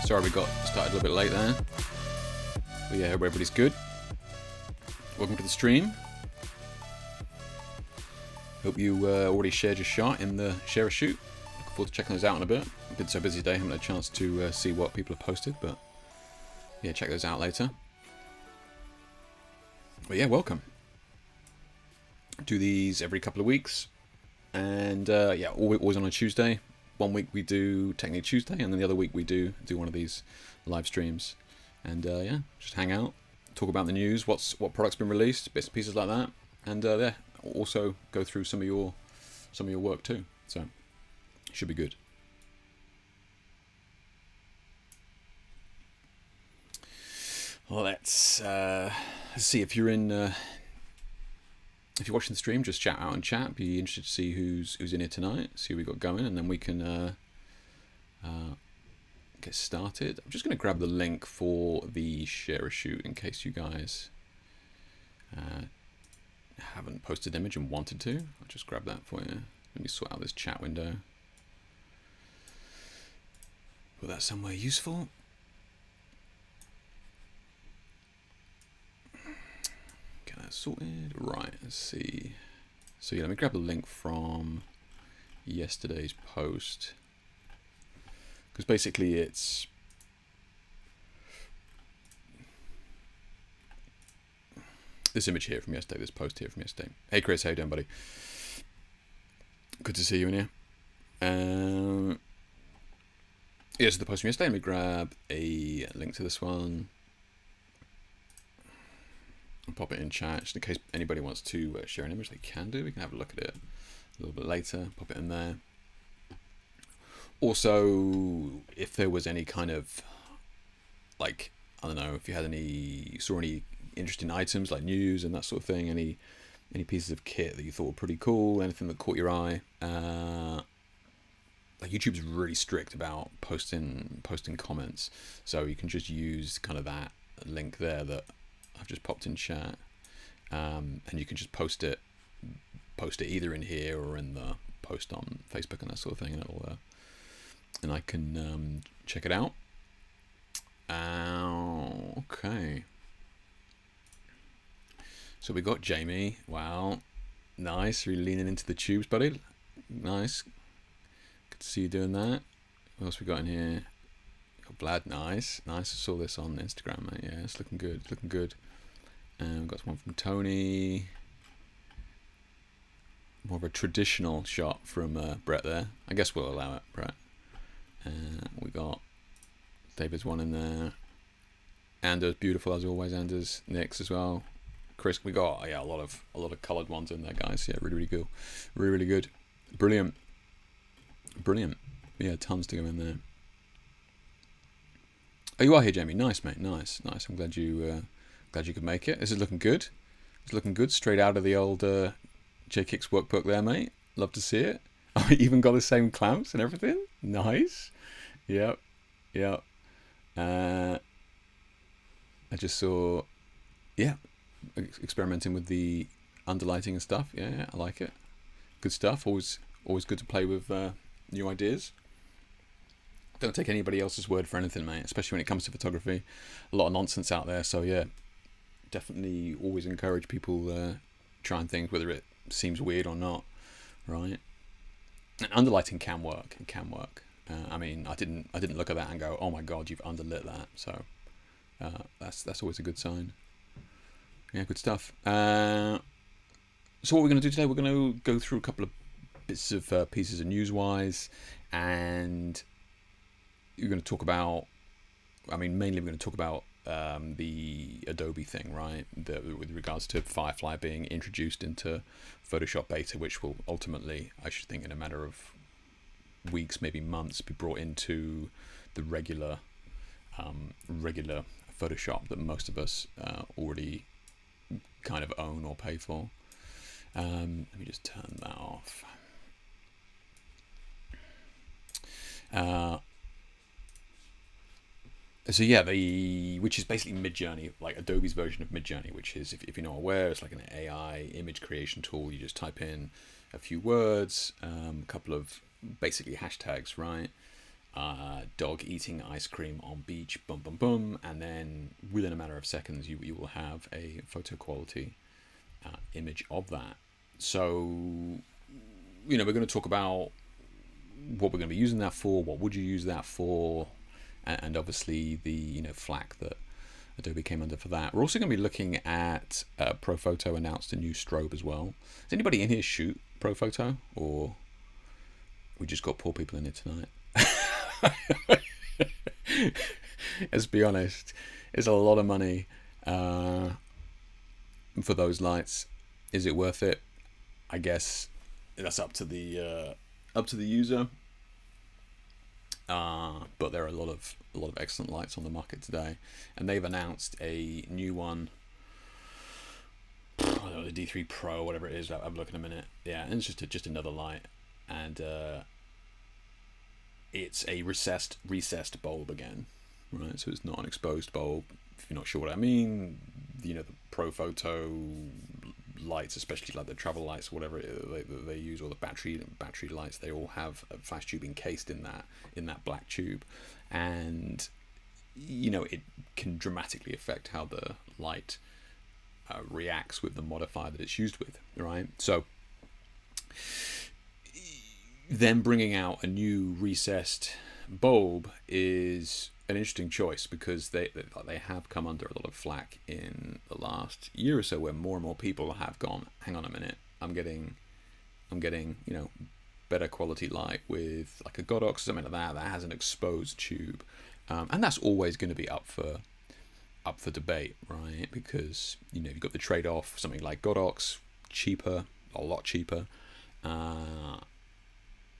Sorry we got started a little bit late there. But yeah, hope everybody's good. Welcome to the stream. Hope you already shared your shot in the share a shoot. Looking forward to checking those out in a bit. I've been so busy today, haven't had a chance to see what people have posted, but yeah, check those out later. But yeah, welcome. Do these every couple of weeks, and yeah, always on a Tuesday. One week we do technically Tuesday, and then the other week we do one of these live streams, and yeah, just hang out, talk about the news, what product's been released, bits and pieces like that, and yeah, also go through some of your work too. So it should be good. Well, let's see if you're in. If you're watching the stream, just shout out in chat. Be interested to see who's in here tonight. See who we got going, and then we can get started. I'm just going to grab the link for the share a shoot in case you guys haven't posted an image and wanted to. I'll just grab that for you. Let me sort out this chat window. Put that somewhere useful. Get that sorted. Right, let's see. So yeah, let me grab the link from yesterday's post. Because basically it's this image here from yesterday, this post here from yesterday. Hey Chris, how you doing, buddy? Good to see you in here. Yeah, so the post from yesterday. Let me grab a link to this one. I'll pop it in chat just in case anybody wants to share an image. They can do. We can have a look at it a little bit later. Pop it in there. Also, if there was any kind of, like, I don't know, if you had saw any interesting items like news and that sort of thing, any pieces of kit that you thought were pretty cool, anything that caught your eye. Like YouTube's really strict about posting comments, so you can just use kind of that link there that I've just popped in chat, and you can just post it either in here or in the post on Facebook and that sort of thing, and it'll and I can check it out. Okay. So we got Jamie. Wow, nice. Really leaning into the tubes, buddy. Nice. Good to see you doing that. What else we got in here? Got Vlad. Nice. I saw this on Instagram, mate. Yeah, it's looking good. It's looking good. We've got one from Tony. More of a traditional shot from Brett there. I guess we'll allow it, Brett. We got David's one in there. Anders, beautiful as always. Anders, Nick's as well. Chris, we got a lot of coloured ones in there, guys. Yeah, really cool, really good, brilliant. Yeah, tons to go in there. Oh, you are here, Jamie. Nice, mate. Nice. I'm glad you could make it. This is looking good. It's looking good. Straight out of the old Jake Hicks workbook there, mate. Love to see it. I even got the same clamps and everything. Nice. Yep. I just saw, yeah, experimenting with the underlighting and stuff. Yeah, I like it. Good stuff. Always good to play with new ideas. Don't take anybody else's word for anything, mate, especially when it comes to photography. A lot of nonsense out there, so yeah, definitely always encourage people trying things, whether it seems weird or not, right? And underlighting can work. It can work. I mean, I didn't look at that and go, oh my god, you've underlit that. So that's always a good sign. Yeah, good stuff. So what we're going to do today, we're going to go through a couple of bits of pieces of news-wise, and you're going to talk about, I mean, mainly we're going to talk about the Adobe thing, right? With regards to Firefly being introduced into Photoshop beta, which will ultimately, I should think, in a matter of weeks, maybe months, be brought into the regular Photoshop that most of us already kind of own or pay for. Let me just turn that off. So yeah, which is basically Midjourney, like Adobe's version of Midjourney, which is, if you're not aware, it's like an AI image creation tool. You just type in a few words, a couple of basically hashtags, right? dog eating ice cream on beach, boom, boom, boom, and then within a matter of seconds, you will have a photo quality image of that. So, we're going to talk about what we're going to be using that for, what would you use that for, and obviously the flack that Adobe came under for that. We're also going to be looking at ProPhoto announced a new strobe as well. Does anybody in here shoot ProPhoto, or we just got poor people in it tonight? Let's be honest, it's a lot of money for those lights. Is it worth it? I guess that's up to the user. But there are a lot of excellent lights on the market today, and they've announced a new one. I don't know, the D3 Pro, whatever it is. I'm looking a minute. Yeah, and it's just another light, and it's a recessed bulb again, right? So it's not an exposed bulb. If you're not sure what I mean, the ProPhoto lights, especially like the travel lights, whatever they use, or the battery lights, they all have a flash tube encased in that black tube, and it can dramatically affect how the light reacts with the modifier that it's used with, right? So them bringing out a new recessed bulb is an interesting choice, because they have come under a lot of flack in the last year or so, where more and more people have gone, hang on a minute, I'm getting better quality light with like a Godox or something like that has an exposed tube, and that's always going to be up for debate, right? Because you've got the trade-off, something like Godox, a lot cheaper.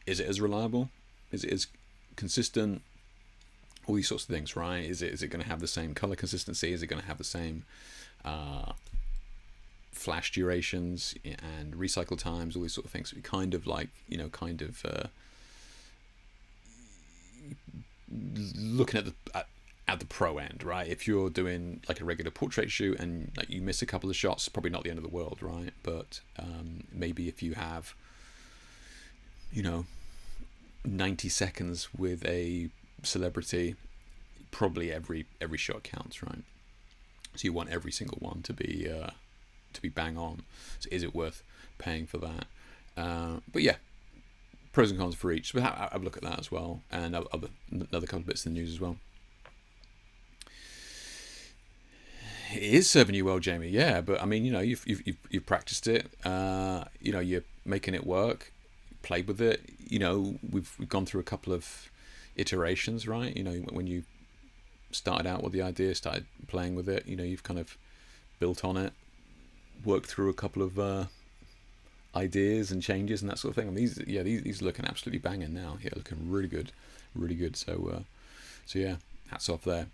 Is it as reliable? Is it as consistent? All these sorts of things, right? Is it going to have the same color consistency? Is it going to have the same flash durations and recycle times? All these sort of things. So kind of like looking at the pro end, right? If you're doing like a regular portrait shoot and like you miss a couple of shots, probably not the end of the world, right? But maybe if you have 90 seconds with a celebrity, probably every shot counts, right? So you want every single one to be bang on. So is it worth paying for that? But yeah, pros and cons for each. So have a look at that as well, and another couple of bits in the news as well. It is serving you well, Jamie. Yeah, but I mean, you've practiced it. You're making it work. Played with it. We've gone through a couple of iterations, right? When you started out with the idea, started playing with it, you've kind of built on it, worked through a couple of ideas and changes and that sort of thing. And these are looking absolutely banging now. Yeah, looking really good. So yeah, hats off there.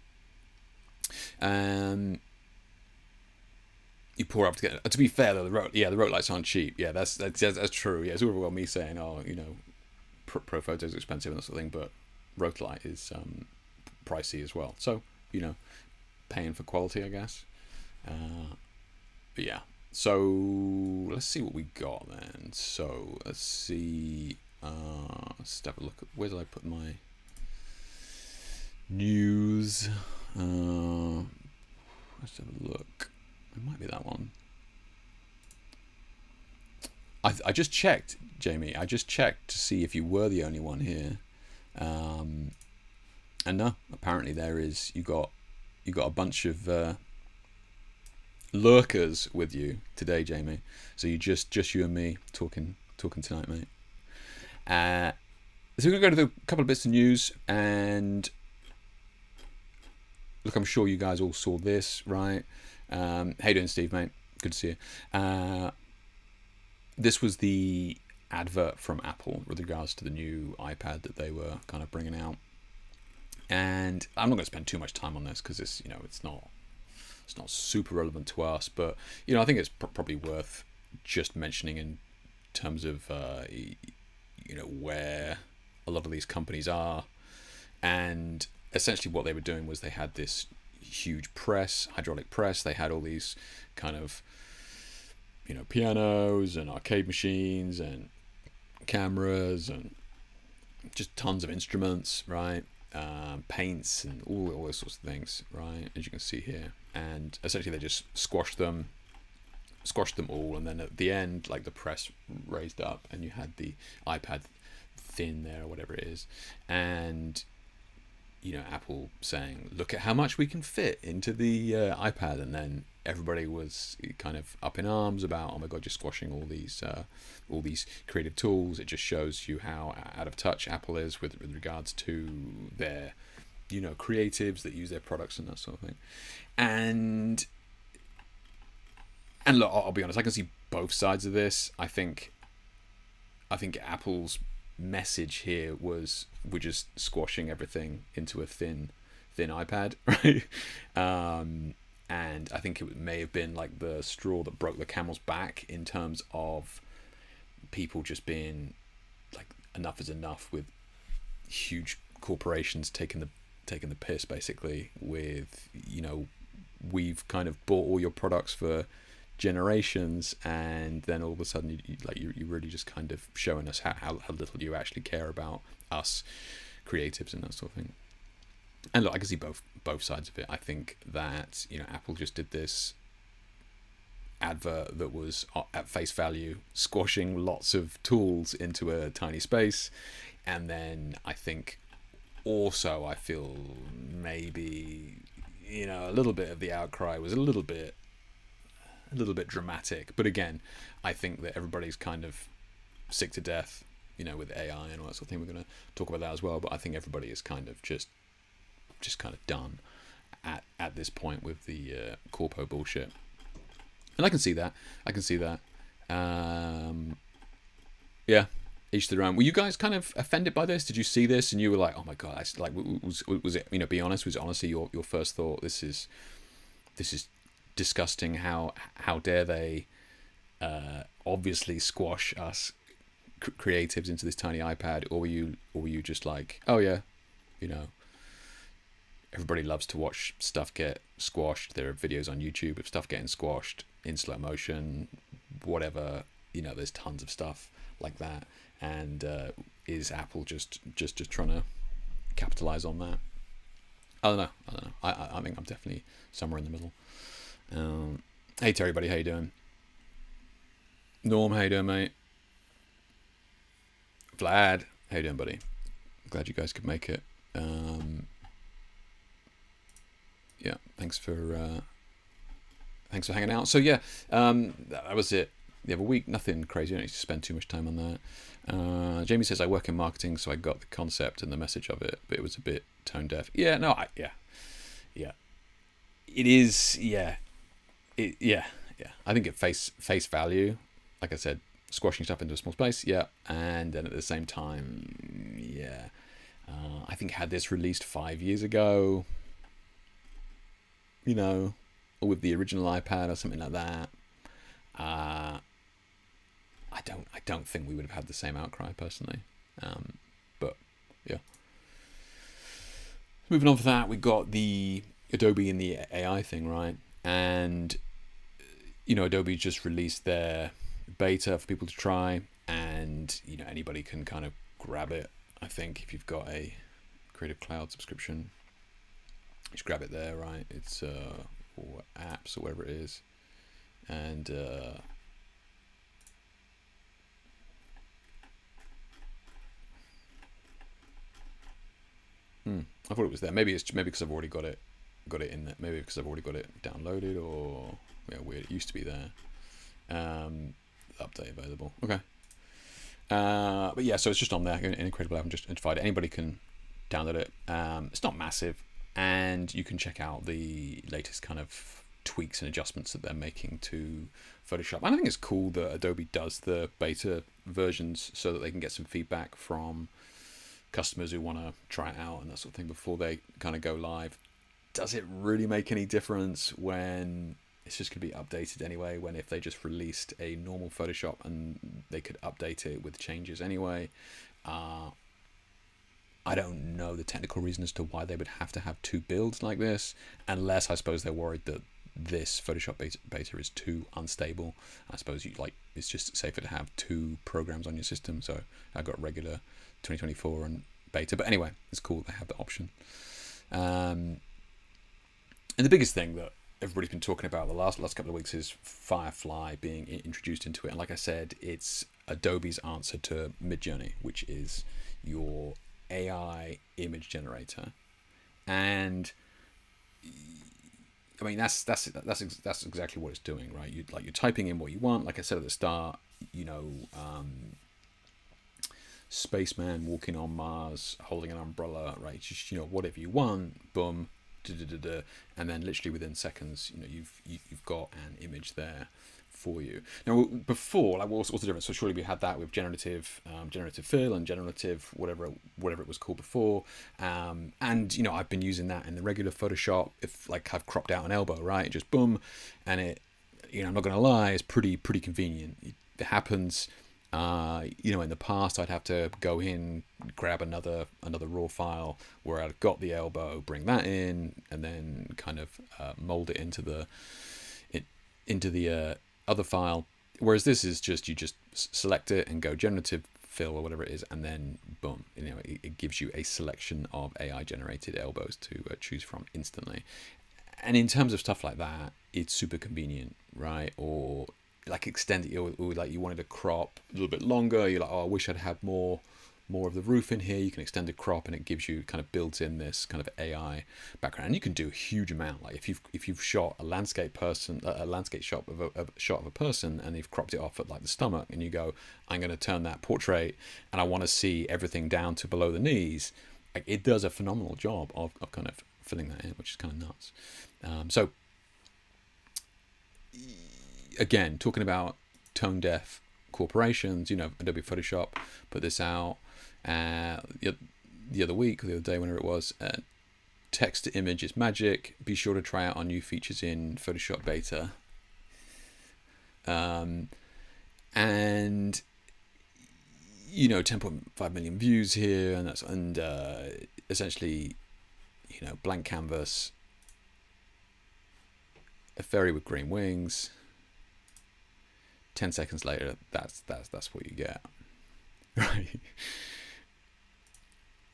You pour up to get. To be fair though, the road lights aren't cheap. Yeah, that's true. Yeah, it's all well me saying, ProPhoto is expensive and that sort of thing, but road light is pricey as well. So paying for quality, I guess. But yeah, so let's see what we got then. So let's see. Let's have a look at, where did I put my news? Let's have a look. It might be that one. I just checked, Jamie. I just checked to see if you were the only one here, and no. Apparently there is. You got a bunch of lurkers with you today, Jamie. So just you and me talking tonight, mate. So we're going to go to a couple of bits of news, and look, I'm sure you guys all saw this, right? How you doing, Steve, mate? Good to see you. This was the advert from Apple with regards to the new iPad that they were kind of bringing out, and I'm not going to spend too much time on this because it's not super relevant to us, but I think it's probably worth just mentioning in terms of where a lot of these companies are. And essentially what they were doing was they had this huge hydraulic press. They had all these kind of pianos and arcade machines and cameras and just tons of instruments, right? Paints and all those sorts of things, right? As you can see here, and essentially they just squashed them all, and then at the end, like, the press raised up, and you had the iPad thin there, or whatever it is, and Apple saying, "Look at how much we can fit into the iPad," and then everybody was kind of up in arms about, "Oh my God, you're squashing all these creative tools." It just shows you how out of touch Apple is with regards to their creatives that use their products and that sort of thing. And look, I'll be honest, I can see both sides of this. I think Apple's message here was, we're just squashing everything into a thin iPad, right? And I think it may have been like the straw that broke the camel's back, in terms of people just being like, enough is enough with huge corporations taking the piss, basically, with we've kind of bought all your products for generations, and then all of a sudden you really just kind of showing us how little you actually care about us creatives and that sort of thing. And look, I can see both sides of it. I think that Apple just did this advert that was at face value squashing lots of tools into a tiny space, and then I think also, I feel maybe a little bit of the outcry was a little bit dramatic. But again, I think that everybody's kind of sick to death, with AI and all that sort of thing. We're going to talk about that as well. But I think everybody is kind of just kind of done at this point with the corpo bullshit. And I can see that. Yeah, each to their own. Were you guys kind of offended by this? Did you see this and you were like, "Oh my God," was it? Be honest. Was it honestly your first thought? This is disgusting. How dare they obviously squash us creatives into this tiny iPad? Or were you just like, "Oh yeah, everybody loves to watch stuff get squashed. There are videos on YouTube of stuff getting squashed in slow motion, whatever. There's tons of stuff like that." And is Apple just trying to capitalize on that? I don't know. I think I'm definitely somewhere in the middle. Hey Terry, buddy, how you doing? Norm, how you doing, mate? Vlad, how you doing, buddy? Glad you guys could make it. Yeah, thanks for hanging out. So yeah, that was it. The other week, nothing crazy. You don't need to spend too much time on that. Jamie says, "I work in marketing, so I got the concept and the message of it, but it was a bit tone deaf." Yeah, no, yeah. It is, yeah. I think at face value, like I said, squashing stuff into a small space, yeah, and then at the same time, yeah. I think had this released 5 years ago, or with the original iPad or something like that, I don't think we would have had the same outcry personally. But yeah. Moving on from that, we got the Adobe and the AI thing, right? And Adobe just released their beta for people to try, and anybody can kind of grab it. I think if you've got a Creative Cloud subscription, just grab it there, right? It's or apps or whatever it is, and I thought it was there. Maybe because I've already got it in there. Maybe because I've already got it downloaded, or weird. It used to be there. Update available. Okay. But yeah, so it's just on there in Incredible. I haven't just identified it. Anybody can download it. It's not massive, and you can check out the latest kind of tweaks and adjustments that they're making to Photoshop. And I think it's cool that Adobe does the beta versions so that they can get some feedback from customers who want to try it out and that sort of thing before they kind of go live. Does it really make any difference when it's just going to be updated anyway, when if they just released a normal Photoshop and they could update it with changes anyway? I don't know the technical reason as to why they would have to have two builds like this, unless I suppose they're worried that this Photoshop beta is too unstable. I suppose it's just safer to have two programs on your system. So I've got regular 2024 and beta. But anyway, it's cool they have the option. And the biggest thing that everybody's been talking about the last couple of weeks is Firefly being introduced into it. And like I said, it's Adobe's answer to Midjourney, which is your AI image generator. And I mean, that's exactly what it's doing, right? You're typing in what you want. Like I said at the start, spaceman walking on Mars, holding an umbrella, right? Just whatever you want, boom, and then literally within seconds, you've got an image there for you. Now, before, like, what's the difference? So surely we had that with generative fill and generative whatever it was called before, and I've been using that in the regular Photoshop. If like I've cropped out an elbow, right, just boom, and it, I'm not gonna lie, it's pretty convenient. It happens. In the past, I'd have to go in, grab another raw file where I'd got the elbow, bring that in, and then kind of mold it into the other file. Whereas this is you just select it and go generative fill or whatever it is, and then boom, it gives you a selection of AI generated elbows to choose from instantly. And in terms of stuff like that, it's super convenient, right? Or like extend it, or like you wanted to crop a little bit longer, you're like, oh, I wish I'd had more of the roof in here. You can extend a crop, and it gives you kind of built in this kind of AI background, and you can do a huge amount. Like if you've shot a landscape shot of a person, and you've cropped it off at like the stomach, and you go, I'm going to turn that portrait, and I want to see everything down to below the knees. Like, it does a phenomenal job of kind of filling that in, which is kind of nuts. So again, talking about tone deaf corporations, Adobe Photoshop put this out the other week, or the other day, whenever it was. Text to image is magic. Be sure to try out our new features in Photoshop beta. And 10.5 million views here, and essentially, blank canvas, a fairy with green wings. 10 seconds later, that's what you get, right?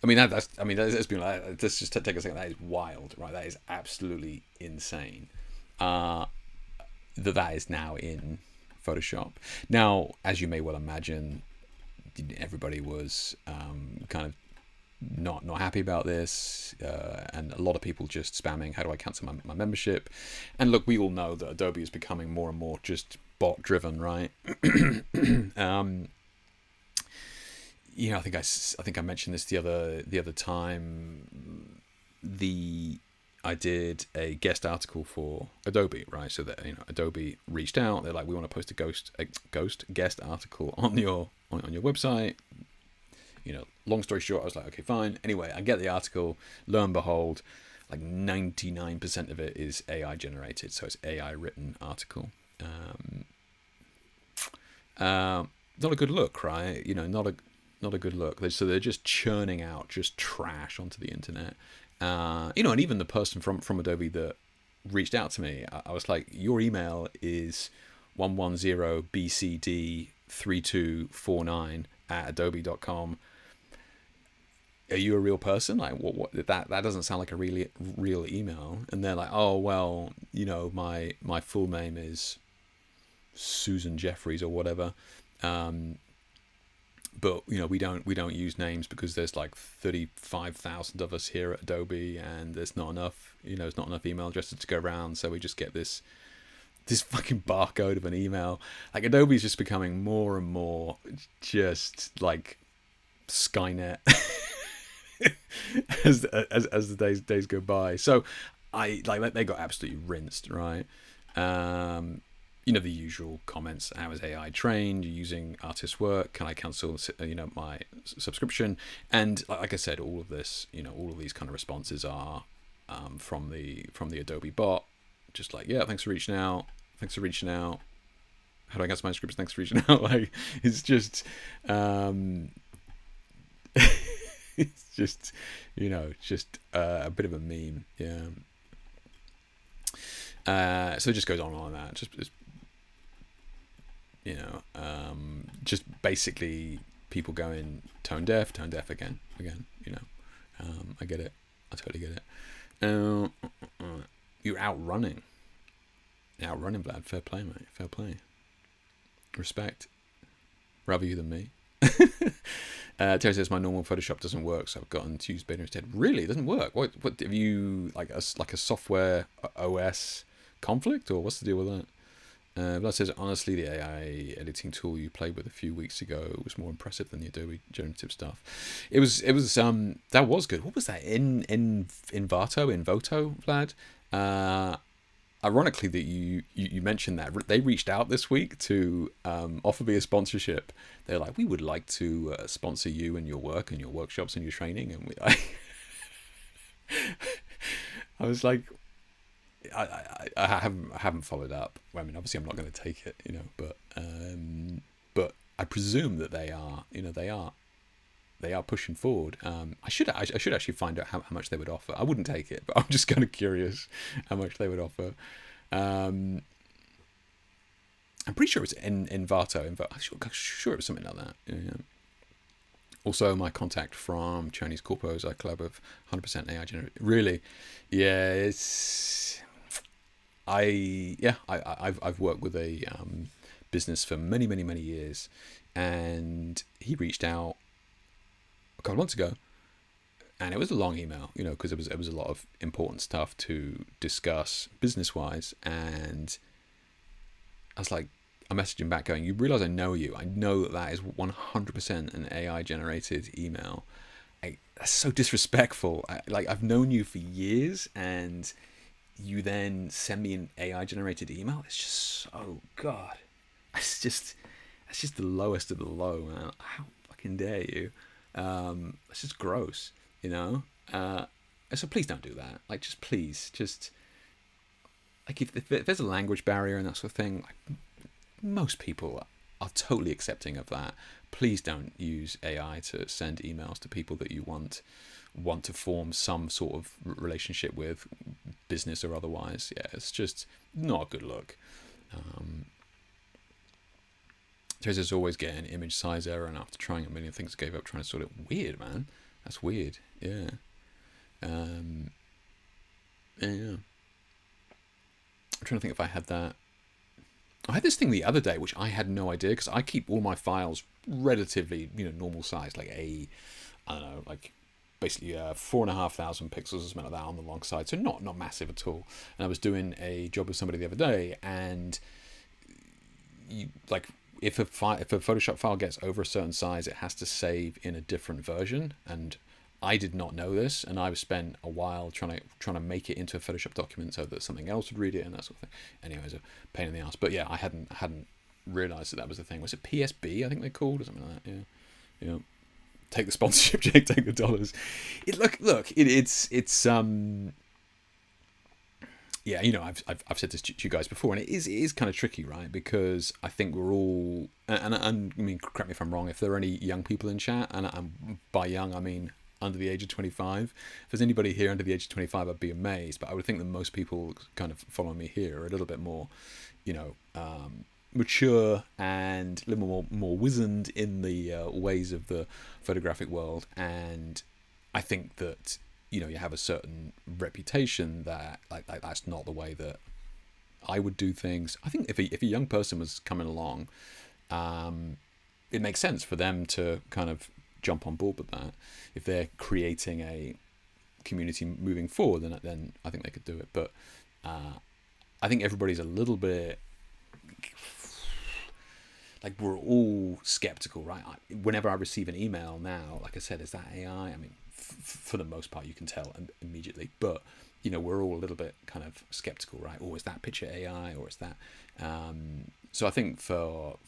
I mean, that's been like, let's just take a second. That is wild, right? That is absolutely insane. That is now in Photoshop. Now, as you may well imagine, everybody was kind of not happy about this, and a lot of people just spamming, how do I cancel my membership? And look, we all know that Adobe is becoming more and more just bot driven, right? I think I mentioned this the other time. I did a guest article for Adobe, right? So that Adobe reached out. They're like, we want to post a ghost guest article on your website. Long story short, I was like, okay, fine. Anyway, I get the article. Lo and behold, like 99% of it is AI generated, so it's AI written article. Not a good look, right? Not a good look. So they're just churning out just trash onto the internet. And even the person from Adobe that reached out to me, I was like, your email is 110bcd3249@adobe.com. Are you a real person? Like, what that doesn't sound like a real email. And they're like, oh well, my full name is Susan Jeffries or whatever. But we don't use names because there's like 35,000 of us here at Adobe, and there's not enough email addresses to go around, so we just get this fucking barcode of an email. Like, Adobe's just becoming more and more just like Skynet as the days go by. So they got absolutely rinsed, right? The usual comments. How is AI trained? You're using artist work. Can I cancel my subscription? And like I said, all of this, all of these kind of responses are from the Adobe bot. Just like, yeah, thanks for reaching out. How do I cancel my subscription? Thanks for reaching out. Like, it's just it's just a bit of a meme. Yeah. So it just goes on and on that. Just basically people going tone deaf again. I get it. I totally get it. You're outrunning, Vlad. Fair play, mate. Fair play. Respect. Rather you than me. Terry says my normal Photoshop doesn't work, so I've gotten to use beta instead. Really, it doesn't work. What have you like a software OS conflict, or what's the deal with that? Vlad says honestly, the AI editing tool you played with a few weeks ago was more impressive than the Adobe generative stuff. It was that was good. What was that? Invoto, Vlad? Ironically that you mentioned that they reached out this week to offer me a sponsorship. They're like, we would like to sponsor you and your work and your workshops and your training, and I was like, I haven't followed up. Well, I mean, obviously I'm not going to take it, but I presume that they are pushing forward. I should actually find out how much they would offer. I wouldn't take it, but I'm just kind of curious how much they would offer. I'm pretty sure it's Envato. I'm sure it was something like that. Yeah. Also, my contact from Chinese corpos, I collab with 100% AI generated. Really, yeah, I've worked with a business for many years, and he reached out a couple of months ago, and it was a long email, because it was a lot of important stuff to discuss business wise, and I was like, I messaged him back going, you realize I know you. I know that is 100% an AI generated email. That's so disrespectful. I've known you for years, and you then send me an AI generated email. It's just so, God, it's just the lowest of the low, man. How fucking dare you? It's just gross, So please don't do that. If there's a language barrier and that sort of thing, most people are totally accepting of that. Please don't use AI to send emails to people that you want to form some sort of relationship with, business or otherwise. Yeah, it's just not a good look. Teresa's always getting image size error, and after trying a million things, gave up trying to sort it. Weird, man. That's weird. Yeah. Yeah. I'm trying to think if I had that. I had this thing the other day, which I had no idea, because I keep all my files relatively, normal size, basically 4,500 pixels or something like that on the long side, so not massive at all. And I was doing a job with somebody the other day, and if a Photoshop file gets over a certain size, it has to save in a different version, and I did not know this, and I've spent a while trying to make it into a Photoshop document so that something else would read it and that sort of thing. Anyway, it was a pain in the ass. But yeah, I hadn't realised that was the thing. Was it PSB, I think they called, or something like that? Yeah. Take the sponsorship, Jake, take the dollars. I've said this to you guys before, and it is kind of tricky, right? Because I think we're all, and I mean, correct me if I'm wrong, if there are any young people in chat, and by young I mean under the age of 25. If there's anybody here under the age of 25, I'd be amazed. But I would think that most people kind of following me here are a little bit more, mature and a little more wizened in the ways of the photographic world. And I think that you have a certain reputation that like that's not the way that I would do things. I think if a young person was coming along, it makes sense for them to kind of jump on board with that. If they're creating a community moving forward, then I think they could do it. But I think everybody's a little bit we're all skeptical, right? Whenever I receive an email now, like I said, is that AI? I mean, for the most part, you can tell immediately. But we're all a little bit kind of skeptical, right? Or is that picture AI, or is that? So I think for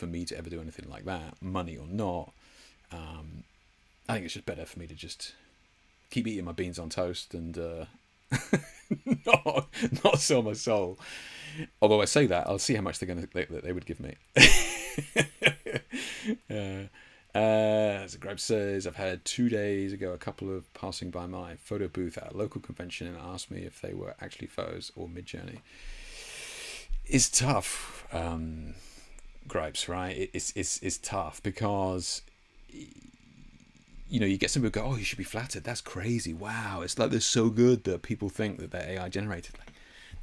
me to ever do anything like that, money or not, I think it's just better for me to just keep eating my beans on toast and not sell my soul. Although I say that, I'll see how much they would give me. As Grab says, I've had 2 days ago a couple of passing by my photo booth at a local convention and asked me if they were actually photos or Mid-Journey. It's tough. gripes, right? It's tough because you get some people go, oh, you should be flattered. That's crazy. Wow, it's like they're so good that people think that they're AI generated. Like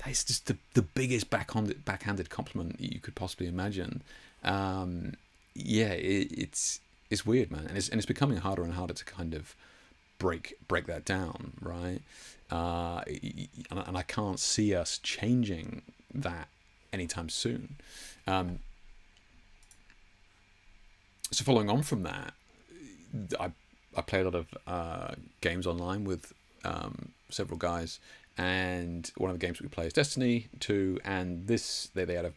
that's just the biggest backhanded compliment you could possibly imagine. Yeah, it's weird, man, and it's becoming harder and harder to kind of break that down, right? And I can't see us changing that anytime soon. So following on from that, I play a lot of games online with several guys, and one of the games we play is Destiny 2, and they had a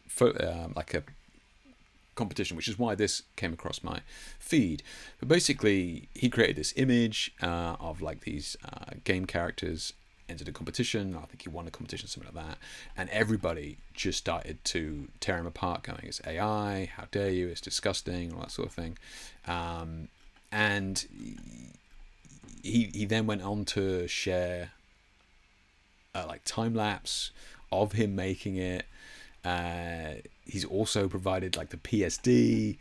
competition, which is why this came across my feed. But basically, he created this image of like these game characters, entered a competition. I think he won a competition, something like that, and everybody just started to tear him apart, going, "It's AI! How dare you! It's disgusting!" All that sort of thing. And he then went on to share like time lapse of him making it. He's also provided like the PSD,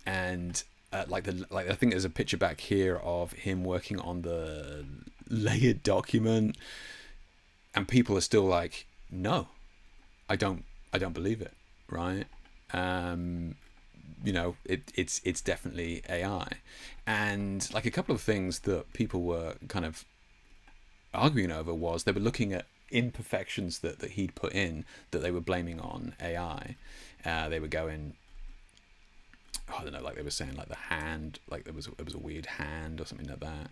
and like I think there's a picture back here of him working on the layered document, and people are still like, no, I don't believe it, right? It's definitely AI, and like a couple of things that people were kind of arguing over was they were looking at imperfections that he'd put in that they were blaming on AI. They were going, I don't know, like they were saying like the hand, like there was a weird hand or something like that,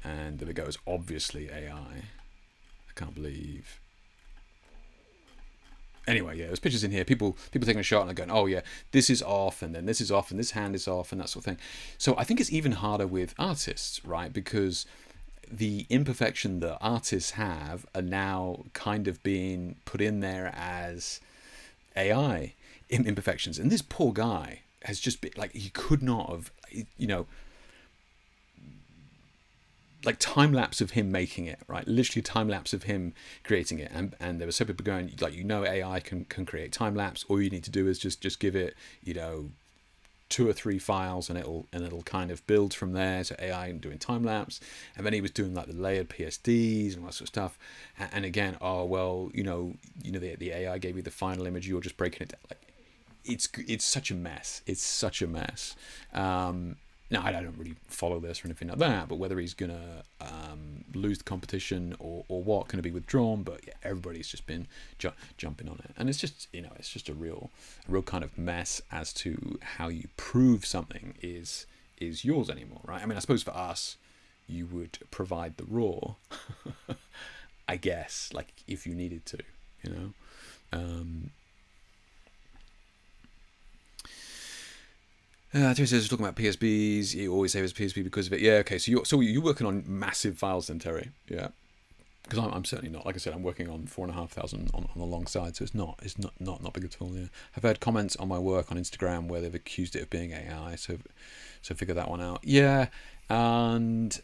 and they would go, it's obviously AI. I can't believe. Anyway, yeah, there's pictures in here. People taking a shot and they're going, oh yeah, this is off, and then this is off, and this hand is off, and that sort of thing. So I think it's even harder with artists, right? Because the imperfection that artists have are now kind of being put in there as AI imperfections. And this poor guy has just been like, he could not have, like time lapse of him making it, right? Literally time lapse of him creating it. And there were some people going, like, AI can create time lapse. All you need to do is just give it, 2 or 3 files, and it'll kind of build from there. So AI doing time lapse, and then he was doing like the layered PSDs and all that sort of stuff. And again, oh well, the AI gave you the final image, you're just breaking it down. Like it's such a mess. It's such a mess. Now I don't really follow this or anything like that, but whether he's gonna lose the competition or what, gonna be withdrawn. But yeah, everybody's just been jumping on it, and it's just it's just a real kind of mess as to how you prove something is yours anymore, right? I mean, I suppose for us, you would provide the raw, I guess, like if you needed to, Terry says, talking about PSBs, you always say it's PSB because of it. Yeah, okay, so you're working on massive files then, Terry? Yeah, because I'm certainly not. Like I said, I'm working on 4,500 on the long side, so it's not big at all. Yeah, I've heard comments on my work on Instagram where they've accused it of being AI, so figure that one out. Yeah, and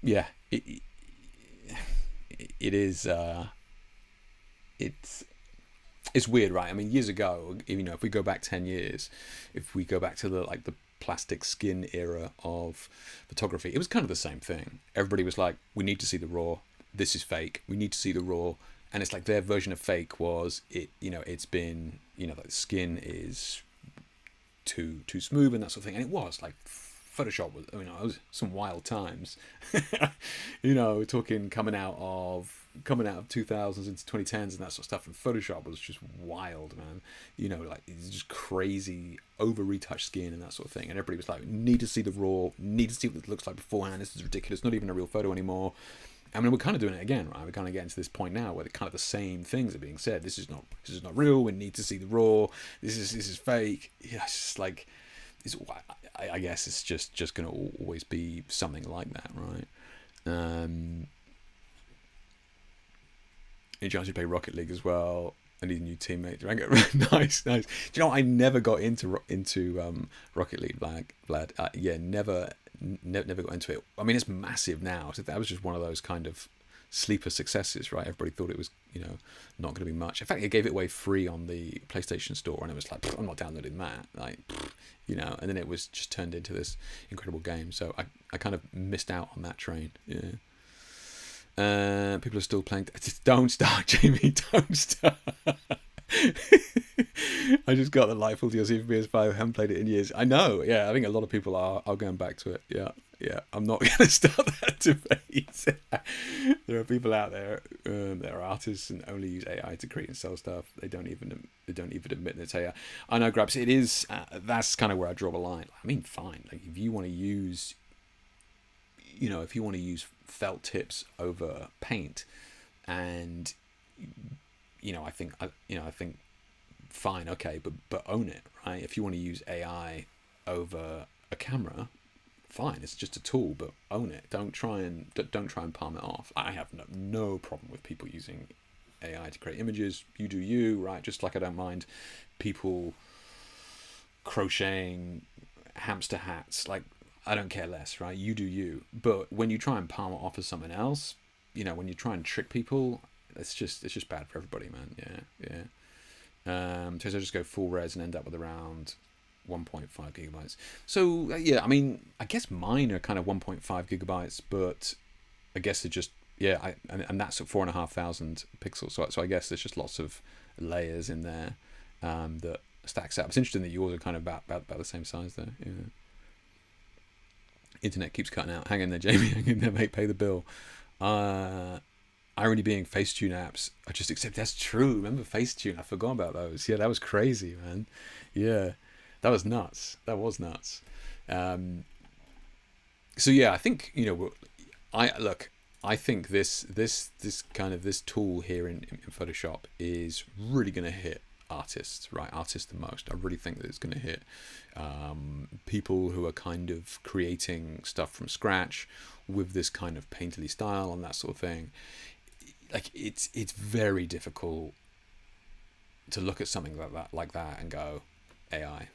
yeah, it is. It's weird, right? I mean, years ago, if we go back 10 years, if we go back to the plastic skin era of photography, it was kind of the same thing. Everybody was like, we need to see the raw. This is fake. We need to see the raw. And it's like their version of fake was it's been, like skin is too smooth and that sort of thing. And it was like Photoshop was, it was some wild times. We're talking coming out of 2000s into 2010s and that sort of stuff, and Photoshop was just wild, man. Like it's just crazy over retouched skin and that sort of thing, and everybody was like, need to see the raw, need to see what it looks like beforehand. This is ridiculous, not even a real photo anymore. I mean, we're kind of doing it again, right? We're kind of getting to this point now where kind of the same things are being said. This is not real. We need to see the raw. This is fake. Yeah, it's just like I guess it's just going to always be something like that, right? Any chance you play Rocket League as well? I need a new teammate. Nice. Do you know what? I never got into Rocket League, Vlad. Yeah, never got into it. I mean, it's massive now. So that was just one of those kind of sleeper successes, right? Everybody thought it was, not going to be much. In fact, it gave it away free on the PlayStation Store, and it was like, I'm not downloading that, like, and then it was just turned into this incredible game. So I kind of missed out on that train. Yeah. People are still playing. Just don't start, Jamie. Don't start. I just got the Lightful DLC for PS5. I haven't played it in years. I know. Yeah, I think a lot of people are going back to it. Yeah. I'm not going to start that debate. There are people out there that are artists and only use AI to create and sell stuff. They don't even admit that it's AI. I know, Grabs. It is. That's kind of where I draw the line. I mean, fine. Like if you want to use, felt tips over paint, and I think fine, okay, but own it, right? If you want to use AI over a camera, fine, it's just a tool, but own it. Don't try and palm it off. I have no problem with people using AI to create images. You do you, right? Just like I don't mind people crocheting hamster hats. Like, I don't care less, right? You do you. But when you try and palm it off as something else, when you try and trick people, it's just bad for everybody, man. Yeah. So I just go full res and end up with around 1.5 gigabytes. So I mean, I guess mine are kind of 1.5 gigabytes, but I guess they're just and that's at 4,500 pixels. So I guess there's just lots of layers in there that stacks up. It's interesting that yours are kind of about the same size there. Yeah. Internet keeps cutting out. Hang in there, Jamie. Hang in there, mate. Pay the bill. Irony being Facetune apps, I just accept that's true. Remember Facetune? I forgot about those. Yeah, that was crazy, man. Yeah, that was nuts. So yeah, I think I think this kind of this tool here in Photoshop is really going to hit artists, right? Artists the most. I really think that it's going to hit people who are kind of creating stuff from scratch with this kind of painterly style and that sort of thing. Like it's very difficult to look at something like that and go AI.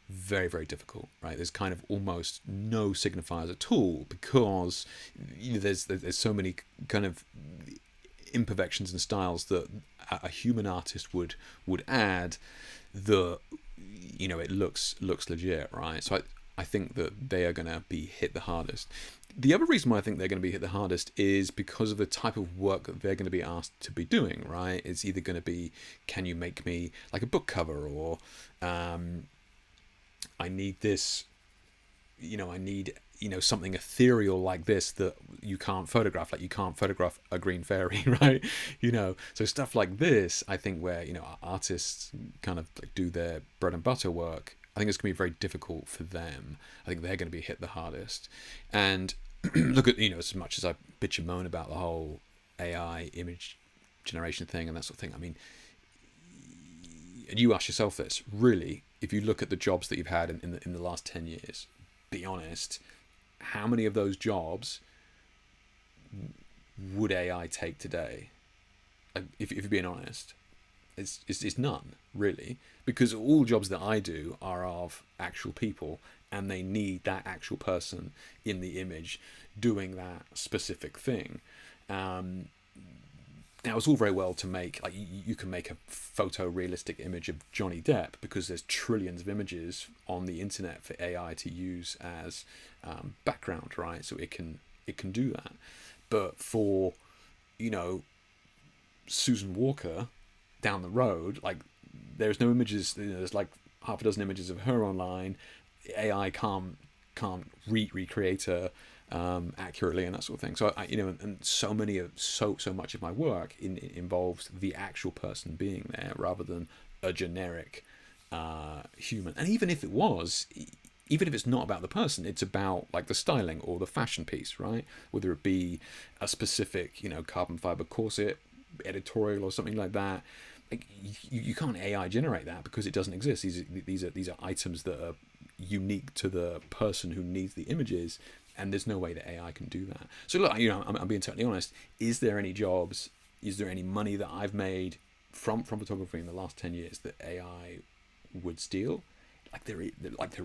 Very, very difficult, right? There's kind of almost no signifiers at all because there's so many kind of imperfections and styles that a human artist would add that it looks legit, right? So I think that they are going to be hit the hardest. The other reason why I think they're going to be hit the hardest is because of the type of work that they're going to be asked to be doing, right? It's either going to be, can you make me like a book cover, or I need this, I need, something ethereal like this that you can't photograph, like you can't photograph a green fairy, right? So stuff like this, I think where, artists kind of like do their bread and butter work, I think it's going to be very difficult for them. I think they're going to be hit the hardest. And look at, as much as I bitch and moan about the whole AI image generation thing and that sort of thing, I mean, and you ask yourself this, really, if you look at the jobs that you've had in the last 10 years, be honest, how many of those jobs would AI take today? Like, if you're being honest, it's none, really, because all jobs that I do are of actual people, and they need that actual person in the image doing that specific thing. Now, it's all very well to make, like, you can make a photorealistic image of Johnny Depp because there's trillions of images on the internet for AI to use as background, right? So it can do that. But for, Susan Walker down the road, like, there's no images, there's like half a dozen images of her online. AI can't recreate her accurately and that sort of thing. So and so much of my work involves the actual person being there rather than a generic human. And even if it's not about the person, it's about like the styling or the fashion piece, right? Whether it be a specific carbon fiber corset editorial or something like that. Like, you can't AI generate that because it doesn't exist. These are items that are unique to the person who needs the images, and there's no way that AI can do that. So look, I'm being totally honest. Is there any jobs? Is there any money that I've made from photography in the last 10 years that AI would steal? There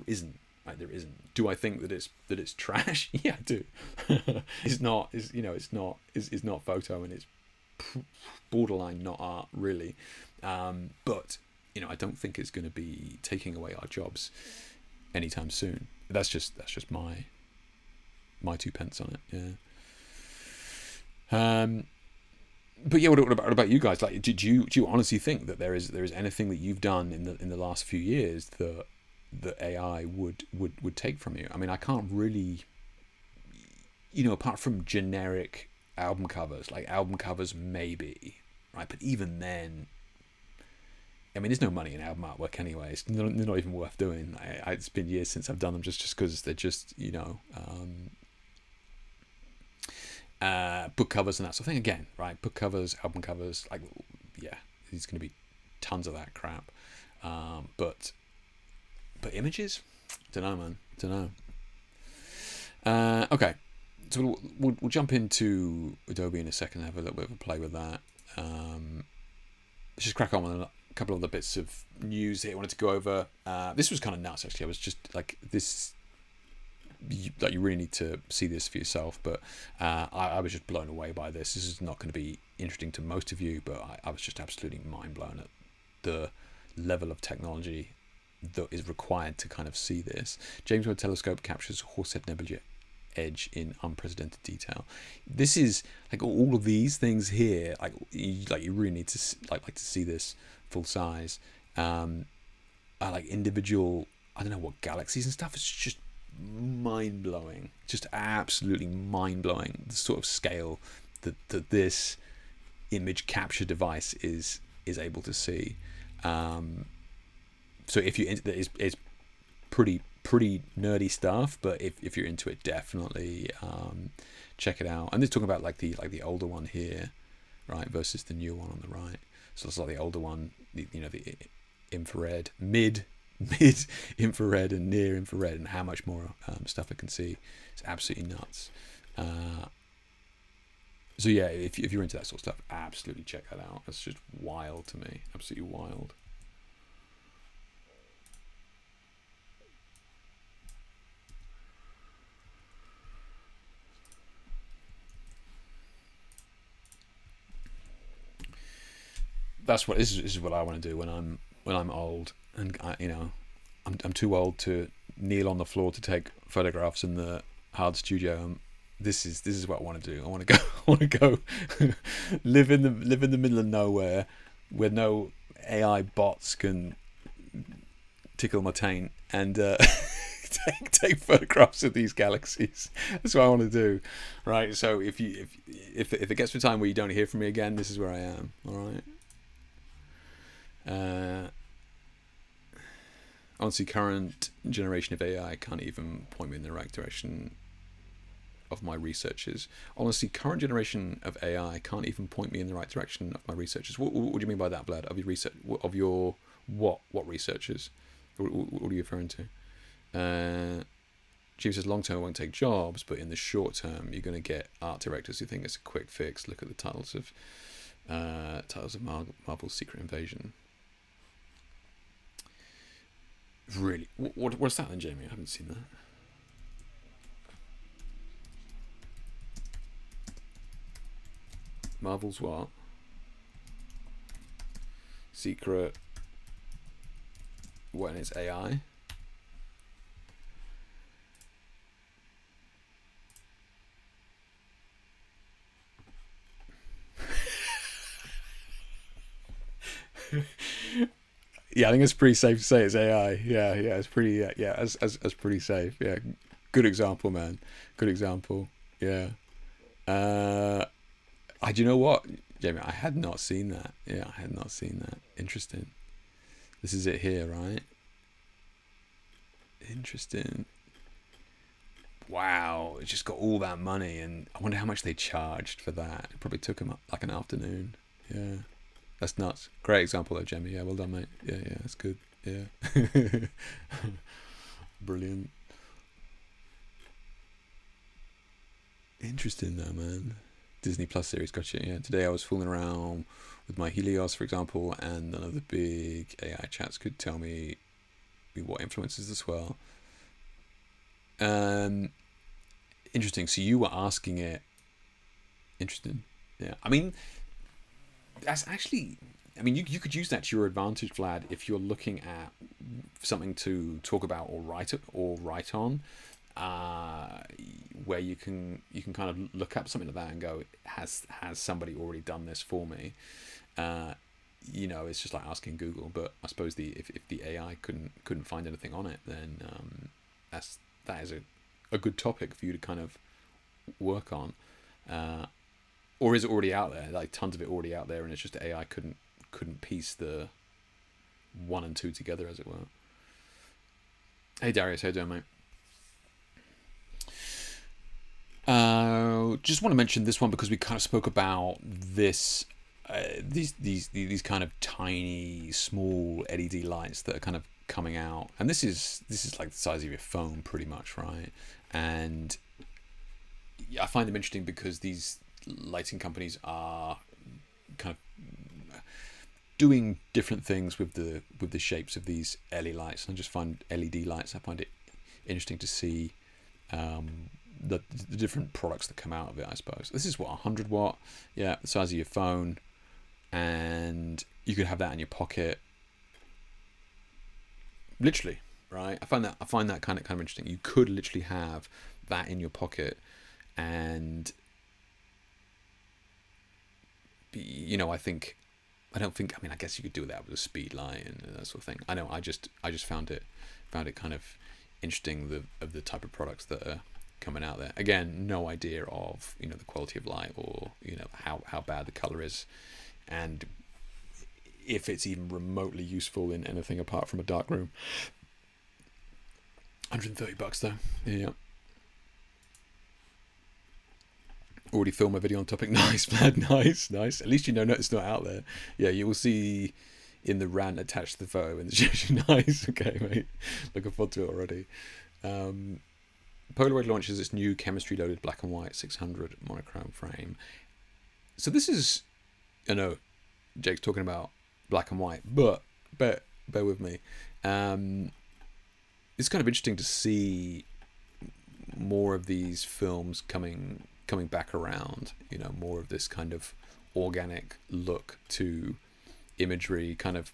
isn't. Right, there isn't. Do I think that it's trash? Yeah, I do. It's not. It's not photo, and it's borderline not art, really. But I don't think it's going to be taking away our jobs anytime soon. That's just my 2 pence on it. Yeah. But yeah, what about you guys? Like, do you honestly think that there is anything that you've done in the last few years that AI would take from you? I mean, I can't really, apart from generic album covers, like album covers maybe, right? But even then, I mean, there's no money in album artwork anyway. They're not even worth doing. It's been years since I've done them, just because they're just book covers and that sort of thing. Again, right? Book covers, album covers, like, yeah, there's going to be tons of that crap. But images, don't know, man. Don't know. Okay, so we'll jump into Adobe in a second. Have a little bit of a play with that. Let's just crack on with a couple of the bits of news here I wanted to go over. This was kind of nuts, actually. I was just like, this. You really need to see this for yourself, but I was just blown away by this. This is not going to be interesting to most of you, but I was just absolutely mind blown at the level of technology that is required to kind of see this. James Webb Telescope captures Horsehead Nebula edge in unprecedented detail. This is like all of these things here. Like you really need to like to see this full size. Like individual, I don't know what galaxies and stuff. It's just mind-blowing, just absolutely mind-blowing, the sort of scale that this image capture device is able to see. So if you it's pretty nerdy stuff, but if you're into it, definitely check it out. And they're talking about like the older one here, right, versus the newer one on the right. So it's like the older one, the infrared, mid infrared and near infrared, and how much more stuff it can see. It's absolutely nuts. So yeah, if you're into that sort of stuff, absolutely check that out. That's just wild to me. Absolutely wild. This is what I want to do when I'm old, and I'm too old to kneel on the floor to take photographs in the hard studio. This is what I want to do. I want to go live in the middle of nowhere where no AI bots can tickle my taint and take photographs of these galaxies. That's what I want to do, right? So if it gets to a time where you don't hear from me again, this is where I am. All right. Honestly, current generation of AI can't even point me in the right direction of my researches. Honestly, current generation of AI can't even point me in the right direction of my researches. What do you mean by that, Blad? Of your research? Of your what researches? What are you referring to? James says long term I won't take jobs, but in the short term you're going to get art directors who think it's a quick fix. Look at the titles of Marvel's Secret Invasion. Really? What's that then, Jamie? I haven't seen that. Marvel's what? Secret. What, and it's AI? Yeah, I think it's pretty safe to say it's AI. Yeah, it's pretty. As pretty safe. Yeah, good example, man. Good example. Yeah. Do you know what, Jamie? I had not seen that. Yeah, I had not seen that. Interesting. This is it here, right? Interesting. Wow, it just got all that money, and I wonder how much they charged for that. It probably took them like an afternoon. Yeah. That's nuts. Great example though, Jamie. Yeah, well done, mate. Yeah, that's good. Yeah. Brilliant. Interesting though, man. Disney Plus series, gotcha. Yeah. Today I was fooling around with my Helios, for example, and none of the big AI chats could tell me what influences as well. Interesting. So you were asking it. Interesting. Yeah. I mean, that's actually. I mean, you could use that to your advantage, Vlad, if you're looking at something to talk about or write on, uh, where you can kind of look up something like that and go, has somebody already done this for me? Uh, it's just like asking Google. But I suppose if the AI couldn't find anything on it, then that is a good topic for you to kind of work on. Uh, or is it already out there? Like tons of it already out there, and it's just AI couldn't piece the one and two together, as it were. Hey Darius, how you doing, mate? Just want to mention this one because we kind of spoke about this. These kind of tiny, small LED lights that are kind of coming out, and this is like the size of your phone, pretty much, right? And I find them interesting because these lighting companies are kind of doing different things with the shapes of these LED lights. And I just find LED lights. I find it interesting to see the different products that come out of it. I suppose this is what 100 watt, yeah, the size of your phone, and you could have that in your pocket, literally, right? I find that kind of interesting. You could literally have that in your pocket, and I mean, I guess you could do that with a speed light and that sort of thing. I know. I just found it kind of interesting of the type of products that are coming out there. Again, no idea of the quality of light or how bad the color is, and if it's even remotely useful in anything apart from a dark room. $130 though. Yeah. Already filmed my video on topic. Nice, Vlad. Nice. At least it's not out there. Yeah, you will see in the rant attached to the photo, and it's nice. Okay, mate. Looking forward to it already. Polaroid launches its new chemistry-loaded black and white 600 monochrome frame. So this is, I know, Jake's talking about black and white, but bear with me. It's kind of interesting to see more of these films coming back around, more of this kind of organic look to imagery kind of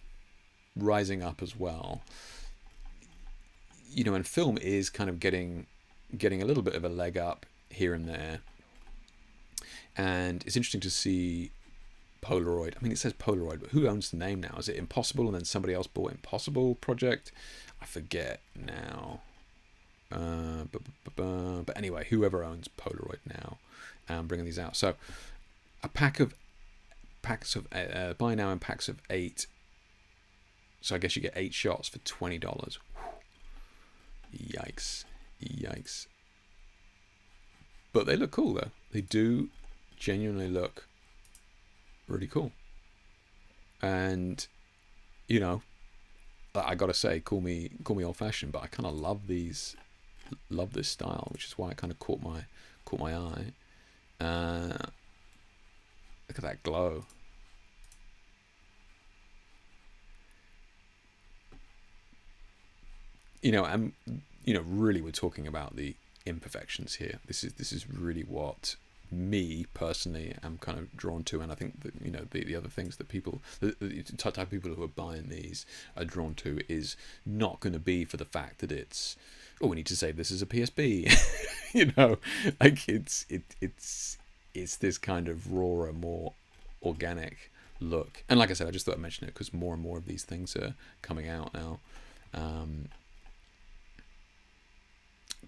rising up as well. And film is kind of getting a little bit of a leg up here and there. And it's interesting to see Polaroid. I mean, it says Polaroid, but who owns the name now? Is it Impossible and then somebody else bought Impossible Project? I forget now. But anyway, whoever owns Polaroid now, bringing these out. So a packs of buy now in packs of 8. So I guess you get 8 shots for $20. Yikes. But they look cool though. They do genuinely look really cool. And I gotta say, call me old fashioned, but I kind of love this style, which is why it kind of caught my eye. Look at that glow. And really, we're talking about the imperfections here. This is really what me personally am kind of drawn to, and I think that the other things that the type of people who are buying these are drawn to is not going to be for the fact that it's, oh, we need to save this as a PSB. Like it's this kind of rawer, more organic look. And like I said, I just thought I'd mention it because more and more of these things are coming out now.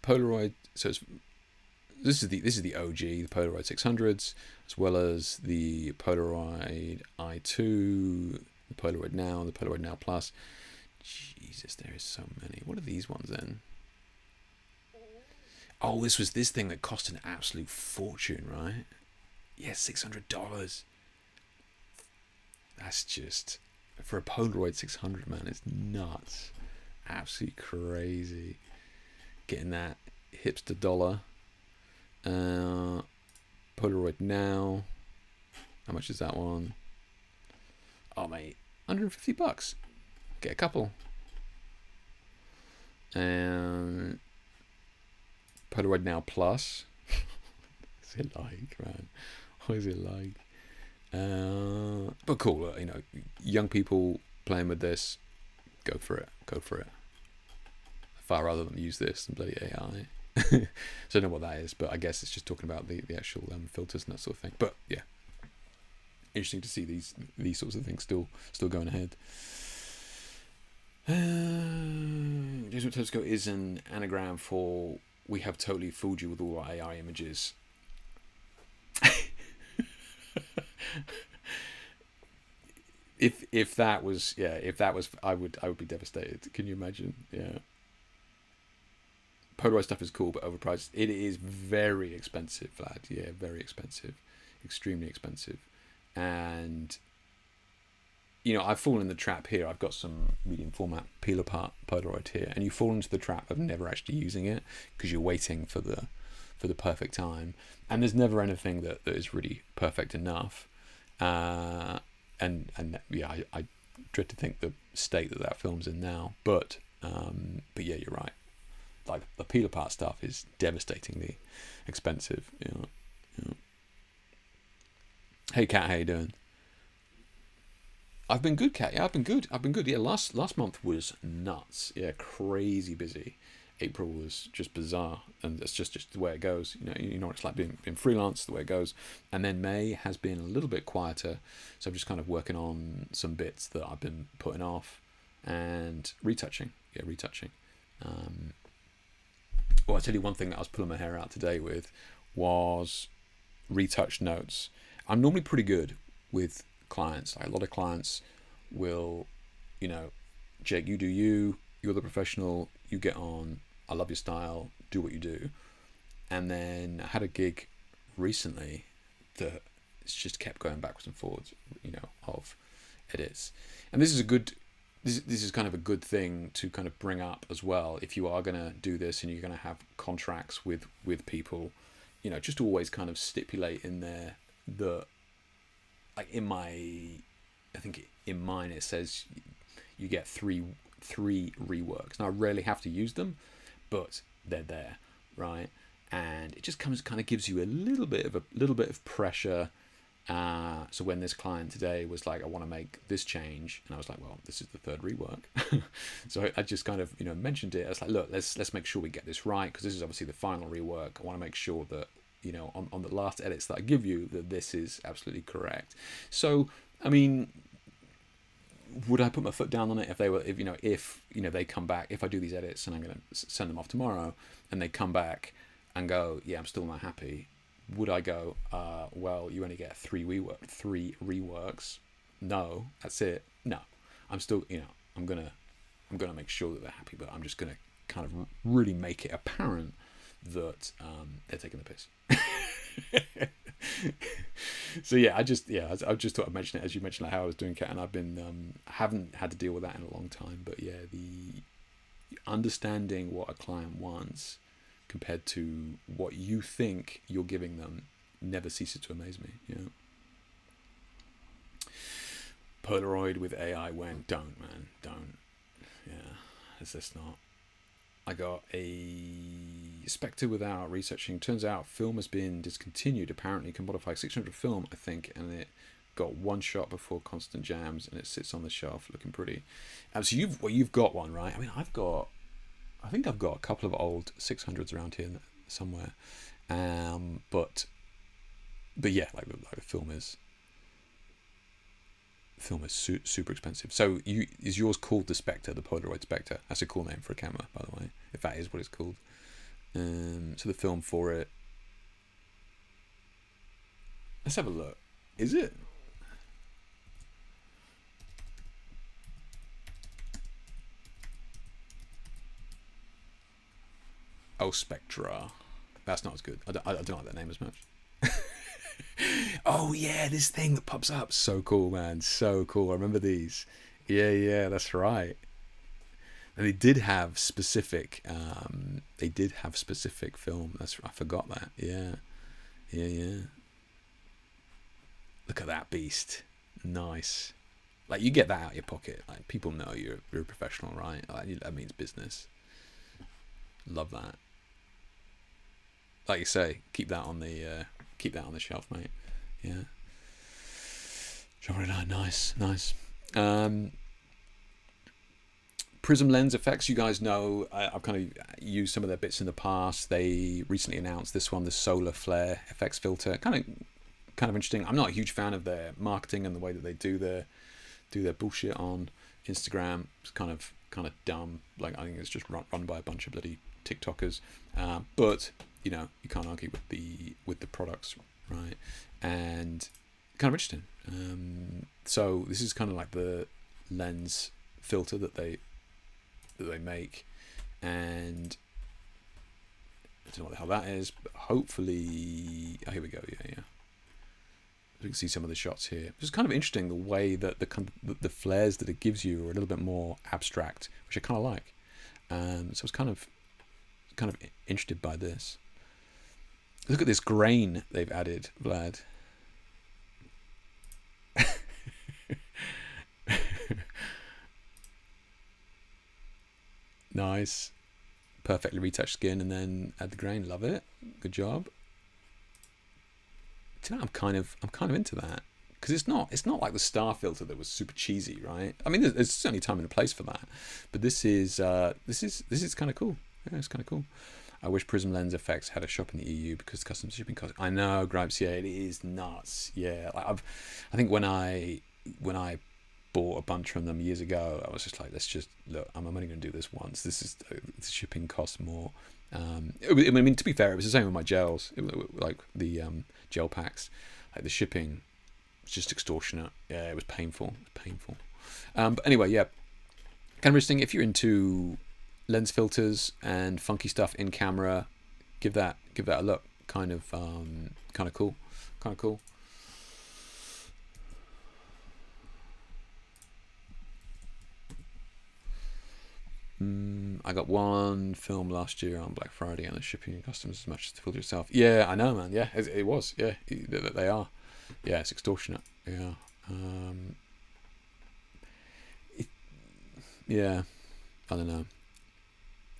Polaroid. So this is the OG, the Polaroid 600s, as well as the Polaroid i2, the Polaroid Now, the Polaroid Now Plus. Jesus, there is so many. What are these ones then? Oh, this was this thing that cost an absolute fortune, right? Yeah, $600. That's just, for a Polaroid 600, man, it's nuts. Absolutely crazy. Getting that hipster dollar. Polaroid Now. How much is that one? Oh, mate, $150. Get a couple. Polaroid Now Plus. What's it like, man? What is it like? But cool, you know, young people playing with this, go for it. Go for it. Far rather than use this than bloody AI. So I don't know what that is, but I guess it's just talking about the actual filters and that sort of thing. But yeah, interesting to see these sorts of things still going ahead. Jason Tosco is an anagram for "we have totally fooled you with all our AI images." if that was I would be devastated. Can you imagine? Yeah. Polaroid stuff is cool but overpriced. It is very expensive, lad. Yeah, very expensive, extremely expensive. And you know, I've fallen in the trap here. I've got some medium format peel apart Polaroid here, and you fall into the trap of never actually using it because you're waiting for the perfect time, and there's never anything that is really perfect enough. And yeah, I dread to think the state that film's in now. But yeah, you're right. Like the peel apart stuff is devastatingly expensive. Yeah. Hey Kat, how you doing? I've been good, Kat. Yeah, I've been good. Yeah, last month was nuts. Yeah, crazy busy. April was just bizarre, and it's just the way it goes. You know what it's like being freelance, the way it goes. And then May has been a little bit quieter, so I'm just kind of working on some bits that I've been putting off and retouching. Yeah, retouching. Well, I'll tell you one thing that I was pulling my hair out today with was retouch notes. I'm normally pretty good with clients. Like a lot of clients will, you know, Jake, you do you, you're the professional, you get on, I love your style, do what you do. And then I had a gig recently that it's just kept going backwards and forwards, you know, of edits. And this is kind of a good thing to kind of bring up as well. If you are going to do this and you're going to have contracts with people, you know, just always kind of stipulate in there that, like I think in mine it says you get three reworks. Now I rarely have to use them, but they're there, right? And it just kind of gives you a little bit of pressure. So when this client today was like, I want to make this change, and I was like, well, this is the third rework. So I just kind of, you know, mentioned it. I was like, look, let's make sure we get this right, because this is obviously the final rework. I want to make sure that, you know, on the last edits that I give you, that this is absolutely correct. So I mean, would I put my foot down on it if they come back, if I do these edits and I'm going to send them off tomorrow and they come back and go, yeah, I'm still not happy? Would I go, well, you only get three reworks? No, that's it. No, I'm still, you know, I'm gonna make sure that they're happy, but I'm just gonna kind of really make it apparent that they're taking the piss. So yeah, I just thought I'd mention it as you mentioned, like how I was doing, Kat, and I've been haven't had to deal with that in a long time. But yeah, the understanding what a client wants compared to what you think you're giving them never ceases to amaze me. You know, Polaroid with AI went, don't, man, don't. Yeah, it's just not. I got a Spectre without researching. Turns out film has been discontinued. Apparently, you can modify 600 film, I think, and it got one shot before constant jams, and it sits on the shelf looking pretty. So you've got one, right? I mean, I think I've got a couple of old 600s around here somewhere, but yeah, like the film is super expensive. So is yours called the Spectre, the Polaroid Spectre? That's a cool name for a camera, by the way, if that is what it's called. So the film for it, let's have a look. Is it? Oh, Spectra. That's not as good. I don't like that name as much. Oh yeah, this thing that pops up. So cool, man. So cool. I remember these. Yeah, that's right. And they did have specific film. I forgot that. Yeah. Look at that beast. Nice. Like, you get that out of your pocket. Like, people know you're a professional, right? Like, that means business. Love that. like you say, keep that on the shelf, mate. Yeah. Genre line, nice. Prism lens effects, you guys know, I've kind of used some of their bits in the past. They recently announced this one, the solar flare effects filter. Kind of interesting. I'm not a huge fan of their marketing and the way that they do their bullshit on Instagram. It's kind of dumb. Like, I think it's just run by a bunch of bloody TikTokers. But you know, you can't argue with the products, right? And kind of interesting. So this is kind of like the lens filter that they make, and I don't know what the hell that is, but hopefully, here we go. Yeah. You can see some of the shots here. It's kind of interesting the way that the flares that it gives you are a little bit more abstract, which I kind of like. So I was kind of interested by this. Look at this grain they've added, Vlad. Nice, perfectly retouched skin, and then add the grain. Love it. Good job. Do you know, I'm kind of into that, because it's not like the star filter that was super cheesy, right? I mean, there's certainly time and a place for that, but this is kind of cool. Yeah, it's kind of cool. I wish Prism Lens Effects had a shop in the EU because customs shipping costs. I know, Gripes. Yeah, it is nuts. Yeah, like I think when I bought a bunch from them years ago, I was just like, let's just look. I'm only going to do this once. The shipping costs more. I mean, to be fair, it was the same with my gels, like the gel packs. Like, the shipping was just extortionate. Yeah, it was painful. But anyway, yeah, kind of interesting. If you're into lens filters and funky stuff in camera, give that a look. Kind of cool. I got one film last year on Black Friday, and the shipping and customs as much as the filter itself. Yeah, I know, man. Yeah, it was. Yeah, they are. Yeah, it's extortionate. Yeah. Yeah. I don't know.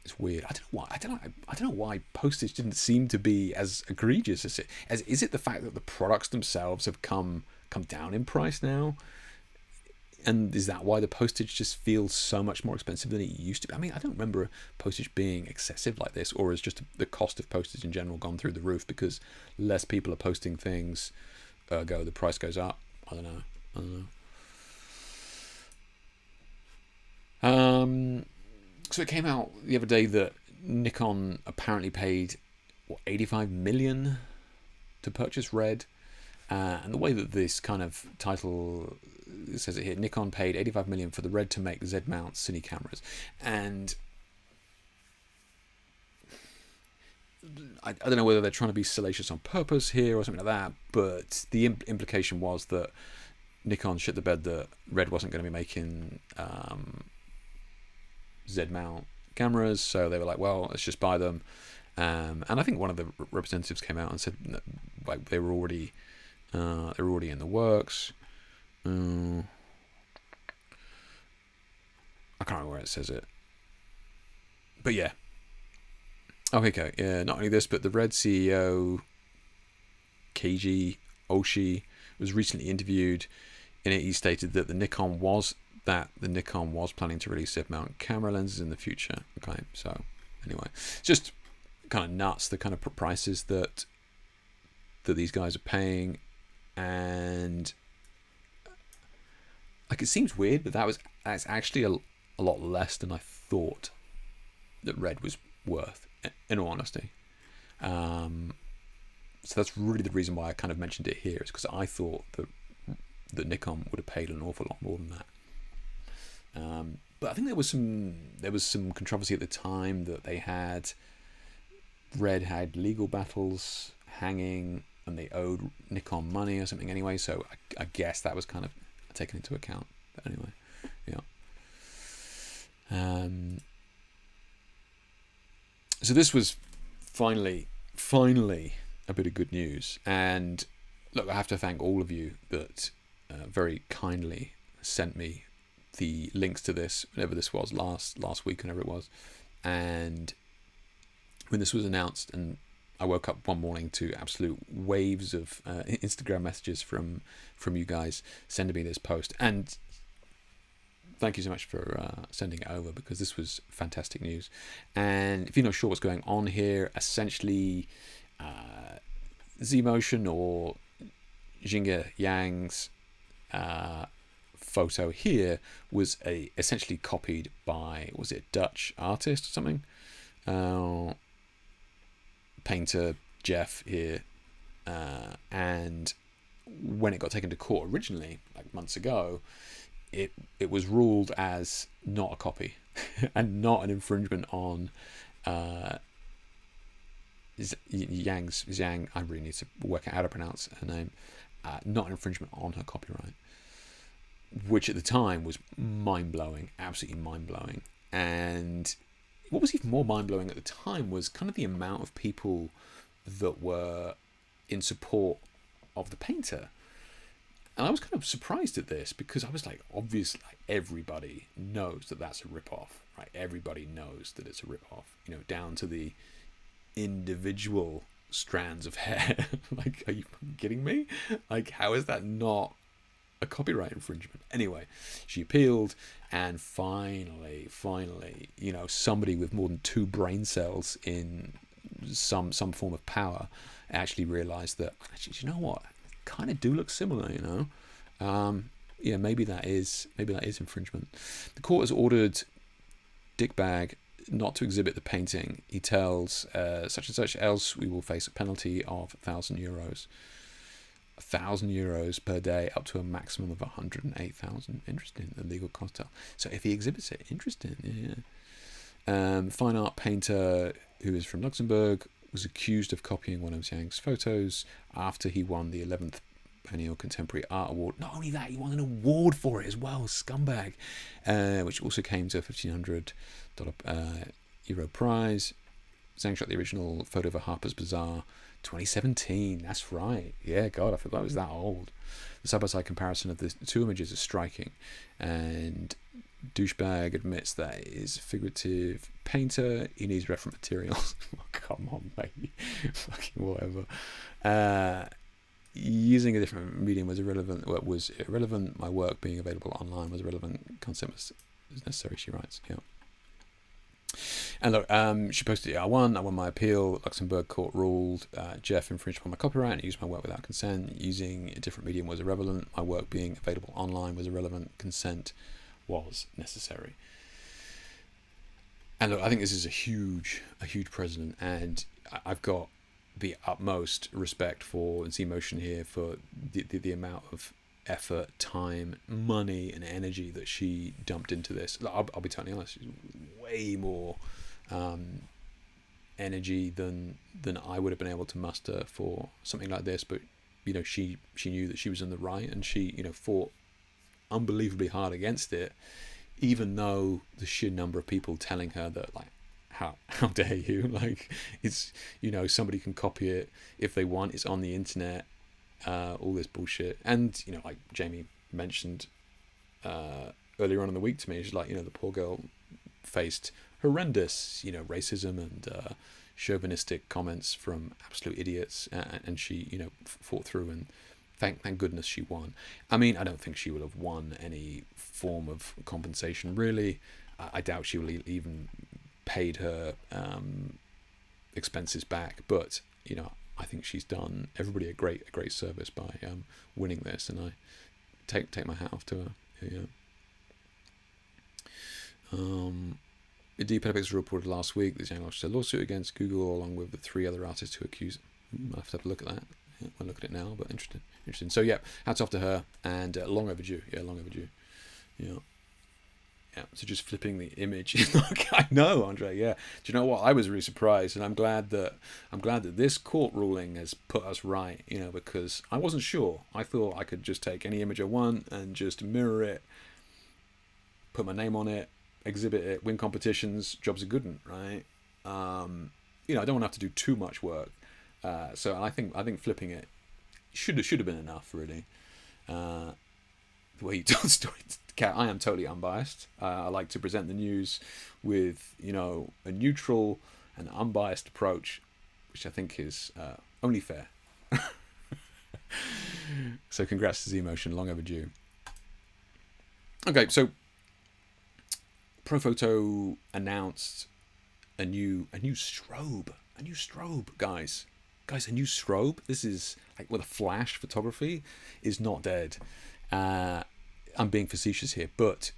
It's weird. I don't know why postage didn't seem to be as egregious as it. Is it the fact that the products themselves have come down in price now? And is that why the postage just feels so much more expensive than it used to be? I mean, I don't remember postage being excessive like this, or is just the cost of postage in general gone through the roof because less people are posting things, ergo the price goes up? I don't know. So it came out the other day that Nikon apparently paid 85 million to purchase Red. And the way that this kind of title says it here, Nikon paid 85 million for the Red to make Z-mount cine cameras. And I don't know whether they're trying to be salacious on purpose here or something like that, but the implication was that Nikon shit the bed that Red wasn't going to be making Z-mount cameras, so they were like, well, let's just buy them. And I think one of the representatives came out and said like they were already in the works. I can't remember where it says it, but yeah. Oh, okay. Yeah. Not only this, but the Red CEO Keiji Oshii was recently interviewed. In it, he stated that the Nikon was planning to release Z-mount camera lenses in the future. Okay, so anyway, just kind of nuts, the kind of prices that these guys are paying. And like, it seems weird, but that's actually a lot less than I thought that Red was worth, in all honesty. So that's really the reason why I kind of mentioned it here, is because I thought that Nikon would have paid an awful lot more than that. But I think there was some controversy at the time that Red had legal battles hanging, and they owed Nikon money or something anyway, so I guess that was kind of taken into account. But anyway, yeah. So this was finally a bit of good news. And look, I have to thank all of you that very kindly sent me the links to this, whenever this was, last week, whenever it was. And when this was announced, and I woke up one morning to absolute waves of Instagram messages from you guys sending me this post, and thank you so much for sending it over, because this was fantastic news. And if you're not sure what's going on here, essentially Z-Motion or Xinge Yang's photo here was essentially copied by, was it Dutch artist or something? Painter Jeff here, and when it got taken to court originally, like months ago, it was ruled as not a copy and not an infringement on Zhang. I really need to work out how to pronounce her name. Not an infringement on her copyright, which at the time was mind-blowing, absolutely mind-blowing. And what was even more mind-blowing at the time was kind of the amount of people that were in support of the painter. And I was kind of surprised at this, because I was like, obviously, like, everybody knows that that's a rip-off, right? Everybody knows that it's a rip-off, down to the individual strands of hair. Like, are you kidding me? Like, how is that not a copyright infringement? Anyway, she appealed, and finally, somebody with more than 2 brain cells in some form of power actually realized that, actually, you know what, kind of do look similar, maybe that is infringement. The court has ordered Dickbag not to exhibit the painting. He tells such and such, else we will face a penalty of €1,000. €1,000 per day, up to a maximum of 108,000. Interesting, the legal cost. So if he exhibits it, interesting, yeah. Fine art painter who is from Luxembourg was accused of copying one of Zhang's photos after he won the 11th Annual Contemporary Art Award. Not only that, he won an award for it as well, scumbag, which also came to a $1,500 Euro prize. Zhang shot the original photo for Harper's Bazaar 2017. That's right. Yeah, God, I forgot it was that old. The side-by-side comparison of the 2 images is striking, and Douchebag admits that it is figurative painter. He needs reference materials. Oh, come on, mate. Fucking whatever. Using a different medium was irrelevant. My work being available online was irrelevant. Concept was necessary, she writes. Yeah. And look, she posted, I won my appeal. Luxembourg court ruled Jeff infringed upon my copyright and used my work without consent. Using a different medium was irrelevant. My work being available online was irrelevant. Consent was necessary. And look, I think this is a huge precedent, and I've got the utmost respect for Z-Motion here, for the amount of effort, time, money, and energy that she dumped into this. I'll be totally honest, way more energy than I would have been able to muster for something like this. But she knew that she was in the right, and she fought unbelievably hard against it, even though the sheer number of people telling her that, like, how dare you, like, it's somebody can copy it if they want, it's on the internet, all this bullshit. And like Jamie mentioned earlier on in the week to me, she's like, the poor girl faced horrendous racism and chauvinistic comments from absolute idiots, and she fought through, and thank goodness she won. I mean, I don't think she will have won any form of compensation, really. I doubt she will even paid her expenses back, but I think she's done everybody a great service by winning this, and I take my hat off to her. Indeed, Pedopix reported last week that Zhang launched a lawsuit against Google along with the 3 other artists who accused. I'll have to have a look at that. Yeah, I'll look at it now, but interesting. So yeah, hats off to her, and long overdue. Yeah, so just flipping the image. I know, Andre. Yeah, do you know what? I was really surprised, and I'm glad that this court ruling has put us right. Because I wasn't sure. I thought I could just take any image I want and just mirror it, put my name on it, exhibit it, win competitions. Job's a good one, right? I don't want to have to do too much work. So I think flipping it should have been enough, really. The way you tell the story. I am totally unbiased. I like to present the news with a neutral and unbiased approach, which I think is only fair. So congrats to Z-Motion, long overdue. Okay, so Profoto announced a new strobe, guys, a new strobe. This is like with a flash photography is not dead. I'm being facetious here, but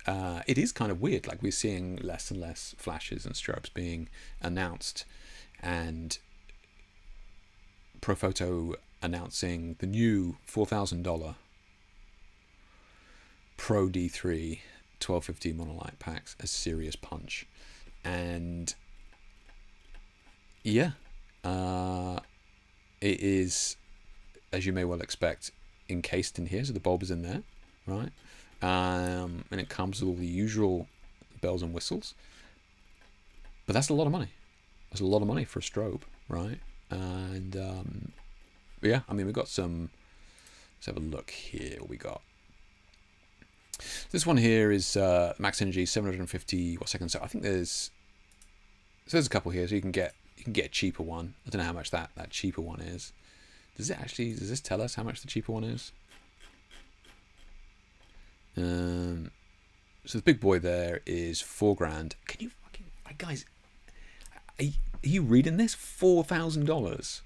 it is kind of weird. Like we're seeing less and less flashes and strobes being announced, and Profoto announcing the new $4,000 Pro D3 1250 monolight packs, a serious punch. And yeah, it is, as you may well expect, encased in here, so the bulb is in there, right? And it comes with all the usual bells and whistles, but that's a lot of money. That's a lot of money for a strobe, right? And yeah, I mean, we've got some. Let's have a look here. What we got? This one here is max energy 750 watt seconds. So I think there's a couple here, so you can get a cheaper one. I don't know how much that cheaper one is. Does this tell us how much the cheaper one is? So the big boy there is $4,000. Can you fucking, guys? Are you reading this? $4,000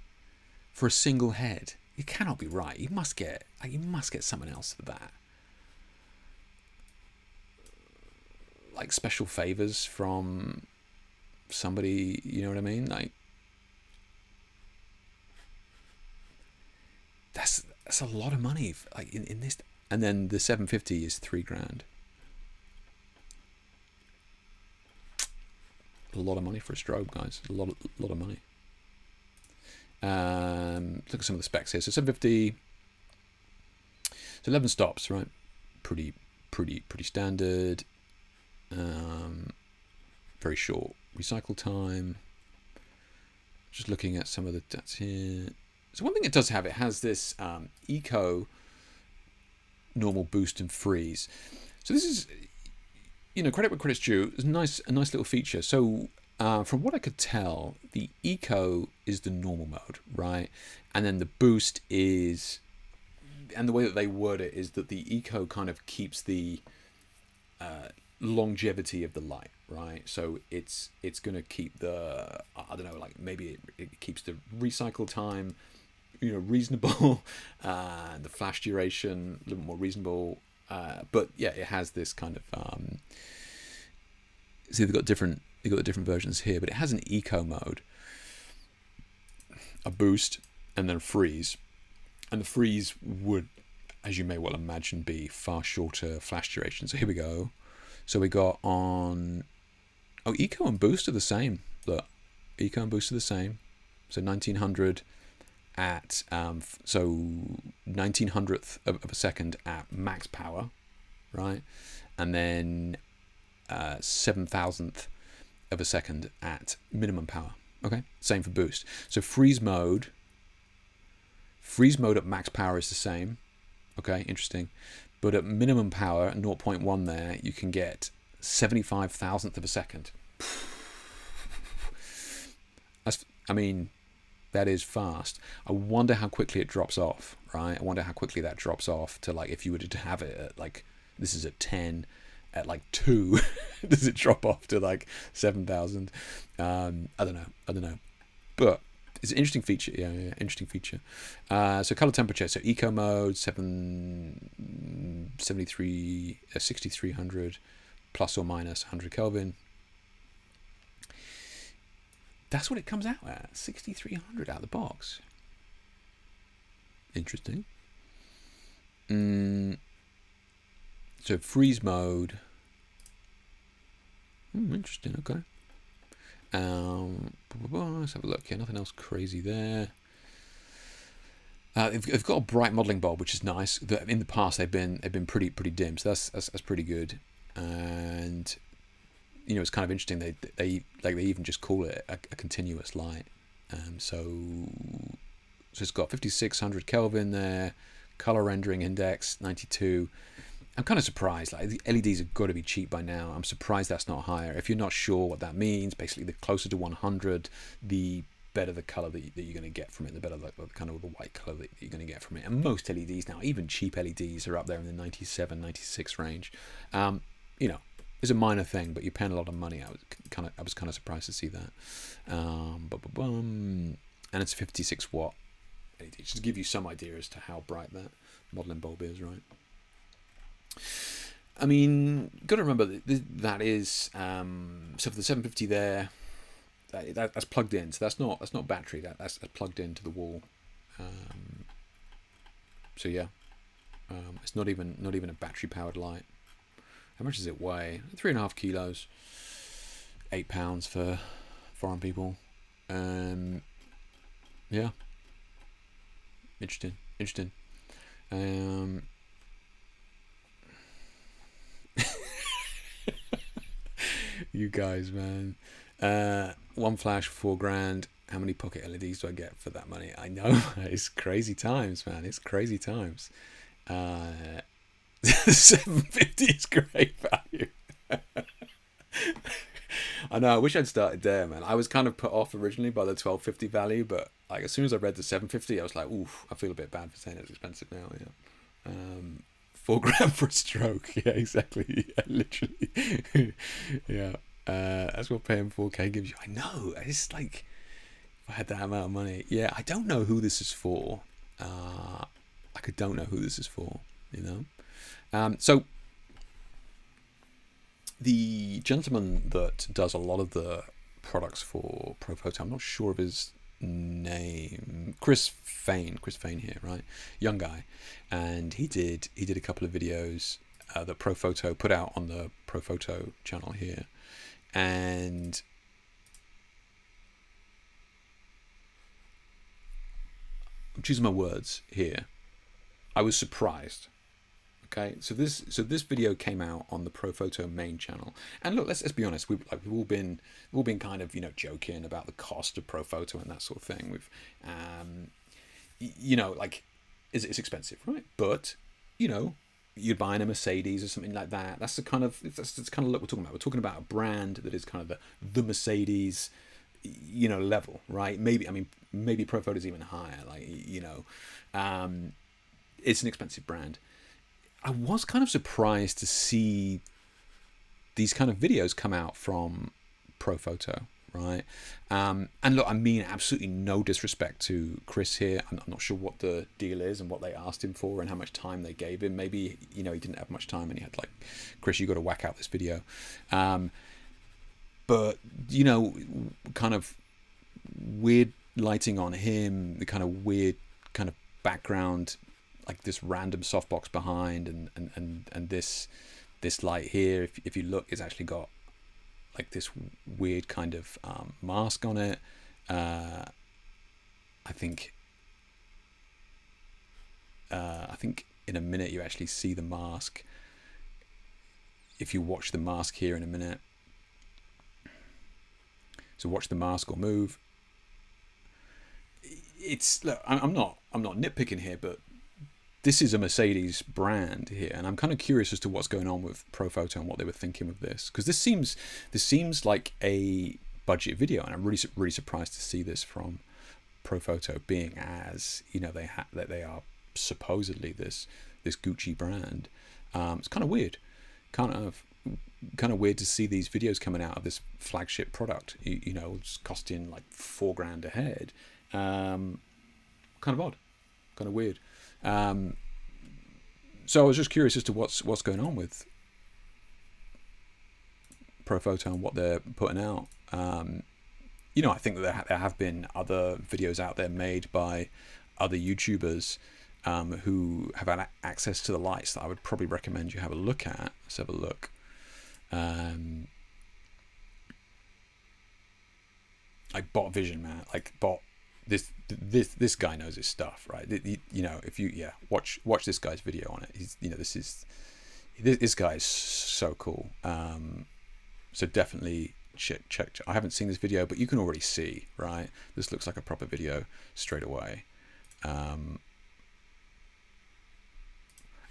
for a single head. It cannot be right. You must get something else for that. Like special favors from somebody, you know what I mean? Like that's a lot of money. Like in this, and then the 750 is $3,000. A lot of money for a strobe, guys. A lot of money. Look at some of the specs here. So 750. So 11 stops, right? Pretty standard. Very short recycle time. Just looking at some of the stats here. So one thing it does have, it has this eco normal boost and freeze. So this is, credit where credit's due. It's a nice little feature. So from what I could tell, the eco is the normal mode, right? And then the boost is, and the way that they word it is that the eco kind of keeps the longevity of the light, right? So it's going to keep the, I don't know, like maybe it keeps the recycle time, reasonable, and the flash duration a little more reasonable. But yeah, it has this kind of see, they've got the different versions here, but it has an eco mode, a boost, and then a freeze. And the freeze would, as you may well imagine, be far shorter flash duration. So here we go. So we got on, eco and boost are the same. Look, eco and boost are the same. So 1900 at, so 1900th of a second at max power, right? And then 7,000th of a second at minimum power. Okay, same for boost. So freeze mode at max power is the same. Okay, interesting. But at minimum power, at 0.1 there, you can get 75,000th of a second. That is fast. I wonder how quickly it drops off, right? I wonder how quickly that drops off to, like, if you were to have it at, like, this is at 10, at, like, 2, does it drop off to, like, 7,000? I don't know. But it's an interesting feature. Yeah, interesting feature. So color temperature. So eco mode 6300 plus or minus 100 Kelvin. That's what it comes out at. 6300 out of the box. Interesting. So freeze mode. Interesting. Okay. Let's have a look here. Nothing else crazy there. They've got a bright modeling bulb, which is nice. In the past, they've been pretty dim, so that's pretty good. And it's kind of interesting. They even just call it a continuous light. So it's got 5600 Kelvin there. Color rendering index 92. I'm kind of surprised. Like, the LEDs have got to be cheap by now. I'm surprised that's not higher. If you're not sure what that means, basically the closer to 100, the better the color that you're going to get from it, the better the kind of the white color that you're going to get from it. And most LEDs now, even cheap LEDs, are up there in the 97, 96 range. You know, it's a minor thing, but you're paying a lot of money. I was kind of surprised to see that. And it's a 56 watt LED, just to give you some idea as to how bright that modeling bulb is, right? I mean, got to remember that is so for the 750 there, that's plugged in. So that's not battery. That's plugged into the wall. So yeah, it's not even a battery powered light. How much does it weigh? 3.5 kilos, £8 for foreign people. Yeah, interesting. You guys, man. One flash for $4,000. How many pocket LEDs do I get for that money? I know. It's crazy times, man. It's crazy times. 750 is great value. I know. I wish I'd started there, man. I was kind of put off originally by the 1250 value, but like as soon as I read the 750, I was like, oof, I feel a bit bad for saying it's expensive now. Yeah. $4,000 for a stroke. Yeah, exactly. Yeah, literally. Yeah. That's what paying 4K gives you. I know. It's like, if I had that amount of money. Yeah, I don't know who this is for. Like, I don't know who this is for, you know? So, the gentleman that does a lot of the products for Profoto, I'm not sure of his name, Chris Fain here, right? Young guy, and he did a couple of videos that Profoto put out on the Profoto channel here, and I'm choosing my words here. I was surprised. Okay, so this video came out on the Profoto main channel, and look, let's be honest. We've all been kind of, you know, joking about the cost of Profoto and that sort of thing. We've, you know, like it's expensive, right? But you know, you're buying a Mercedes or something like that. That's the kind of look we're talking about. We're talking about a brand that is kind of the Mercedes, you know, level, right? Maybe Profoto is even higher. Like, you know, it's an expensive brand. I was kind of surprised to see these kind of videos come out from Profoto, right? And look, I mean absolutely no disrespect to Chris here. I'm not sure what the deal is and what they asked him for and how much time they gave him. Maybe, you know, he didn't have much time and he had like, Chris, you got to whack out this video. But, you know, kind of weird lighting on him, the kind of weird kind of background, like this random softbox behind, and this light here, if you look, it's actually got like this weird kind of mask on it. I think in a minute you actually see the mask. If you watch the mask here in a minute, so watch the mask or move. It's, look, I'm not nitpicking here, but this is a Mercedes brand here, and I'm kind of curious as to what's going on with Profoto and what they were thinking with this, because this seems like a budget video, and I'm really surprised to see this from Profoto, being as, you know, that they are supposedly this Gucci brand. It's kind of weird, kind of weird to see these videos coming out of this flagship product. You know, it's costing like $4,000 a head. Kind of odd, kind of weird. So I was just curious as to what's going on with Profoto and what they're putting out. You know, I think that there have been other videos out there made by other YouTubers who have had access to the lights that I would probably recommend you have a look at. Let's have a look. Like Bot Vision, man. Like Bot. This guy knows his stuff, right? You know, if you watch this guy's video on it, he's, you know, this guy is so cool. So definitely check. I haven't seen this video, but you can already see, right? This looks like a proper video straight away. And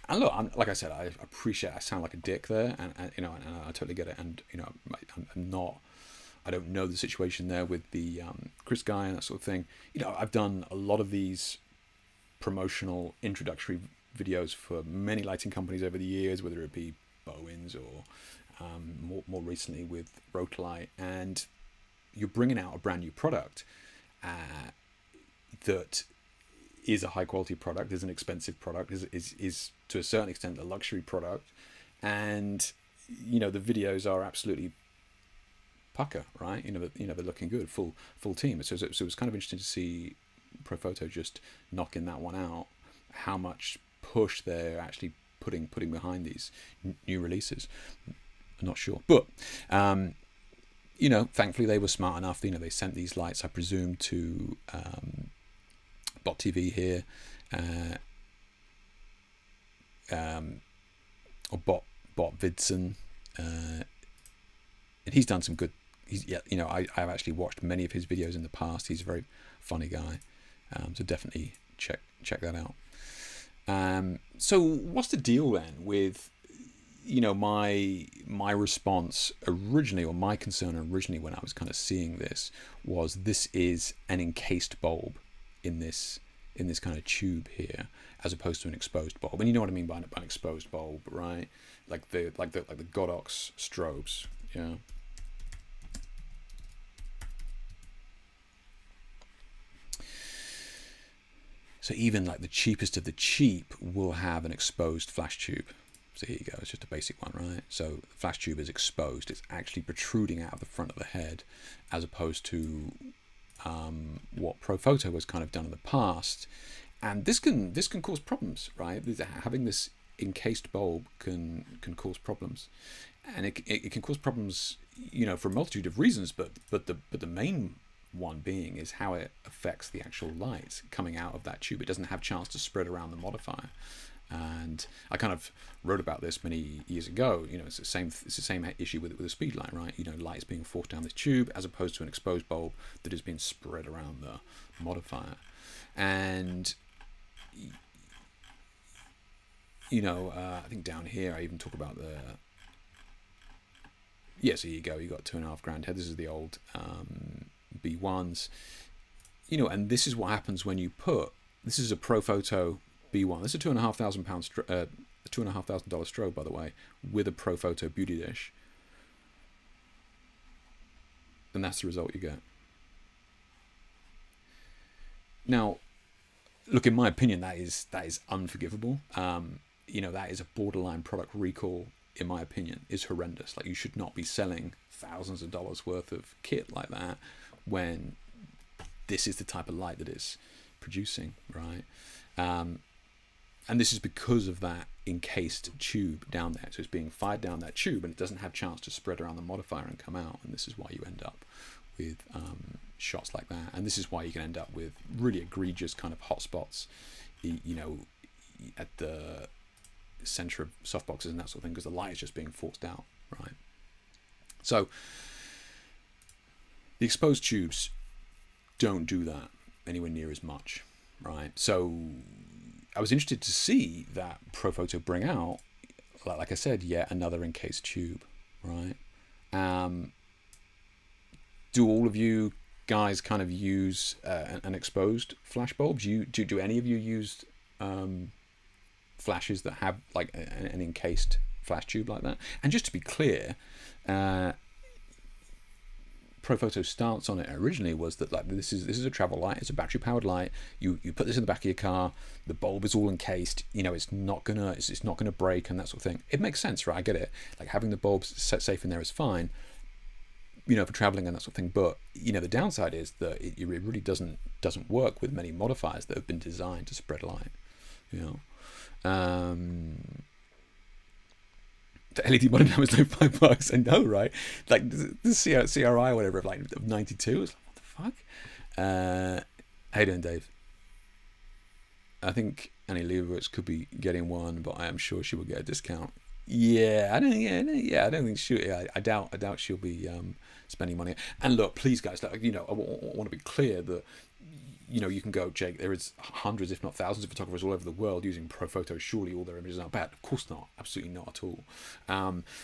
look, like I said, I appreciate I sound like a dick there, and you know, and I totally get it, and you know, I'm I don't know the situation there with the Chris guy and that sort of thing. You know, I've done a lot of these promotional introductory videos for many lighting companies over the years, whether it be Bowens or more recently with Rotalight, and you're bringing out a brand new product that is a high quality product, is an expensive product, is to a certain extent a luxury product, and you know the videos are absolutely pucker, right? You know they're looking good, full team. So it was kind of interesting to see Profoto just knocking that one out. How much push they're actually putting behind these new releases, I'm not sure, but you know, thankfully they were smart enough. You know, they sent these lights, I presume, to Bot TV here, or Bot Vidson, and he's done some good. You know, I've actually watched many of his videos in the past. He's a very funny guy, so definitely check that out. So what's the deal then with, you know, my response originally, or my concern originally when I was kind of seeing this, was this is an encased bulb in this kind of tube here, as opposed to an exposed bulb. And you know what I mean by an exposed bulb, right? Like the Godox strobes, yeah. So even like the cheapest of the cheap will have an exposed flash tube. So here you go, it's just a basic one, right? So the flash tube is exposed, it's actually protruding out of the front of the head, as opposed to what Profoto has kind of done in the past. And this can cause problems, right? Having this encased bulb can cause problems, and it can cause problems, you know, for a multitude of reasons, but the main one being is how it affects the actual light coming out of that tube. It doesn't have a chance to spread around the modifier. And I kind of wrote about this many years ago. You know, it's the same issue with a speed light, right? You know, light is being forced down this tube as opposed to an exposed bulb that is being spread around the modifier. And you know, I think down here I even talk about the. Yeah, so you go. You got $2,500 head. This is the old B1s. You know, and this is what happens when you put. This is a Profoto B1. This is a $2,500 strobe, by the way, with a Profoto beauty dish. And that's the result you get. Now, look, in my opinion, that is unforgivable. You know, that is a borderline product recall. In my opinion, is horrendous. Like, you should not be selling thousands of dollars worth of kit like that when this is the type of light that it's producing, right? And this is because of that encased tube down there. So it's being fired down that tube, and it doesn't have a chance to spread around the modifier and come out. And this is why you end up with shots like that. And this is why you can end up with really egregious kind of hotspots, you know, at the center of softboxes and that sort of thing, because the light is just being forced out, right? So the exposed tubes don't do that anywhere near as much, right? So I was interested to see that Profoto bring out, like I said, yet another encased tube, right? Do all of you guys kind of use an exposed flash bulb? Do any of you use flashes that have like an encased flash tube like that? And just to be clear, Profoto's stance on it originally was that, like, this is a travel light, it's a battery powered light. You put this in the back of your car, the bulb is all encased, you know, it's not gonna break and that sort of thing. It makes sense, right? I get it. Like, having the bulbs set safe in there is fine, you know, for traveling and that sort of thing. But you know, the downside is that it really doesn't work with many modifiers that have been designed to spread light, you know. The LED monitor was like $5. I know, right? Like the CRI or whatever of 92. It's like, what the fuck? How you doing, Dave? I think Annie Leibovitz could be getting one, but I am sure she will get a discount. Yeah, I don't think she. Yeah, I doubt she'll be spending money. And look, please, guys, like, you know, I want to be clear that, you can go, Jake, there is hundreds, if not thousands, of photographers all over the world using Profoto. Surely all their images aren't bad. Of course not. Absolutely not at all.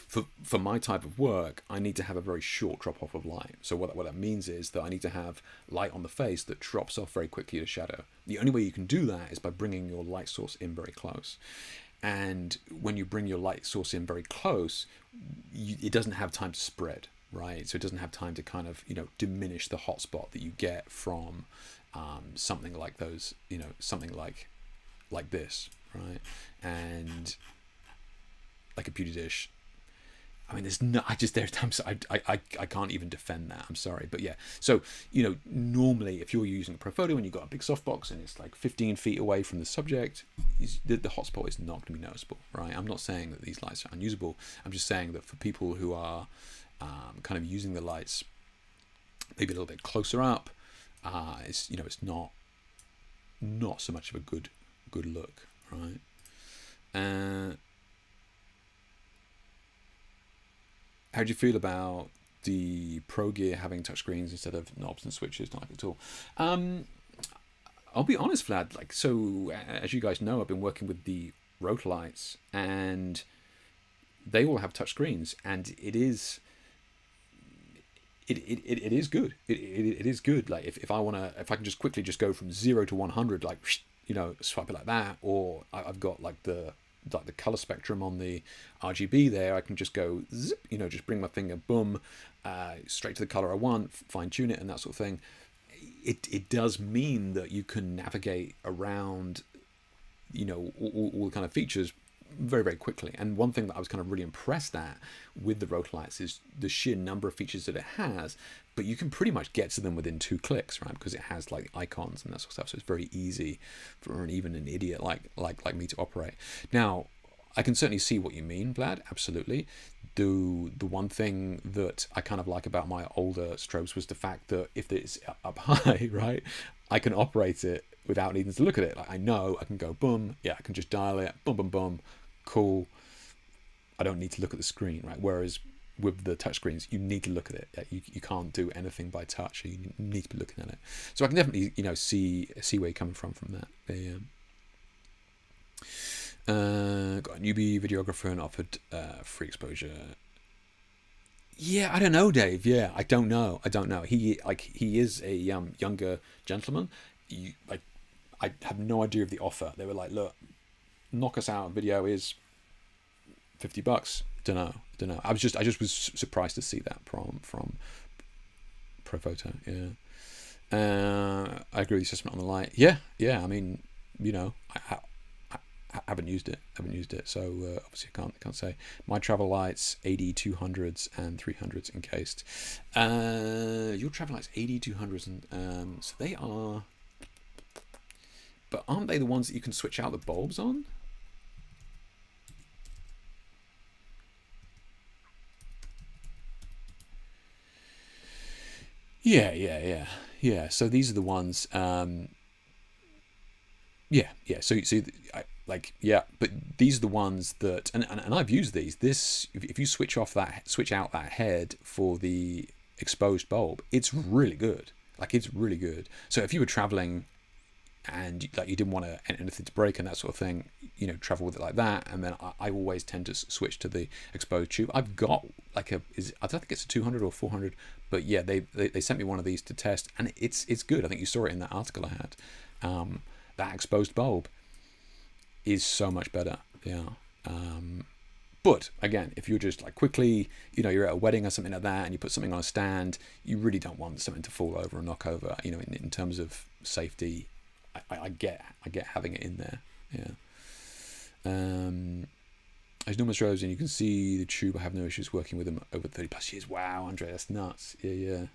For my type of work, I need to have a very short drop off of light. So what that means is that I need to have light on the face that drops off very quickly to shadow. The only way you can do that is by bringing your light source in very close. And when you bring your light source in very close, it doesn't have time to spread, right? So it doesn't have time to kind of, diminish the hotspot that you get from something like those, something like this, right? And like a beauty dish. I mean, there's times I can't even defend that. I'm sorry, but yeah. So normally if you're using a Profoto and you've got a big softbox and it's like 15 feet away from the subject, the hotspot is not going to be noticeable, right? I'm not saying that these lights are unusable. I'm just saying that for people who are kind of using the lights maybe a little bit closer up, it's not so much of a good look, right? How do you feel about the Pro Gear having touchscreens instead of knobs and switches? Not like at all. I'll be honest, Vlad. So as you guys know, I've been working with the Rotor lights, and they all have touchscreens, and it is good. It is good. Like if I can just quickly go from 0 to 100, swipe it like that, or I've got the color spectrum on the RGB there, I can just go zip, just bring my finger, boom, straight to the color I want, fine tune it and that sort of thing. It does mean that you can navigate around, all the kind of features very, very quickly. And one thing that I was kind of really impressed at with the Rotor lights is the sheer number of features that it has, but you can pretty much get to them within 2 clicks, right? Because it has icons and that sort of stuff. So it's very easy for even an idiot like me to operate. Now, I can certainly see what you mean, Vlad. Absolutely. The one thing that I kind of like about my older strobes was the fact that if it's up high, right, I can operate it without needing to look at it. I know I can go boom, I can just dial it, boom, boom, boom, cool. I don't need to look at the screen, right? Whereas with the touch screens, you need to look at it. You can't do anything by touch. You need to be looking at it. So I can definitely see where you're coming from that. Got a newbie videographer and offered free exposure. Yeah, I don't know, Dave. Yeah, I don't know. He is a younger gentleman. I have no idea of the offer. They were like, look, knock us out. Video is $50. Don't know. I just was surprised to see that from Profoto. Yeah. I agree with the assessment on the light. Yeah. I mean, I haven't used it. So obviously I can't say. My travel lights, AD 200s and 300s encased. Your travel lights, AD 200s, and so they are. But aren't they the ones that you can switch out the bulbs on? Yeah. So these are the ones. Yeah. So but these are the ones that, and I've used these. This, if you switch out that head for the exposed bulb, it's really good. It's really good. So if you were traveling and you didn't want anything to break and that sort of thing, travel with it like that. And then I always tend to switch to the exposed tube. I've got I don't think it's a 200 or 400, but yeah, they sent me one of these to test, and it's good. I think you saw it in that article I had. That exposed bulb is so much better. Yeah. But again, if you're just quickly, you're at a wedding or something like that, and you put something on a stand, you really don't want something to fall over or knock over. In terms of safety, I get having it in there. Yeah. As numerous rows, and you can see the tube. I have no issues working with them over 30 plus years. Wow, Andre, that's nuts. Yeah.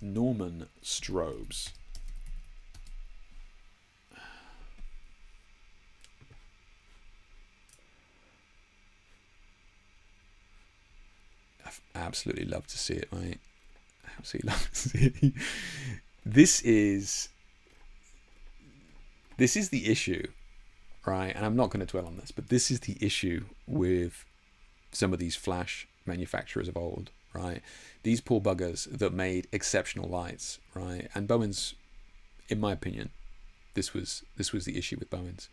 Norman strobes. I've absolutely love to see it, mate. Absolutely love to see it. This is the issue, right? And I'm not going to dwell on this, but this is the issue with some of these flash manufacturers of old, right? These poor buggers that made exceptional lights, right? And Bowens, in my opinion, this was the issue with Bowens.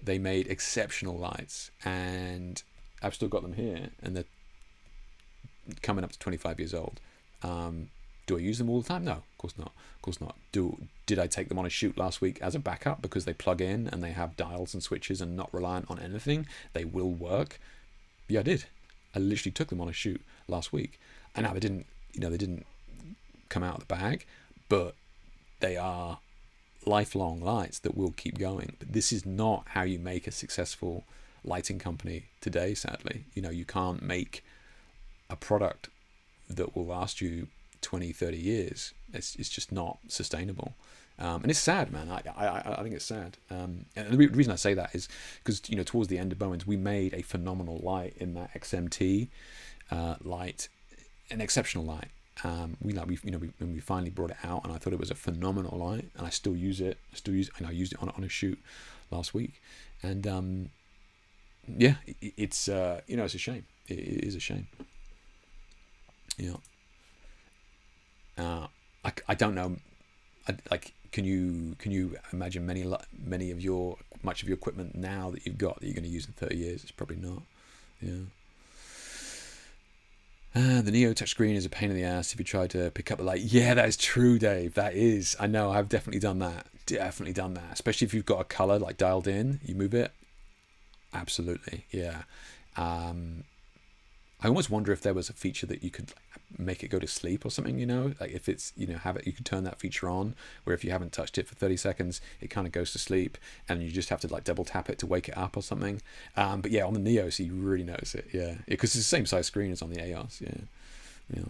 They made exceptional lights, and I've still got them here, and they're coming up to 25 years old. Do I use them all the time? No, of course not. Of course not. Did I take them on a shoot last week as a backup because they plug in and they have dials and switches and not reliant on anything? They will work. Yeah, I did. I literally took them on a shoot last week. I know they didn't come out of the bag, but they are lifelong lights that will keep going. But this is not how you make a successful lighting company today, sadly. You can't make a product that will last you 20, 30 years. It's just not sustainable. And it's sad, man. I think it's sad. And the reason I say that is because, towards the end of Bowens, we made a phenomenal light in that XMT light, an exceptional light. When we finally brought it out, and I thought it was a phenomenal light, and I still use it. I used it on a shoot last week, and it's it's a shame. It is a shame. Yeah. I don't know. Can you imagine much of your equipment now that you've got that you're going to use in 30 years? It's probably not. Yeah. The Neo touchscreen is a pain in the ass if you try to pick up the light. Yeah, that is true, Dave. That is. I know. I've definitely done that. Especially if you've got a color like dialed in, you move it. Absolutely. Yeah. I almost wonder if there was a feature that you could make it go to sleep or something, like if it's, have it, you could turn that feature on where if you haven't touched it for 30 seconds, it kind of goes to sleep and you just have to double tap it to wake it up or something. But yeah, on the Neo, so you really notice it. Yeah. Because it's the same size screen as on the ARs. Yeah.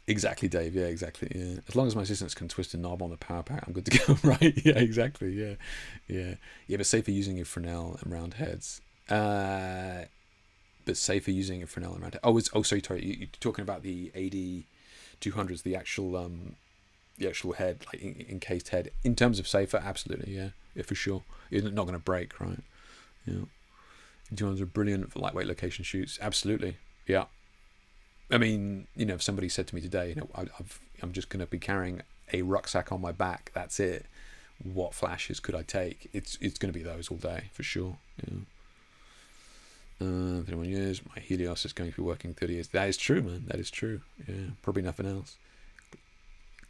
Exactly, Dave. Yeah, exactly. Yeah. As long as my assistants can twist a knob on the power pack, I'm good to go, right? Yeah, exactly. Yeah. But safer using a Fresnel and round heads. But safer using a Fresnel and round heads. Sorry. You're talking about the AD200s, the actual head, like encased head. In terms of safer, absolutely. Yeah, for sure. It's not going to break, right? Yeah. 200s are brilliant for lightweight location shoots. Absolutely. Yeah. I mean, if somebody said to me today, I'm just going to be carrying a rucksack on my back, that's it. What flashes could I take? It's going to be those all day, for sure. Yeah. 31 years, my Helios is going to be working 30 years. That is true, man. That is true. Yeah, probably nothing else.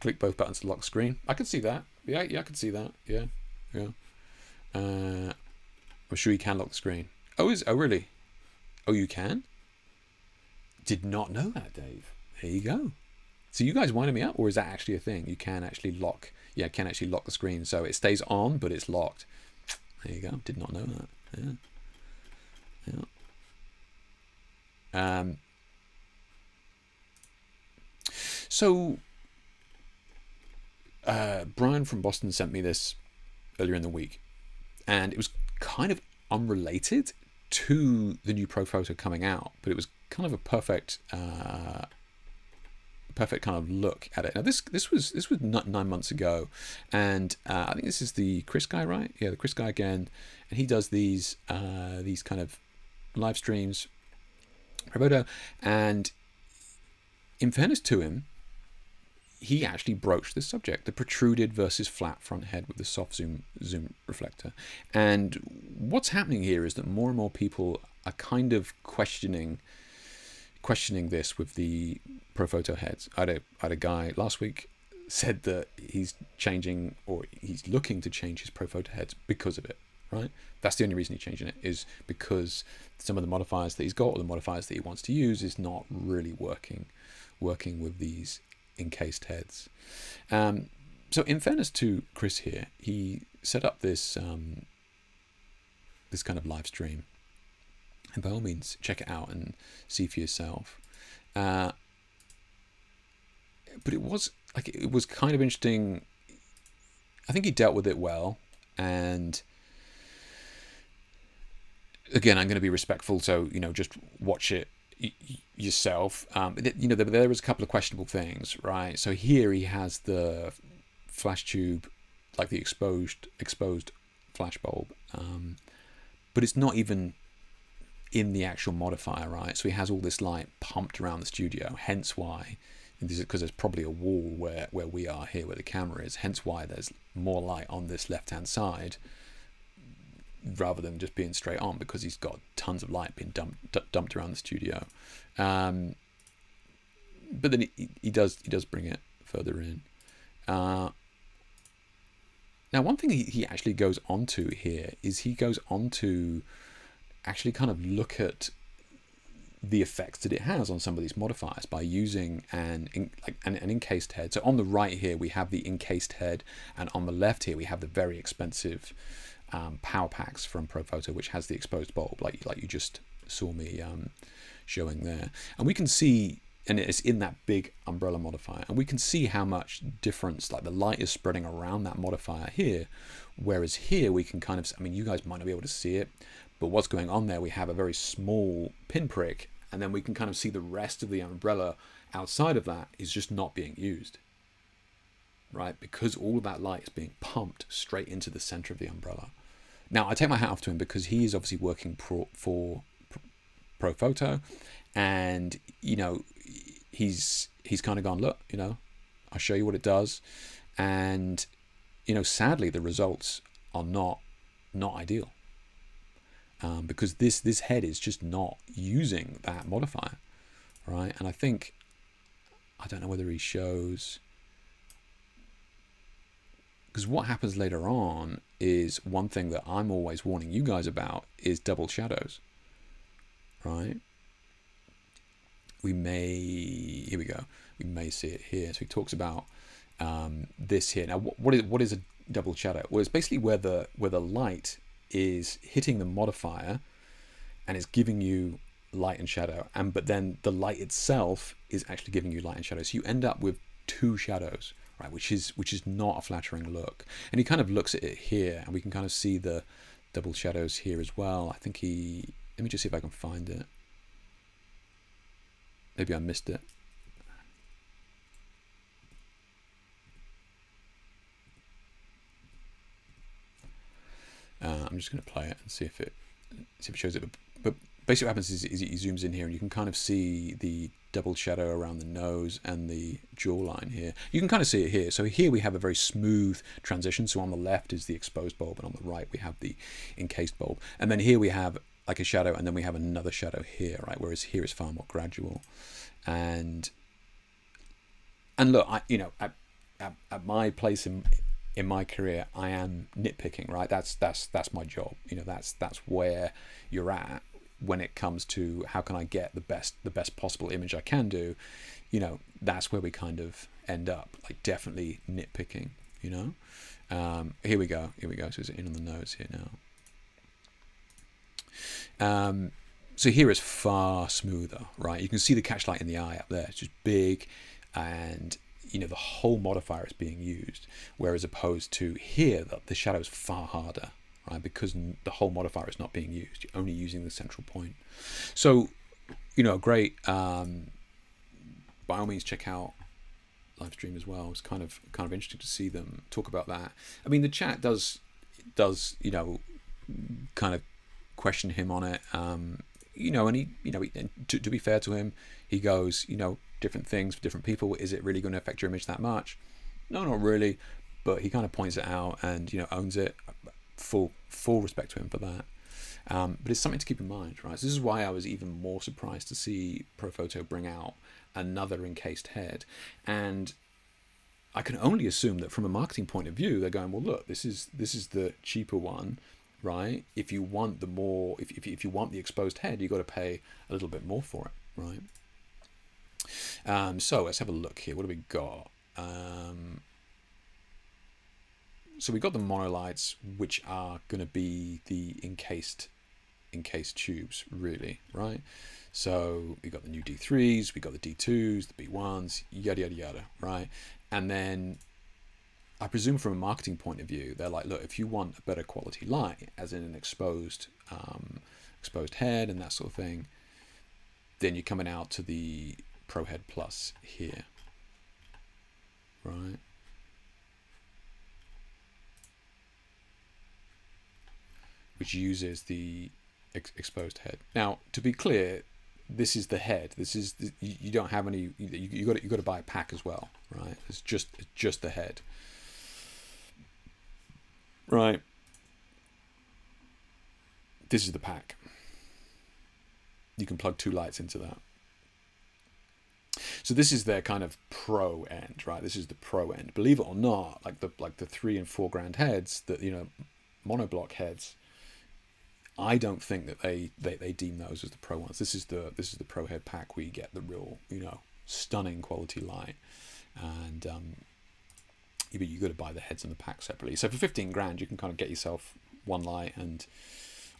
Click both buttons to lock screen. I can see that. Yeah, I can see that. Yeah. I'm sure you can lock the screen. Oh, really? Oh, you can? Did not know that, Dave. There you go. So you guys winding me up, or is that actually a thing? You can actually lock. Yeah, can actually lock the screen, so it stays on, but it's locked. There you go. Did not know that. Yeah. So Brian from Boston sent me this earlier in the week, and it was kind of unrelated to the new Pro Photo coming out, but it was kind of a perfect kind of look at it. Now this was 9 months ago, and I think this is the Chris guy, right? Yeah, the Chris guy again, and he does these kind of live streams, Roboto, and in fairness to him, he actually broached this subject, the protruded versus flat front head with the soft zoom reflector. And what's happening here is that more and more people are kind of questioning this with the Pro Photo heads. I had a guy last week said that he's changing, or he's looking to change his Pro Photo heads because of it, right? That's the only reason he's changing it, is because some of the modifiers that he's got, or the modifiers that he wants to use, is not really working with these encased heads. So in fairness to Chris here, he set up this this kind of live stream, and by all means check it out and see for yourself. But it was kind of interesting. I think he dealt with it well, and again, I'm going to be respectful, so just watch it yourself. There was a couple of questionable things, right? So here he has the flash tube, like the exposed flash bulb, but it's not even in the actual modifier, right? So he has all this light pumped around the studio, hence why, this is because there's probably a wall where we are here, where the camera is, hence why there's more light on this left-hand side rather than just being straight on, because he's got tons of light being dumped around the studio. But then he does bring it further in. Now, one thing he actually goes on to here is he goes on to actually kind of look at the effects that it has on some of these modifiers by using an encased head. So on the right here we have the encased head, and on the left here we have the very expensive power packs from ProPhoto, which has the exposed bulb, like you just saw me showing there. And we can see, and it's in that big umbrella modifier, and we can see how much difference, like the light is spreading around that modifier here, whereas here we can kind of, I mean, you guys might not be able to see it, but what's going on there, we have a very small pinprick, and then we can kind of see the rest of the umbrella outside of that is just not being used, right? Because all of that light is being pumped straight into the center of the umbrella. Now, I take my hat off to him because he is obviously working for ProPhoto, and you know, he's kind of gone, look, you know, I'll show you what it does, and you know, sadly the results are not ideal, because this head is just not using that modifier, right? And I think, I don't know whether he shows, because what happens later on is one thing that I'm always warning you guys about is double shadows, right? We may, here we go, we may see it here. So he talks about this here. Now, what is a double shadow? Well, it's basically where the light is hitting the modifier and is giving you light and shadow, but then the light itself is actually giving you light and shadow. So you end up with two shadows, right? Which is not a flattering look. And he kind of looks at it here, and we can kind of see the double shadows here as well. I think let me just see if I can find it. Maybe I missed it. I'm just going to play it and see if it shows it. But basically what happens is he zooms in here, and you can kind of see the double shadow around the nose and the jawline here. You can kind of see it here. So here we have a very smooth transition. So on the left is the exposed bulb, and on the right we have the encased bulb. And then here we have like a shadow, and then we have another shadow here, right? Whereas here is far more gradual. And look, at my place in my career, I am nitpicking, right? That's my job. You know, that's where you're at when it comes to how can I get the best possible image I can do. You know, that's where we kind of end up, like definitely nitpicking, you know. Here we go. So it's in on the nose here now. So here is far smoother, right? You can see the catchlight in the eye up there. It's just big, and you know, the whole modifier is being used, whereas opposed to here, the shadow is far harder, right? Because the whole modifier is not being used. You're only using the central point. So, you know, great. By all means, check out Livestream as well. It's kind of interesting to see them talk about that. I mean, the chat does you know, kind of question him on it. You know, and he, you know, to be fair to him, he goes, you know, different things for different people. Is it really going to affect your image that much? No, not really. But he kind of points it out and, you know, owns it. Full respect to him for that. But it's something to keep in mind, right? So this is why I was even more surprised to see ProPhoto bring out another encased head. And I can only assume that from a marketing point of view, they're going, well, look, this is the cheaper one, right? If you want if you want the exposed head, you've got to pay a little bit more for it, right? So let's have a look here. What do we got? So we got the monolights, which are going to be the encased tubes, really, right? So we got the new D3s, we got the D2s, the B1s, yada yada yada, right? And then I presume from a marketing point of view, they're like, look, if you want a better quality light, as in an exposed head and that sort of thing, then you're coming out to the Pro Head Plus here, right? Which uses the exposed head. Now, to be clear, this is the head. This is you don't have any. You got to buy a pack as well, right? It's just the head, right? This is the pack. You can plug 2 lights into that. So this is their kind of pro end, right? This is the pro end. Believe it or not, like the $3 and $4 grand heads, that monoblock heads, I don't think that they deem those as the pro ones. This is the pro head pack where you get the real, stunning quality light, and but you got to buy the heads and the pack separately. So for 15 grand, you can kind of get yourself one light and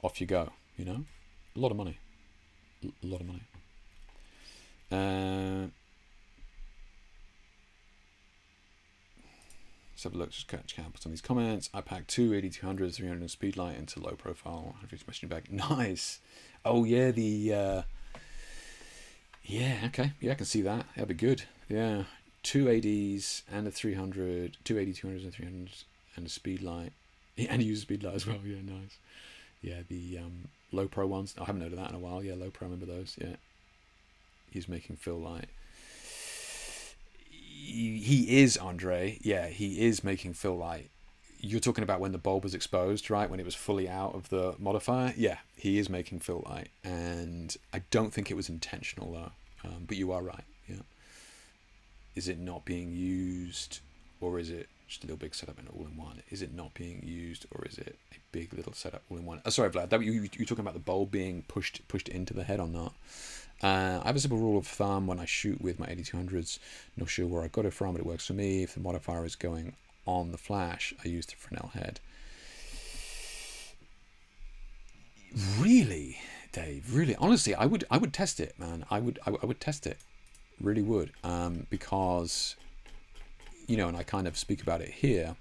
off you go. A lot of money, a lot of money. Let's have a look, just catch up on these comments. I packed 2 8200s, 300 speed light into low profile. Messaging back. Nice. Oh yeah, yeah, okay. Yeah, I can see that. That'd be good. Yeah. 2 80s and a 300, 2 8200s and 300s and a speed light. Yeah, and use a speed light as well. Yeah, nice. Yeah, the low pro ones. I haven't noted that in a while. Yeah, low pro, remember those? Yeah. He's making fill light. He is, Andre. Yeah, he is making fill light. You're talking about when the bulb was exposed, right? When it was fully out of the modifier. Yeah, he is making fill light, and I don't think it was intentional though. But you are right. Yeah. Is it not being used, or is it just a little big setup and all-in-one? Is it not being used, or is it a big little setup all-in-one? Oh, sorry, Vlad. You're talking about the bulb being pushed into the head or not? I have a simple rule of thumb when I shoot with my 8200s. Not sure where I got it from, but it works for me. If the modifier is going on the flash, I use the Fresnel head. Really, Dave? Really? Honestly, I would test it, man. I would test it. Really would. Because, and I kind of speak about it here.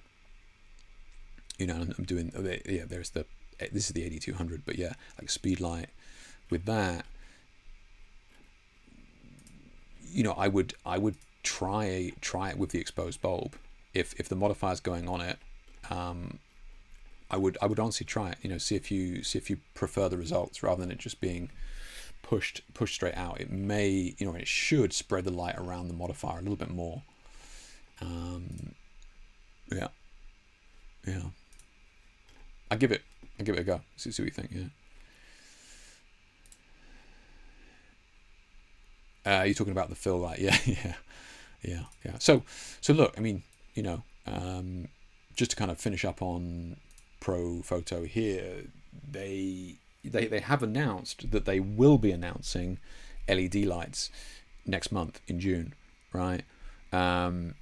I'm doing. Yeah, there's this is the 8200, but yeah, like speed light with that. I would try it with the exposed bulb. If the modifier's going on it, I would honestly try it. See if you prefer the results rather than it just being pushed straight out. It may, it should spread the light around the modifier a little bit more. Yeah. I give it a go. See what you think. Yeah. You're talking about the fill light, yeah. So look, I mean, just to kind of finish up on Pro Photo here, they have announced that they will be announcing LED lights next month in June, right? So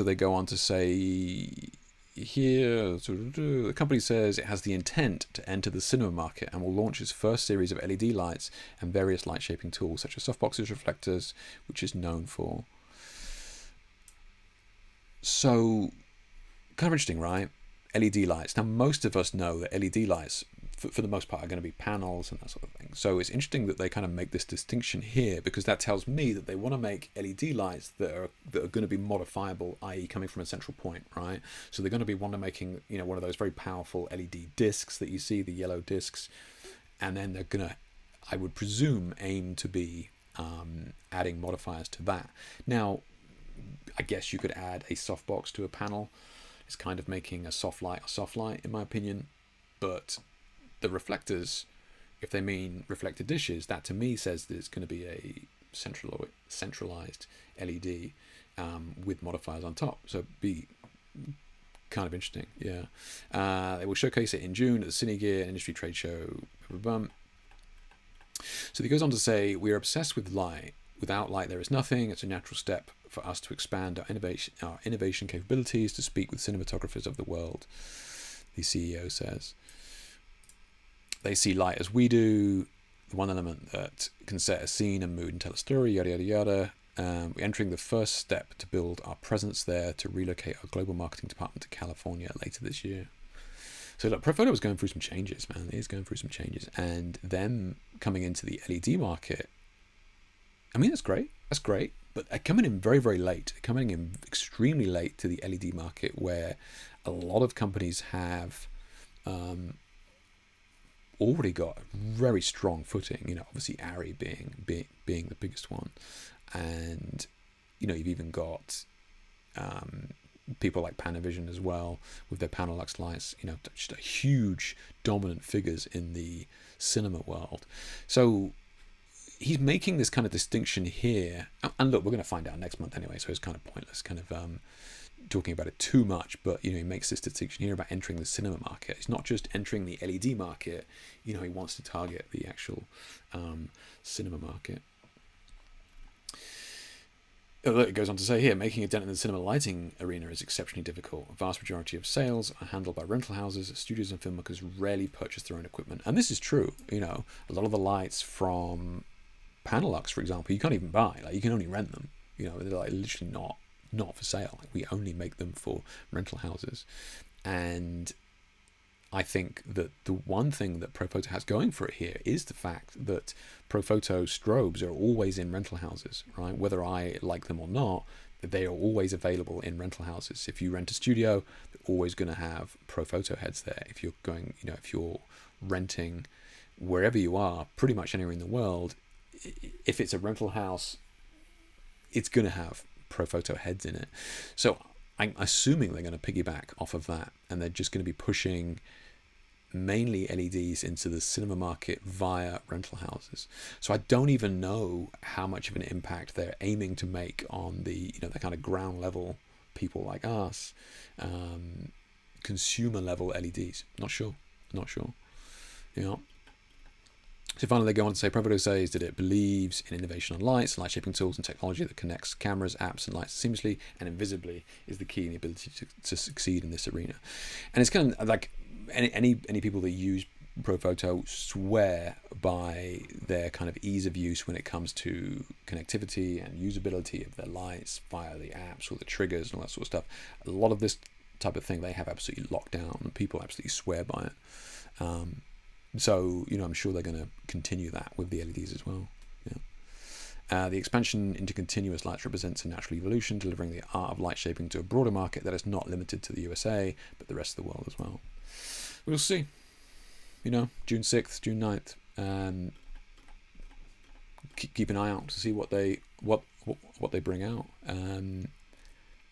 they go on to say here, the company says it has the intent to enter the cinema market and will launch its first series of LED lights and various light shaping tools such as softboxes, reflectors, which is known for. So, kind of interesting, right? LED lights. Now, most of us know that LED lights, for the most part, are going to be panels and that sort of thing. So it's interesting that they kind of make this distinction here, because that tells me that they want to make LED lights that are going to be modifiable, i.e. coming from a central point, right? So they're going to be making, one of those very powerful LED discs that you see, the yellow discs, and then they're going to, I would presume, aim to be adding modifiers to that. Now, I guess you could add a softbox to a panel. It's kind of making a soft light, in my opinion, but the reflectors, if they mean reflector dishes, that to me says that it's going to be a centralized LED with modifiers on top. So it'd be kind of interesting, yeah. They will showcase it in June at the Cine Gear Industry Trade Show. So he goes on to say, we are obsessed with light. Without light, there is nothing. It's a natural step for us to expand our innovation capabilities to speak with cinematographers of the world, the CEO says. They see light as we do, the one element that can set a scene and mood and tell a story, yada, yada, yada. We're entering the first step to build our presence there, to relocate our global marketing department to California later this year. So look, ProPhoto is going through some changes, man. It is going through some changes. And them coming into the LED market, I mean, that's great. That's great. But they're coming in very, very late. They're coming in extremely late to the LED market, where a lot of companies have already got a very strong footing. You know, obviously Arri being the biggest one, and you know, you've even got people like Panavision as well with their Panelux lights. You know, just a huge dominant figures in the cinema world. So he's making this kind of distinction here, and look, we're going to find out next month anyway, so it's kind of pointless kind of talking about it too much. But you know, he makes this distinction here about entering the cinema market. He's not just entering the LED market, you know, he wants to target the actual cinema market. It goes on to say here, making a dent in the cinema lighting arena is exceptionally difficult. A vast majority of sales are handled by rental houses. Studios and filmmakers rarely purchase their own equipment. And this is true. You know, a lot of the lights from Panelux, for example, you can't even buy. Like, you can only rent them. You know, they're like literally not for sale. Like, we only make them for rental houses. And I think that the one thing that Profoto has going for it here is the fact that Profoto strobes are always in rental houses, right? Whether I like them or not, they are always available in rental houses. If you rent a studio, they're always going to have Profoto heads there. If you're going, you know, if you're renting wherever you are, pretty much anywhere in the world, if it's a rental house, it's going to have Profoto heads in it. So I'm assuming they're going to piggyback off of that, and they're just going to be pushing mainly LEDs into the cinema market via rental houses. So I don't even know how much of an impact they're aiming to make on the, you know, the kind of ground level people like us, consumer level LEDs. Not sure. You know. So finally, they go on to say, Profoto says that it believes in innovation on lights, light shaping tools, and technology that connects cameras, apps, and lights seamlessly and invisibly is the key in the ability to succeed in this arena. And it's kind of like any people that use Profoto swear by their kind of ease of use when it comes to connectivity and usability of their lights via the apps or the triggers and all that sort of stuff. A lot of this type of thing they have absolutely locked down, and people absolutely swear by it. So, you know, I'm sure they're going to continue that with the LEDs as well. Yeah. The expansion into continuous lights represents a natural evolution, delivering the art of light shaping to a broader market that is not limited to the USA, but the rest of the world as well. We'll see. You know, June 6th, June 9th. Keep an eye out to see what they bring out.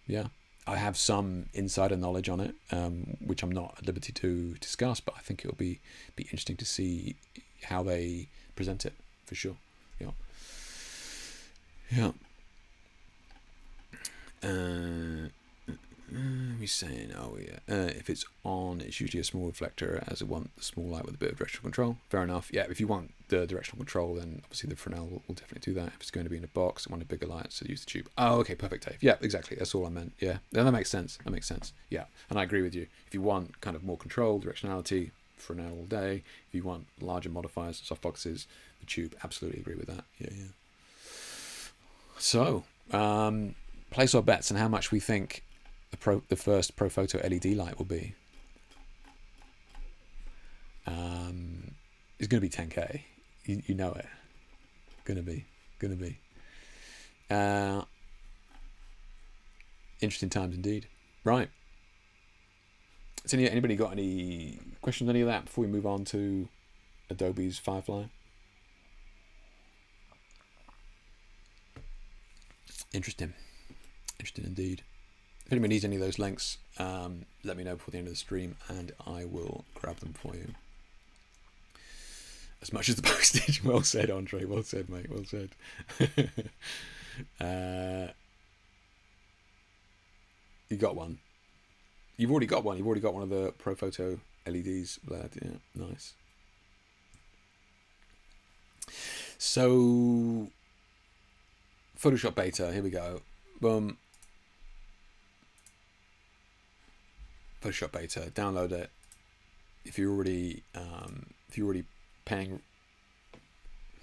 Yeah. I have some insider knowledge on it, which I'm not at liberty to discuss, but I think it'll be interesting to see how they present it, for sure. Yeah. He's saying, if it's on, it's usually a small reflector, as I want the small light with a bit of directional control. Fair enough. Yeah, if you want the directional control, then obviously the Fresnel will definitely do that. If it's going to be in a box, I want a bigger light, so use the tube. Oh, okay, perfect, Dave. Yeah, exactly. That's all I meant. Yeah, that makes sense. Yeah, and I agree with you. If you want kind of more control, directionality, Fresnel all day. If you want larger modifiers, softboxes, the tube. Absolutely agree with that. Yeah. So, place our bets on how much we think the first Profoto LED light will be. It's going to be 10K. You know it. Going to be. Interesting times indeed. Right. So anybody got any questions on any of that before we move on to Adobe's Firefly? Interesting indeed. If anybody needs any of those links, let me know before the end of the stream, and I will grab them for you. As much as the postage. Well said, Andre. Well said, mate. Well said. You got one. You've already got one. You've already got one of the Profoto LEDs, lad. Yeah, nice. So, Photoshop beta. Here we go. Boom. Photoshop beta. Download it. If you're already paying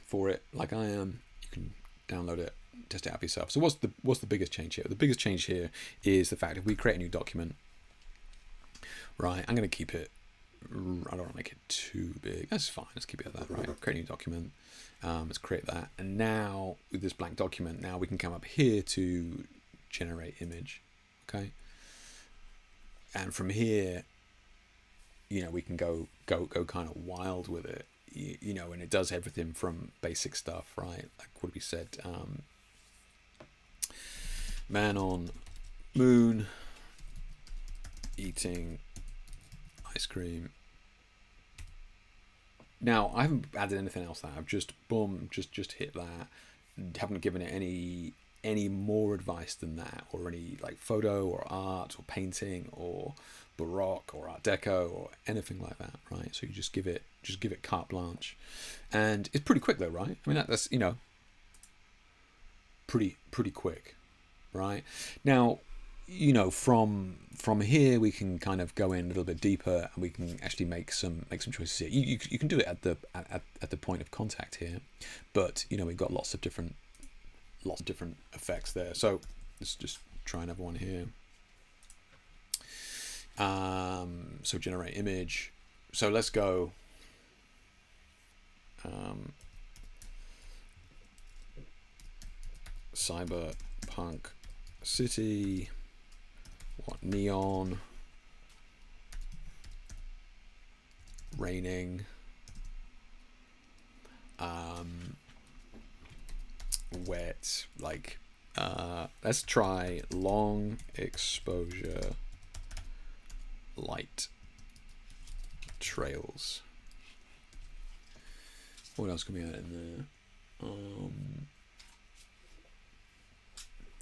for it, like I am, you can download it, test it out for yourself. So what's the biggest change here? The biggest change here is the fact if we create a new document, right? I'm going to keep it. I don't want to make it too big. That's fine. Let's keep it at that, right? Create a new document. Let's create that. And now with this blank document, now we can come up here to generate image. Okay. And from here, you know, we can go kind of wild with it, you know, and it does everything from basic stuff, right? Like what we said, man on moon eating ice cream. Now I haven't added anything else there. I've just boom, just hit that. Haven't given it any more advice than that, or any like photo or art or painting or Baroque or Art Deco or anything like that, right? So you just give it carte blanche, and it's pretty quick though, right? I mean that's, you know, pretty quick, right? Now, you know, from here we can kind of go in a little bit deeper, and we can actually make some choices here. You can do it at the point of contact here, but you know, we've got lots of different effects there. So let's just try another one here. So generate image. So let's go. Cyberpunk city. What, neon, raining, wet, like let's try long exposure light trails. What else can we add in there?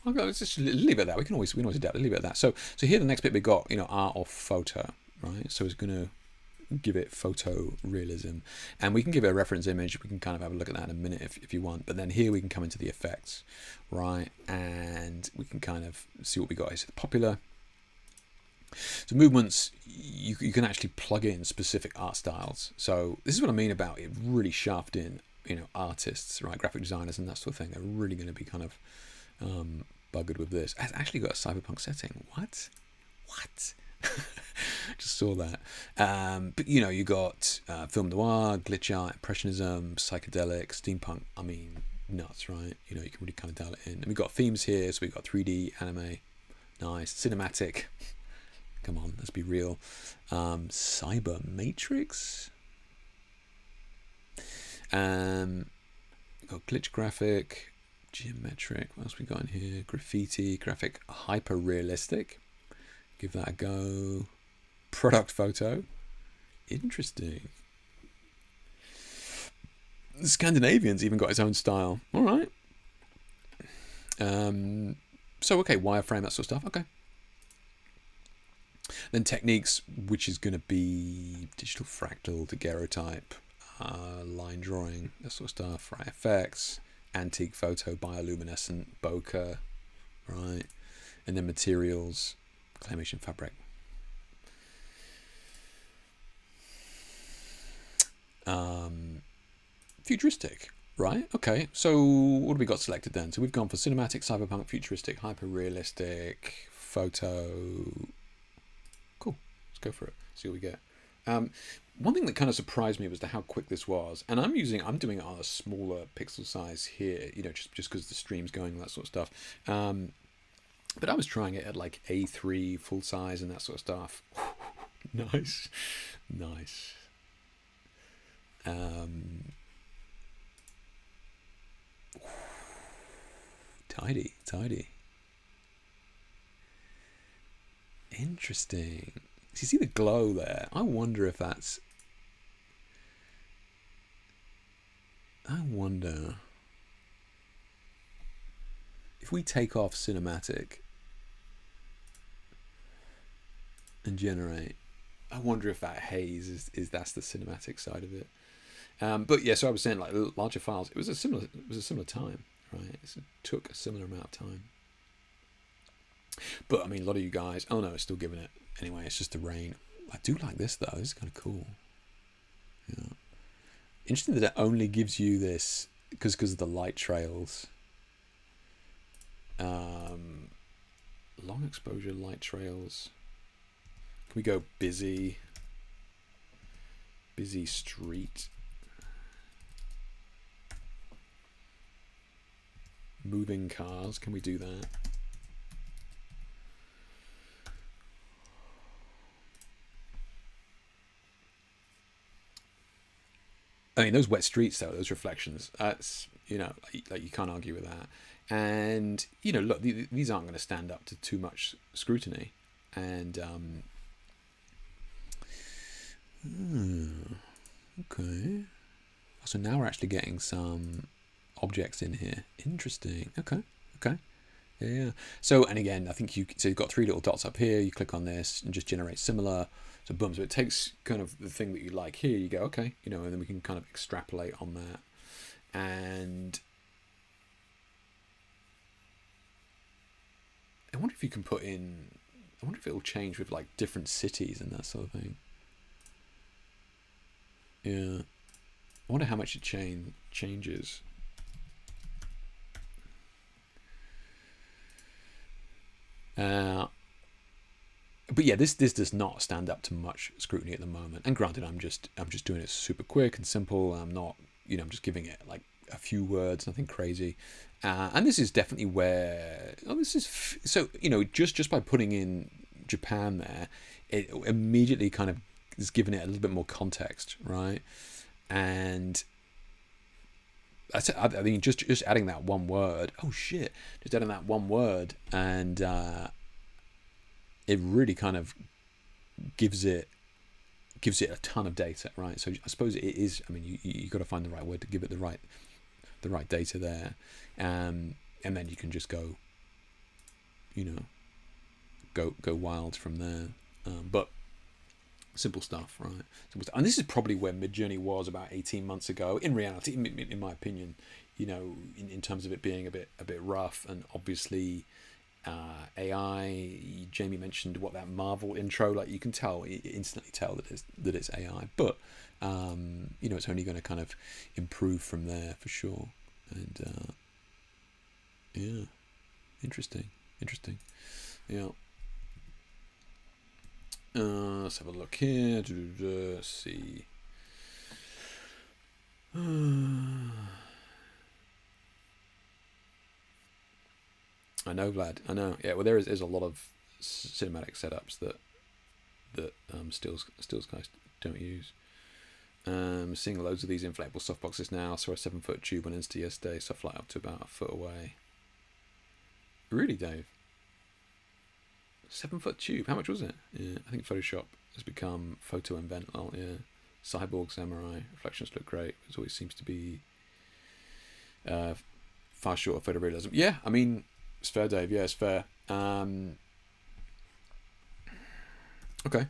Okay, let's just leave it at that. We can always adapt. Leave it at that. So here the next bit we got, you know, art or photo, right? So it's going to give it photo realism, and we can give it a reference image. We can kind of have a look at that in a minute if you want. But then here we can come into the effects, right? And we can kind of see what we got. Is it popular? So movements, you can actually plug in specific art styles. So this is what I mean about it really shaft in, you know, artists, right? Graphic designers and that sort of thing. They're really going to be kind of buggered with this. It's actually got a cyberpunk setting. What? Just saw that. But you know, you got film noir, glitch art, impressionism, psychedelic, steampunk. I mean, nuts, right? You know, you can really kind of dial it in. And we've got themes here. So we've got 3D, anime, nice, cinematic. Come on, let's be real. Cyber Matrix. We've got glitch graphic, geometric. What else we got in here? Graffiti, graphic, hyper realistic. Give that a go. Product photo. Interesting. The Scandinavians even got its own style. All right. So okay, wireframe, that sort of stuff. Okay. Then techniques, which is going to be digital fractal, daguerreotype, line drawing, that sort of stuff, right? Effects, antique photo, bioluminescent, bokeh, right? And then materials, claymation fabric. Futuristic, right? Okay, so what have we got selected then? So we've gone for cinematic, cyberpunk, futuristic, hyper-realistic, photo. Cool, let's go for it, see what we get. One thing that kind of surprised me was how quick this was, and I'm doing it on a smaller pixel size here, you know, just because the stream's going and that sort of stuff. But I was trying it at like A3 full size and that sort of stuff. Nice. Tidy. Interesting. So you see the glow there? I wonder if that's... if we take off cinematic and generate, I wonder if that haze is that's the cinematic side of it. But yeah, so I was saying, like, larger files, it was a similar time, right? It took a similar amount of time. But I mean, a lot of you guys, oh no, it's still giving it. Anyway, it's just the rain. I do like this though. This is kind of cool. Yeah. Interesting that it only gives you this because of the light trails. Long exposure light trails. Can we go busy street? Moving cars. Can we do that? I mean, those wet streets though, those reflections, that's, you know, like you can't argue with that. And you know, look, these aren't going to stand up to too much scrutiny. And okay, so now we're actually getting some objects in here. Interesting. Okay, okay. Yeah. So, and again, I think so you've got 3 little dots up here. You click on this and just generate similar. So boom. So it takes kind of the thing that you like here. You go, okay, you know, and then we can kind of extrapolate on that. And I wonder if you can put in. I wonder if it'll change with like different cities and that sort of thing. Yeah. I wonder how much it changes. But yeah, this does not stand up to much scrutiny at the moment. And granted, I'm just doing it super quick and simple. I'm not, you know, I'm just giving it like a few words, nothing crazy. And this is definitely where, this is so, you know, just by putting in Japan there, it immediately kind of is giving it a little bit more context, right? And I mean, just adding that one word. Oh shit! Just adding that one word, and it really kind of gives it a ton of data, right? So I suppose it is. I mean, you got to find the right word to give it the right data there, and then you can just go, you know, go wild from there. But simple stuff, right? Simple stuff. And this is probably where Midjourney was about 18 months ago. In reality, in my opinion, you know, in terms of it being a bit rough, and obviously AI. Jamie mentioned what that Marvel intro, like you can tell, instantly tell that it's AI, but you know, it's only going to kind of improve from there for sure. And yeah, interesting, yeah. Let's have a look here. Let's see. I know, Vlad. I know. Yeah. Well, there's a lot of cinematic setups that stills guys don't use. Seeing loads of these inflatable softboxes now. Saw a 7-foot tube on Insta yesterday. So I fly up to about a foot away. Really, Dave? 7-foot tube. How much was it? Yeah, I think Photoshop has become photo invent. Oh yeah, Cyborg Samurai reflections look great. It always seems to be far short of photorealism. Yeah, I mean, it's fair, Dave. Yeah, it's fair. Okay,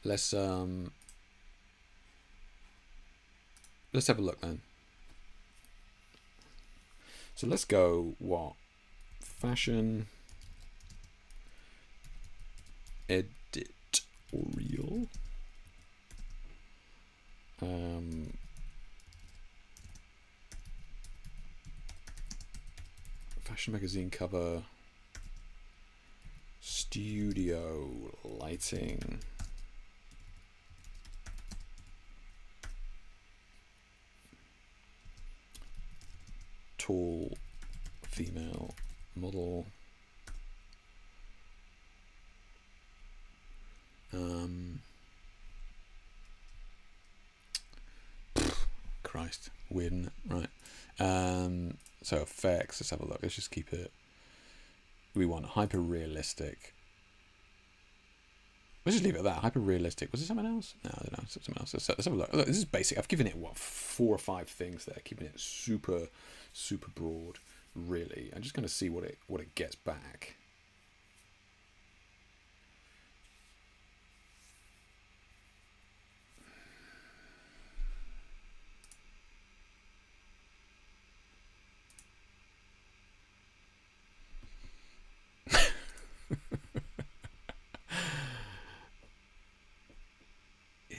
let's have a look then. So let's go what? Fashion editorial. Fashion magazine cover. Studio lighting. Tall female model. Christ, weird, isn't it? Right. So effects, let's have a look. Let's just keep it. We want hyper realistic. Let's just leave it at that. Hyper realistic. Was it something else? No, I don't know. Something else. Let's have a look. Look. This is basic. I've given it what 4 or 5 things there, keeping it super broad. Really, I'm just going to see what it gets back.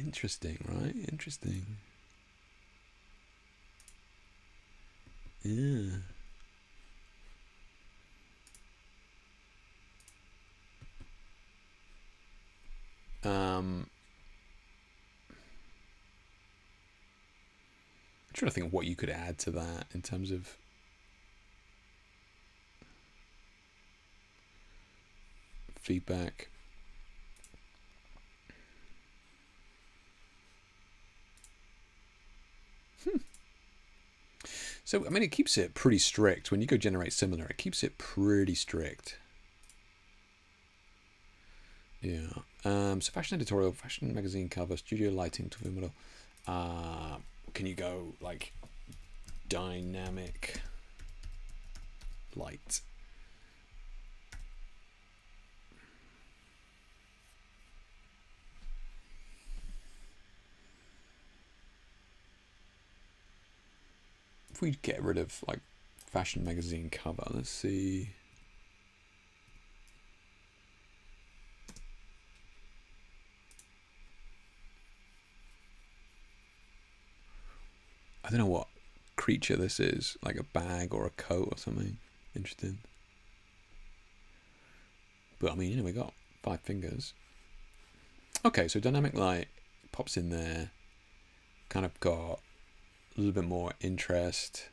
Interesting, right? Interesting. Yeah. I'm trying to think of what you could add to that in terms of feedback. So, I mean, it keeps it pretty strict. When you go generate similar, it keeps it pretty strict. Yeah. So fashion editorial, fashion magazine cover, studio lighting, to model. Can you go like dynamic light? If we get rid of like fashion magazine cover, let's see. I don't know what creature this is, like a bag or a coat or something. Interesting. But I mean, you know, we got 5 fingers. Okay, so dynamic light pops in there. Kind of got a little bit more interest.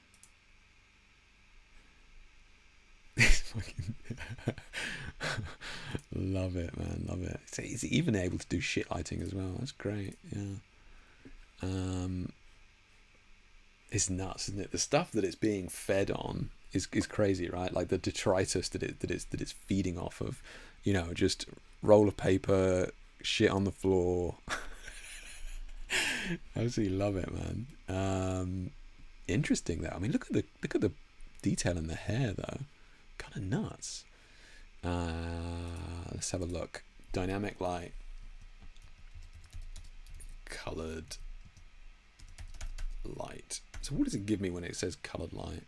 Love it, man, love it. It's even able to do shit lighting as well. That's great. Yeah. It's nuts, isn't it? The stuff that it's being fed on is crazy, right? Like the detritus that it's feeding off of, you know, just roll of paper, shit on the floor. I absolutely love it, man. Interesting though. I mean, look at the detail in the hair though. Kind of nuts. Let's have a look. Dynamic light, colored light. So what does it give me when it says colored light?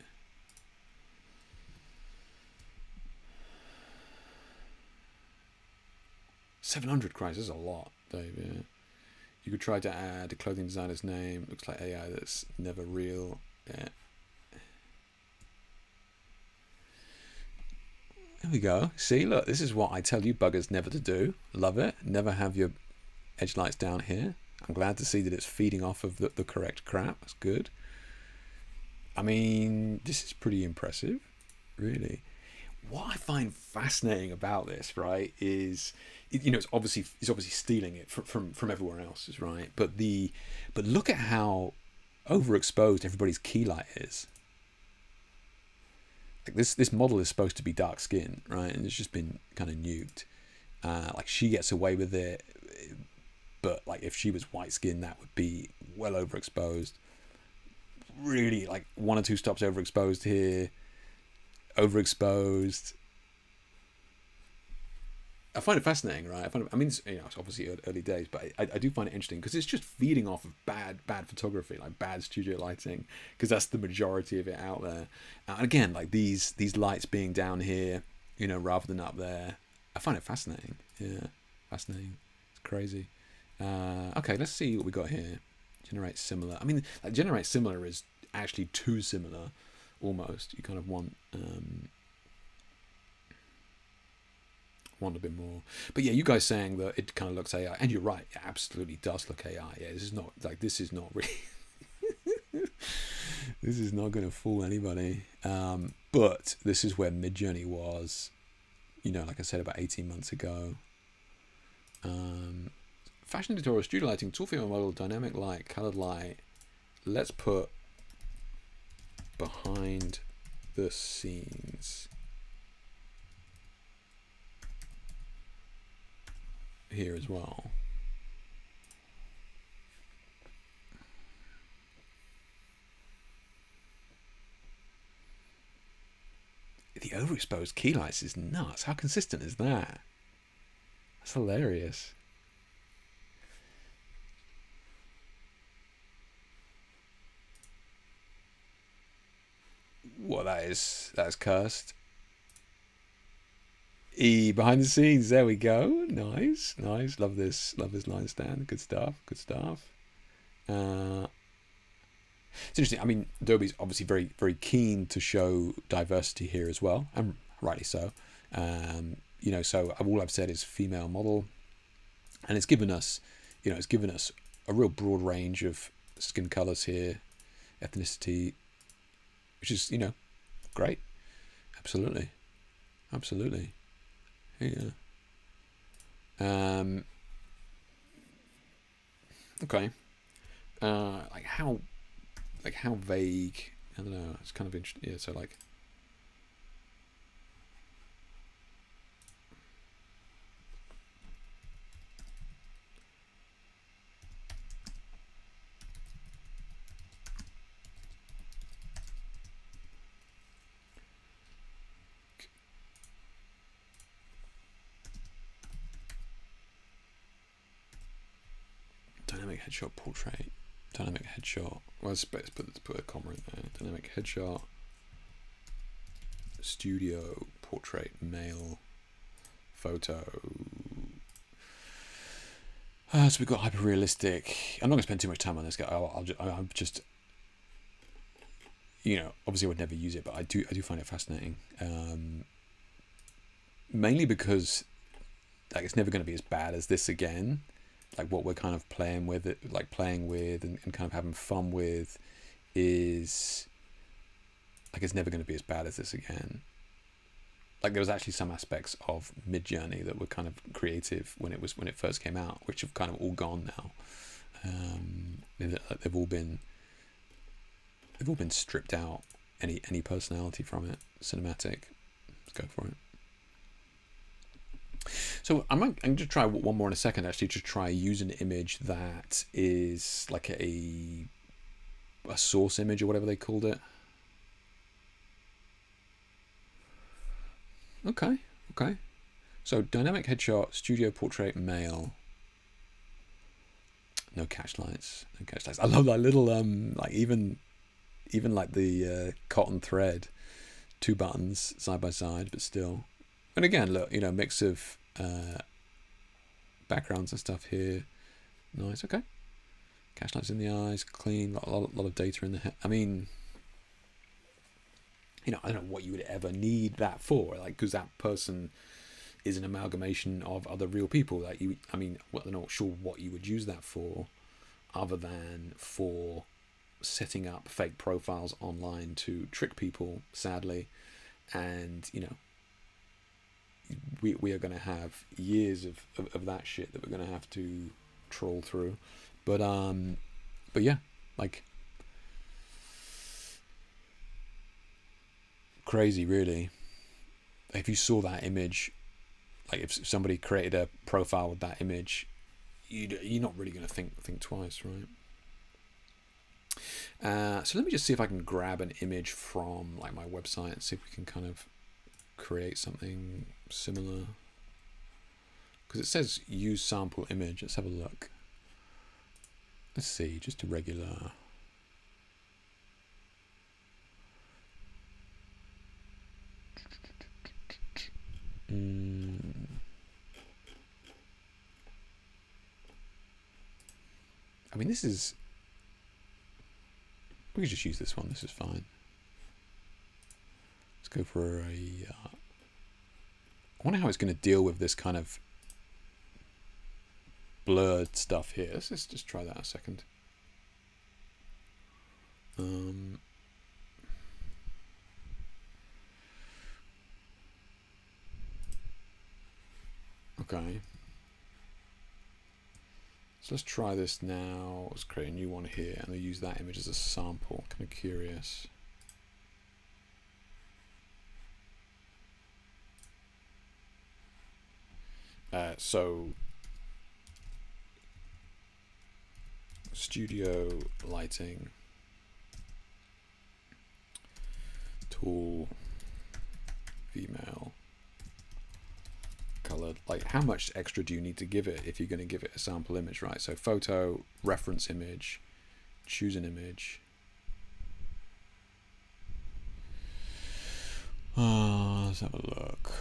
$700, Christ, that's a lot, Dave. Yeah. You could try to add a clothing designer's name. Looks like AI that's never real. Yeah. There we go. See, look, this is what I tell you buggers never to do. Love it. Never have your edge lights down here. I'm glad to see that it's feeding off of the correct crap. That's good. I mean, this is pretty impressive, really. What I find fascinating about this, right, is, you know, it's obviously stealing it from everywhere else, right? But look at how overexposed everybody's key light is. Like this model is supposed to be dark skin, right? And it's just been kind of nuked. Like she gets away with it, but like if she was white skin, that would be well overexposed. Really, like 1 or 2 stops overexposed here. Overexposed. I find it fascinating, right? I mean, you know, it's obviously early days, but I do find it interesting because it's just feeding off of bad photography, like bad studio lighting, because that's the majority of it out there. And again, like these lights being down here, you know, rather than up there, I find it fascinating. Yeah, fascinating. It's crazy. Okay, let's see what we got here. Generate similar. I mean, like, generate similar is actually too similar, almost. You kind of want a bit more. But yeah, you guys saying that it kind of looks AI, and you're right. It absolutely does look AI. Yeah, this is not really. This is not going to fool anybody. But this is where Midjourney was. You know, like I said, about 18 months ago. Fashion tutorial, studio lighting, tool female model, dynamic light, colored light. Let's put behind the scenes here as well. The overexposed key lights is nuts. How consistent is that? That's hilarious. What that's cursed. Behind the scenes, there we go. Nice. Love this line stand. Good stuff. It's interesting. I mean, Adobe's obviously very, very keen to show diversity here as well, and rightly so. You know, so all I've said is female model, and it's given us a real broad range of skin colors here, ethnicity, which is, you know, great. Absolutely. Yeah. Okay. Like how like how vague. I don't know. It's kind of interesting. Yeah. So like. Dynamic headshot portrait. Dynamic headshot. Well, let's put a comma in there. Dynamic headshot. Studio portrait male photo. So we've got hyper realistic. I'm not going to spend too much time on this guy. I'll just, you know, obviously I would never use it, but I do find it fascinating. Mainly because like it's never going to be as bad as this again. Like what we're kind of playing with and kind of having fun with is like it's never going to be as bad as this again. Like there was actually some aspects of Midjourney that were kind of creative when it first came out, which have kind of all gone now. They've all been stripped out. Any personality from it, cinematic. Let's go for it. So I'm going to try one more in a second. Actually, to try use an image that is like a source image or whatever they called it. Okay. So dynamic headshot, studio portrait male. No catch lights. I love that little like even like the cotton thread, 2 buttons side by side, but still. And again, look, you know, mix of backgrounds and stuff here. Nice, okay. Catch lights in the eyes, clean, a lot of data in the head. I mean, you know, I don't know what you would ever need that for, like, because that person is an amalgamation of other real people. Like I'm not sure what you would use that for, other than for setting up fake profiles online to trick people, sadly. And, you know, we are going to have years of that shit that we're going to have to troll through. But yeah, like, crazy, really. If you saw that image, like if somebody created a profile with that image, you're not really going to think twice, right? So let me just see if I can grab an image from like my website and see if we can kind of create something similar, because it says use sample image. Let's have a look. Let's see, just a regular. I mean, this is. We could just use this one. This is fine. Let's go for a. I wonder how it's going to deal with this kind of blurred stuff here. Let's just try that a second. Okay. So let's try this now. Let's create a new one here, and I'll use that image as a sample. Kind of curious. So studio lighting, tool, female, colored. Like, how much extra do you need to give it if you're going to give it a sample image, right? So photo, reference image, choose an image. Let's have a look.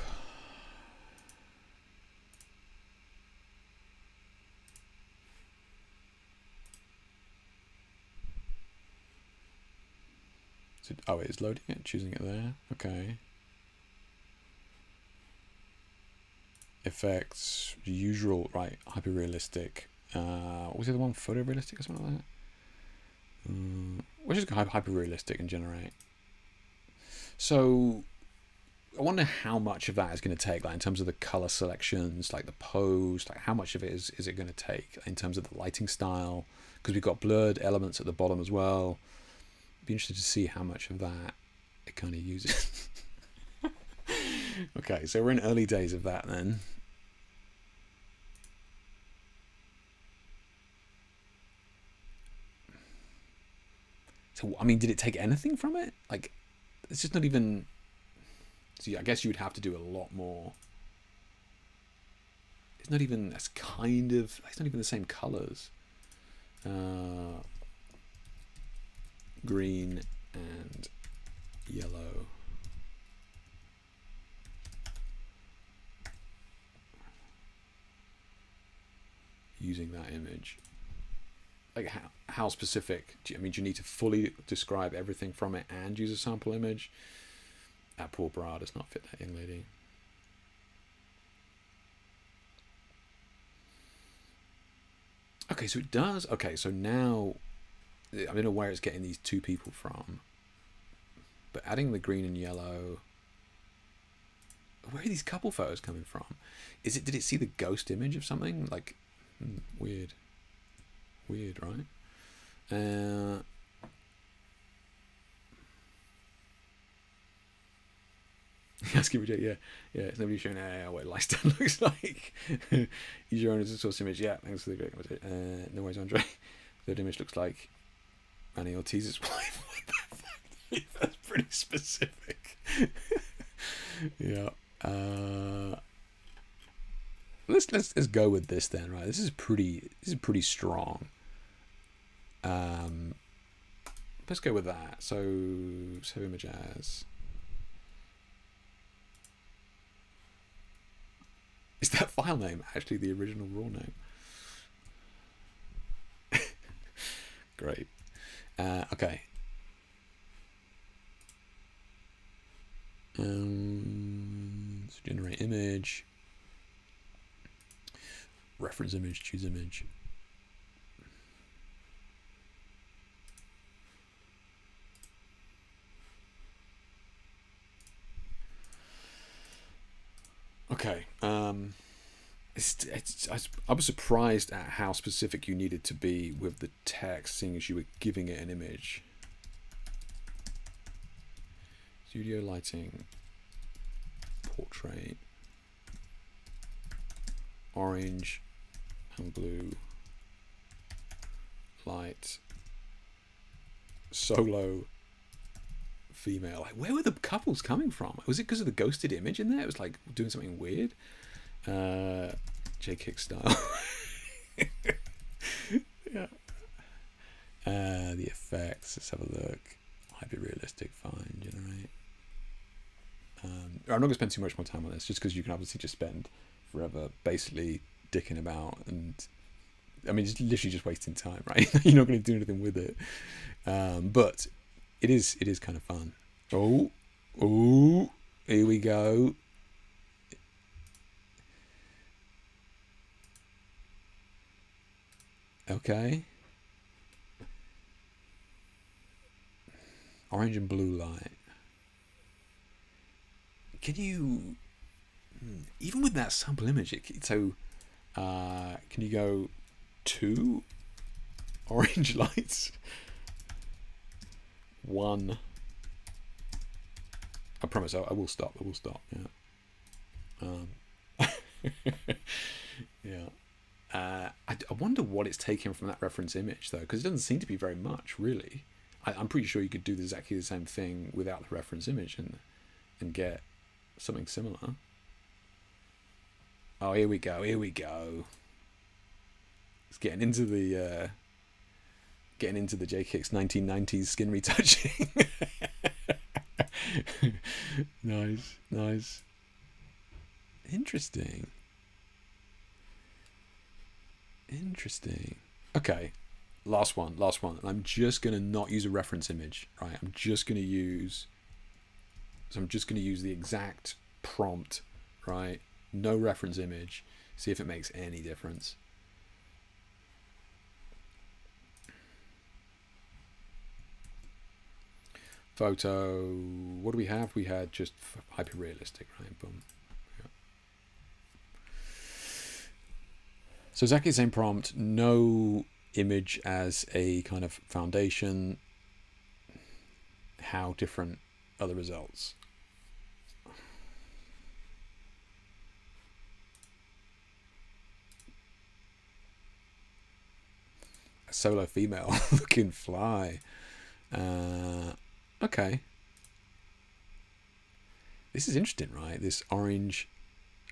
Oh, it is loading it, choosing it there. Okay. Effects, usual, right? Hyper realistic. Was the other one photorealistic or something like that? We'll just go hyper realistic and generate. So I wonder how much of that is going to take, like in terms of the color selections, like the pose, like how much of it is it going to take in terms of the lighting style? Because we've got blurred elements at the bottom as well. Be interested to see how much of that it kind of uses. Okay, so we're in early days of that then. So, I mean, did it take anything from it? Like, it's just not even... See, I guess you would have to do a lot more. It's not even... That's kind of... It's not even the same colours. Green and yellow. Using that image. Like how specific? Do you need to fully describe everything from it and use a sample image? That poor bra does not fit that young lady. Okay, so it does. Okay, so now I don't know where it's getting these two people from, but adding the green and yellow. Where are these couple photos coming from? Did it see the ghost image of something? Like, weird. Weird, right? Asking reject, yeah. It's nobody showing what lifestyle looks like. Use your own as a source image. Yeah, thanks for the great comment. No worries, Andre. Third image looks like Manny Ortiz's wife. That's pretty specific. Yeah. Let's go with this then, right? This is pretty strong. Let's go with that. So image as. Is that file name actually the original raw name? Great. Okay. So generate image. Reference image, choose image. Okay. I was surprised at how specific you needed to be with the text, seeing as you were giving it an image. Studio lighting, portrait, orange and blue, light, solo, female. Like, where were the couples coming from? Was it because of the ghosted image in there? It was like doing something weird. Hicks style. Yeah. The effects. Let's have a look. Hyper-realistic. Fine. Generate. I'm not going to spend too much more time on this, just because you can obviously just spend forever basically dicking about, and I mean, it's literally just wasting time, right? You're not going to do anything with it. But it is kind of fun. Oh, here we go. Okay. Orange and blue light. Can you, even with that sample image, can you go 2 orange lights? 1. I promise I will stop. Yeah. Yeah. I wonder what it's taken from that reference image, though, because it doesn't seem to be very much, really. I'm pretty sure you could do exactly the same thing without the reference image and get something similar. Oh, here we go. It's getting into the Hicks 1990s skin retouching. Nice. Interesting. Okay, last one. And I'm just gonna not use a reference image, right? I'm just gonna use the exact prompt, right? No reference image. See if it makes any difference. Photo. What do we have? We had just hyper realistic, right? Boom. Yeah. So exactly the same prompt. No image as a kind of foundation. how different are the results. A solo female looking fly. Okay. This is interesting, right? This orange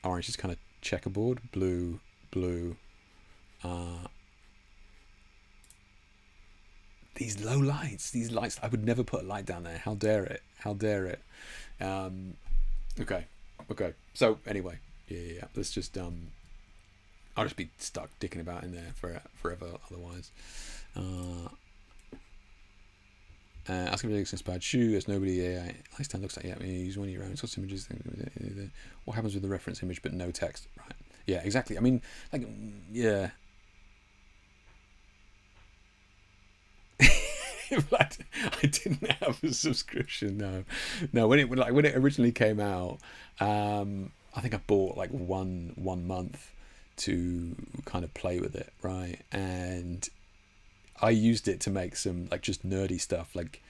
is kind of checkerboard, blue. These low lights, I would never put a light down there. How dare it? Okay. So anyway, yeah. Let's just I'll just be stuck dicking about in there forever otherwise. Asking for an inspired shoe, as nobody lifestyle looks like. Yeah, you use one of your own sorts of images. What happens with the reference image but no text? Right. Yeah, exactly. I mean, like, yeah. I didn't have a subscription. No. When it originally came out, I think I bought like one month to kind of play with it, right? And I used it to make some like just nerdy stuff, like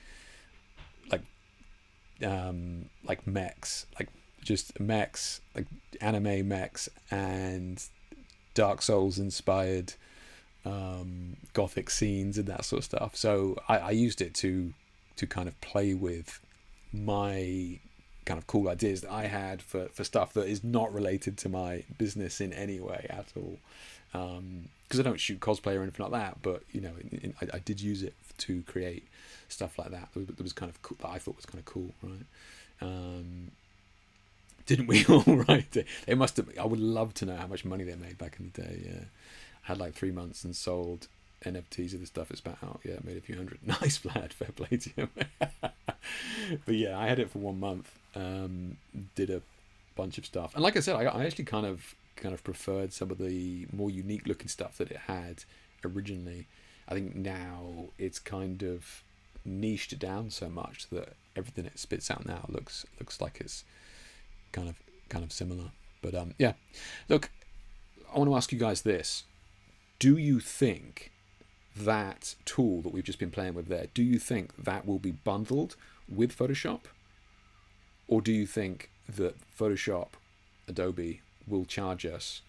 mechs, like anime mechs and Dark Souls inspired gothic scenes and that sort of stuff. So I used it to kind of play with my kind of cool ideas that I had for stuff that is not related to my business in any way at all. Because I don't shoot cosplay or anything like that, but you know, I did use it to create stuff like that. That was kind of cool, that I thought was kind of cool, right? Didn't we all? Right? They must have. I would love to know how much money they made back in the day. Yeah, had like 3 months and sold NFTs of the stuff it's about out. Yeah, made a few hundred. Nice, Vlad. Fair play to you. But yeah, I had it for 1 month. Did a bunch of stuff, and like I said, I actually kind of preferred some of the more unique looking stuff that it had originally. I think now it's kind of niched down so much that everything it spits out now looks like it's kind of similar. But yeah, look, I want to ask you guys this: do you think that tool that we've just been playing with there, do you think that will be bundled with Photoshop, or do you think that Photoshop, Adobe, will charge us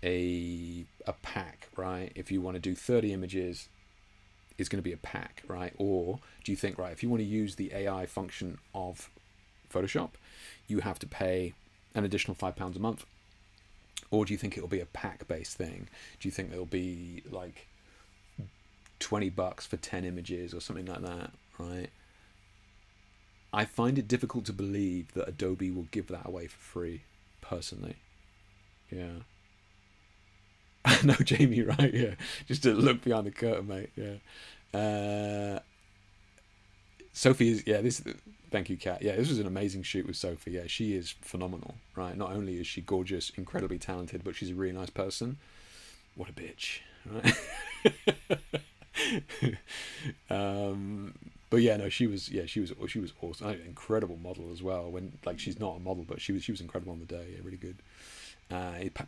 a pack, right? If you want to do 30 images, it's going to be a pack, right? Or do you think, right, if you want to use the AI function of Photoshop, you have to pay an additional £5 a month? Or do you think it'll be a pack-based thing? Do you think it'll be like $20 for 10 images or something like that, right? I find it difficult to believe that Adobe will give that away for free, personally. Yeah. No, Jamie, right? Yeah. Just to look behind the curtain, mate. Yeah. Sophie is, yeah, thank you, Kat. Yeah, this was an amazing shoot with Sophie. Yeah, she is phenomenal, right? Not only is she gorgeous, incredibly talented, but she's a really nice person. What a bitch, right? But yeah, no, she was awesome. An incredible model as well. When like she's not a model, but she was incredible on the day. Yeah, really good.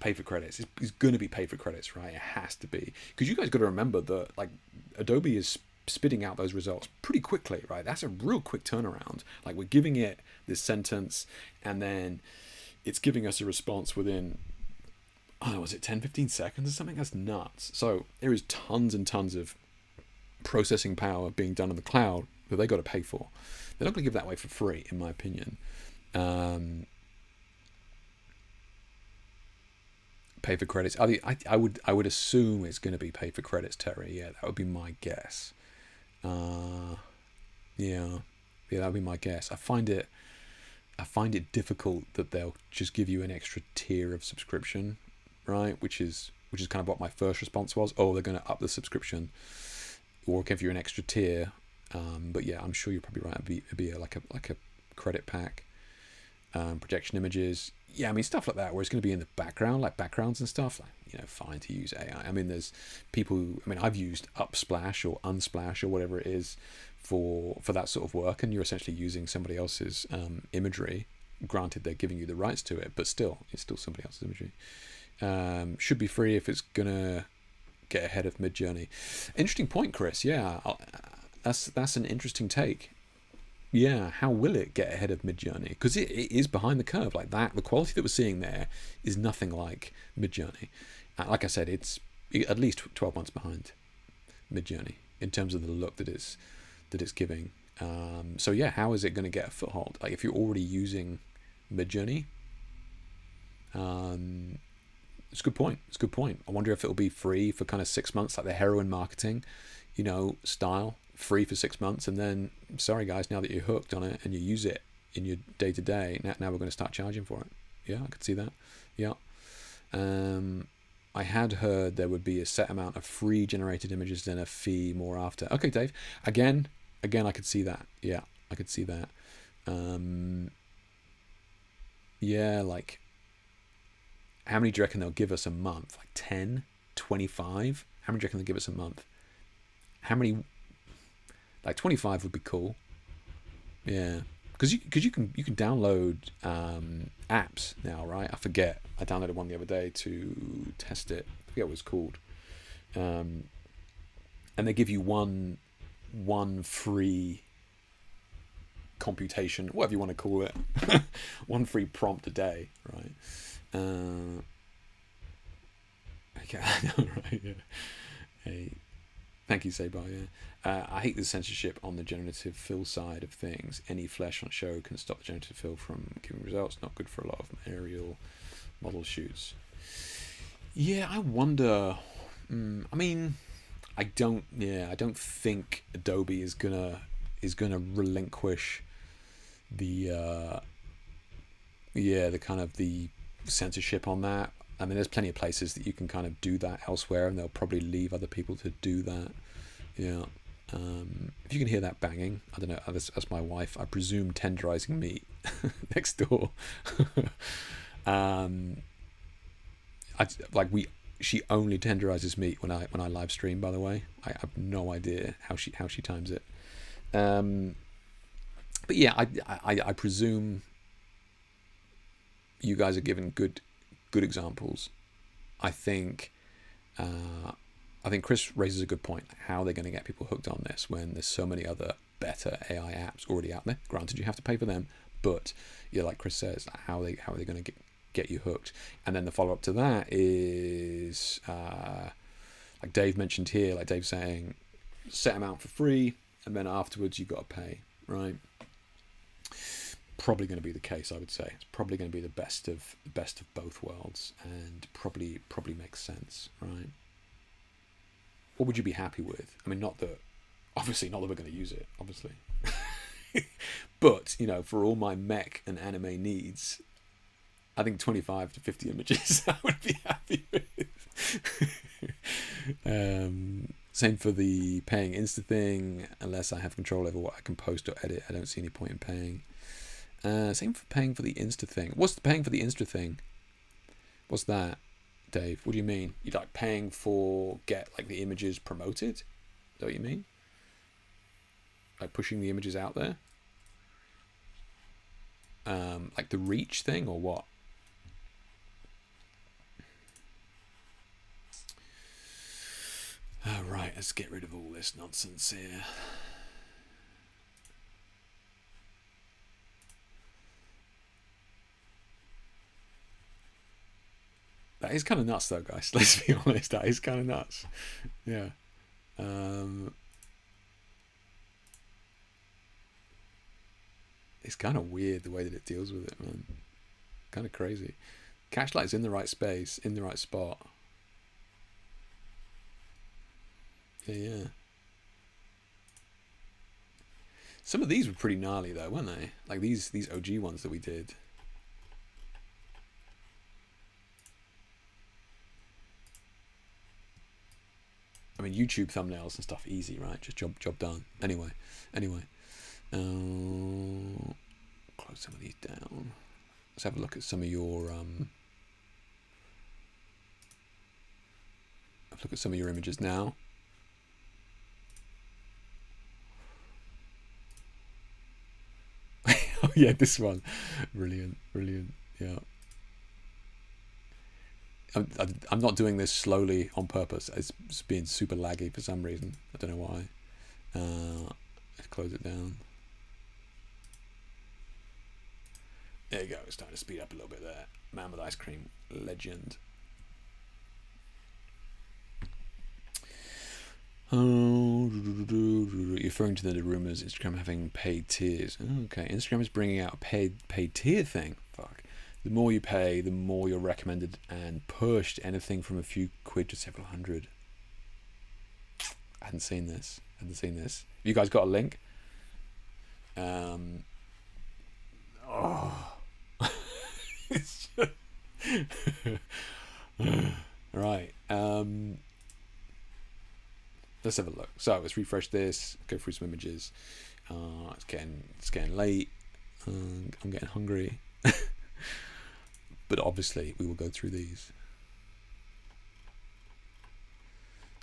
Pay for credits. It's going to be pay for credits, right? It has to be, because you guys got to remember that like Adobe is spitting out those results pretty quickly, right? That's a real quick turnaround. Like we're giving it this sentence, and then it's giving us a response within, was it 10-15 seconds or something? That's nuts. So there is tons and tons of processing power being done in the cloud that they got to pay for. They're not going to give that away for free, in my opinion. Pay for credits. I would assume it's going to be pay for credits, Terry. Yeah, that would be my guess. Yeah, that would be my guess. I find it difficult that they'll just give you an extra tier of subscription, right? Which is kind of what my first response was. Oh, they're going to up the subscription or give you an extra tier. But yeah, I'm sure you're probably right. It'd be like a credit pack, projection images. Yeah, I mean stuff like that where it's going to be in the background, like backgrounds and stuff. Like, you know, fine to use AI. I mean, there's people who, I mean, I've used Upsplash or Unsplash or whatever it is for that sort of work, and you're essentially using somebody else's imagery. Granted, they're giving you the rights to it, but still, it's still somebody else's imagery. Should be free if it's gonna get ahead of Midjourney. Interesting point, Chris. Yeah, that's an interesting take. Yeah, how will it get ahead of Midjourney? Because it is behind the curve like that. The quality that we're seeing there is nothing like Midjourney. Like I said, it's at least 12 months behind Midjourney in terms of the look that it's giving. So yeah, how is it going to get a foothold? Like if you're already using Midjourney, it's a good point. It's a good point. I wonder if it'll be free for kind of 6 months, like the heroin marketing, style, free for 6 months, and then sorry guys, now that you're hooked on it and you use it in your day to day, now we're going to start charging for it. Yeah, I could see that. Yeah. I had heard there would be a set amount of free generated images, then a fee more after. Okay, Dave. Again, I could see that. Yeah, I could see that. Yeah, like, how many do you reckon they'll give us a month? Like 10, 25? How many do you reckon they'll give us a month? How many? Like 25 would be cool. Yeah, because you can download apps now, right? I forget. I downloaded one the other day to test it. I forget what it's called. And they give you one free computation, whatever you want to call it, one free prompt a day, right? Okay, I know, right? Yeah. Hey, thank you, Sabar. Yeah. I hate the censorship on the generative fill side of things. Any flesh on show can stop the generative fill from giving results. Not good for a lot of aerial model shoots. Yeah, I wonder. I mean, I don't think Adobe is gonna relinquish the the kind of the censorship on that. I mean, there's plenty of places that you can kind of do that elsewhere, and they'll probably leave other people to do that. Yeah. If you can hear that banging, I don't know. That's my wife, I presume, tenderizing meat next door. She only tenderizes meat when I live stream. By the way, I have no idea how she times it. But yeah, I presume you guys are given good examples. I think Chris raises a good point. How are they going to get people hooked on this when there's so many other better AI apps already out there? Granted, you have to pay for them, but yeah, like Chris says, how are they going to get you hooked? And then the follow up to that is like Dave mentioned here, like Dave saying, set amount for free, and then afterwards you've got to pay, right? Probably going to be the case, I would say. It's probably going to be the best of both worlds, and probably makes sense, right? What would you be happy with? I mean, obviously not that we're going to use it, obviously. But, for all my mech and anime needs, I think 25 to 50 images I would be happy with. Same for the paying Insta thing. Unless I have control over what I can post or edit, I don't see any point in paying. Same for paying for the Insta thing. What's the paying for the Insta thing? What's that, Dave? What do you mean? You like paying for get like the images promoted? Is that what you mean? Like pushing the images out there? Like the reach thing or what? Right, let's get rid of all this nonsense here. That is kind of nuts though, guys. Let's be honest, that is kind of nuts. Yeah. It's kind of weird the way that it deals with it, man. Kind of crazy. Catchlight's in the right space, in the right spot. Yeah. Some of these were pretty gnarly though, weren't they? Like these OG ones that we did. I mean, YouTube thumbnails and stuff, easy, right? Just job done. Anyway. Close some of these down. Let's have a look at some of your images now. Oh yeah, this one, brilliant. Yeah. I'm not doing this slowly on purpose. It's being super laggy for some reason. I don't know why. Let's close it down. There you go. It's starting to speed up a little bit there. Man with ice cream, legend. Oh, you're referring to the rumors Instagram having paid tiers. Oh, okay, Instagram is bringing out a paid tier thing. Fuck. The more you pay, the more you're recommended and pushed. Anything from a few quid to several hundred. I hadn't seen this. You guys got a link? Oh. It's just... Right. Let's have a look. So let's refresh this. Go through some images. It's getting late. I'm getting hungry. But obviously we will go through these.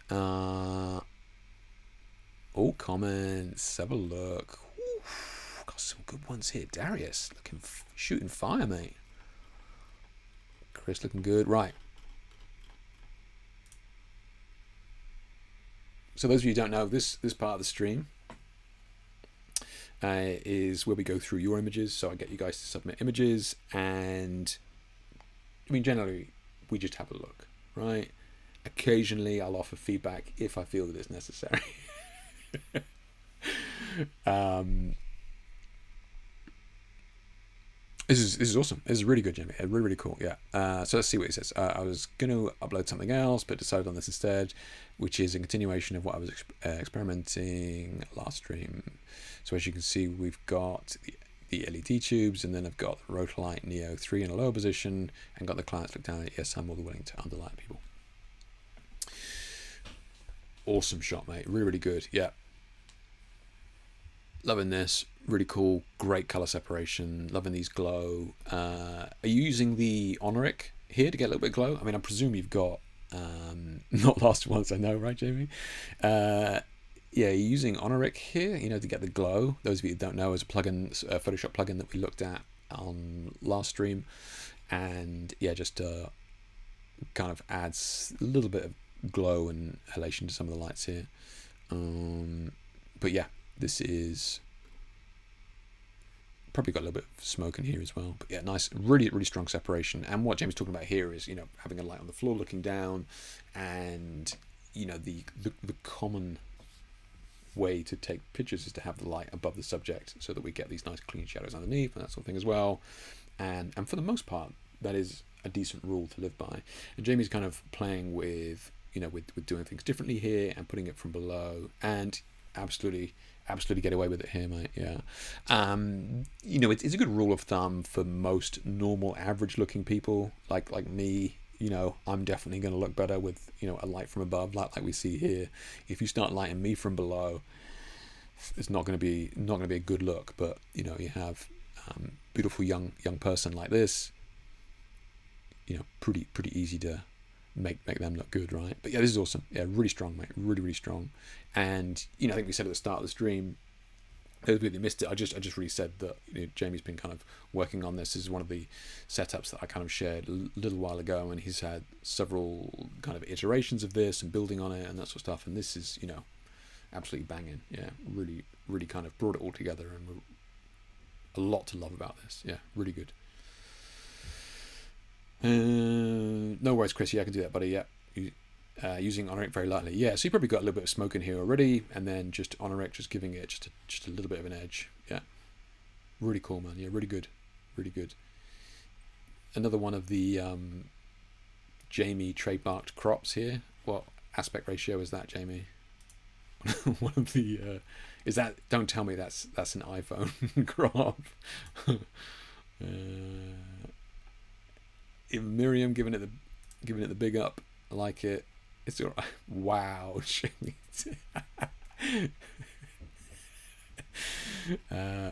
All comments. Have a look. Oof, got some good ones here. Darius looking shooting fire, mate. Chris looking good. Right. So those of you who don't know, this part of the stream is where we go through your images. So I get you guys to submit images, and I mean generally we just have a look, right? Occasionally I'll offer feedback if I feel that it's necessary. This is awesome. This is really good, Jimmy. Really cool. Yeah. So let's see what he says. I was going to upload something else, but decided on this instead, which is a continuation of what I was experimenting last stream. So as you can see, we've got the LED tubes, and then I've got the Rotolite Neo 3 in a lower position, and got the clients look down at it. Yes, I'm more than willing to underlight people. Awesome shot, mate. Really good. Yeah. Loving this. Really cool. Great color separation. Loving these glow. Are you using the Honoric here to get a little bit of glow? I mean, I presume you've got not last once, I know, right, Jamie? Yeah, you're using Honoric here, you know, to get the glow. Those of you who don't know, is a plugin, a Photoshop plugin that we looked at on last stream, and yeah, just kind of adds a little bit of glow and halation to some of the lights here. But yeah, this is probably got a little bit of smoke in here as well, but yeah, nice, really strong separation. And what James is talking about here is, you know, having a light on the floor looking down, and you know, the common way to take pictures is to have the light above the subject so that we get these nice clean shadows underneath and that sort of thing as well. And for the most part, that is a decent rule to live by. And Jamie's kind of playing with, you know, with doing things differently here and putting it from below, and absolutely get away with it here, mate. Yeah. You know, it's a good rule of thumb for most normal average looking people like me. You know, I'm definitely going to look better with, you know, a light from above, like we see here. If you start lighting me from below, it's not going to be a good look. But you know, you have beautiful young person like this, you know, pretty easy to make them look good, right? But yeah, this is awesome. Yeah, really strong, mate. Really strong. And you know, I think we said at the start of the stream, those of you that missed it, I just really said that, you know, Jamie's been kind of working on this. This is one of the setups that I kind of shared a little while ago, and he's had several kind of iterations of this and building on it and that sort of stuff. And this is, you know, absolutely banging. Yeah, really kind of brought it all together, and a lot to love about this. Yeah, really good. No worries, Chris. Yeah, I can do that, buddy. Yeah, using Honoric very lightly. Yeah, so you probably got a little bit of smoke in here already, and then just Honoric just giving it just a little bit of an edge. Yeah, really cool, man. Yeah, really good. Another one of the Jamie trademarked crops here. What aspect ratio is that, Jamie? One of the is that? Don't tell me that's an iPhone crop. Miriam giving it the big up. I like it. It's all right. Wow.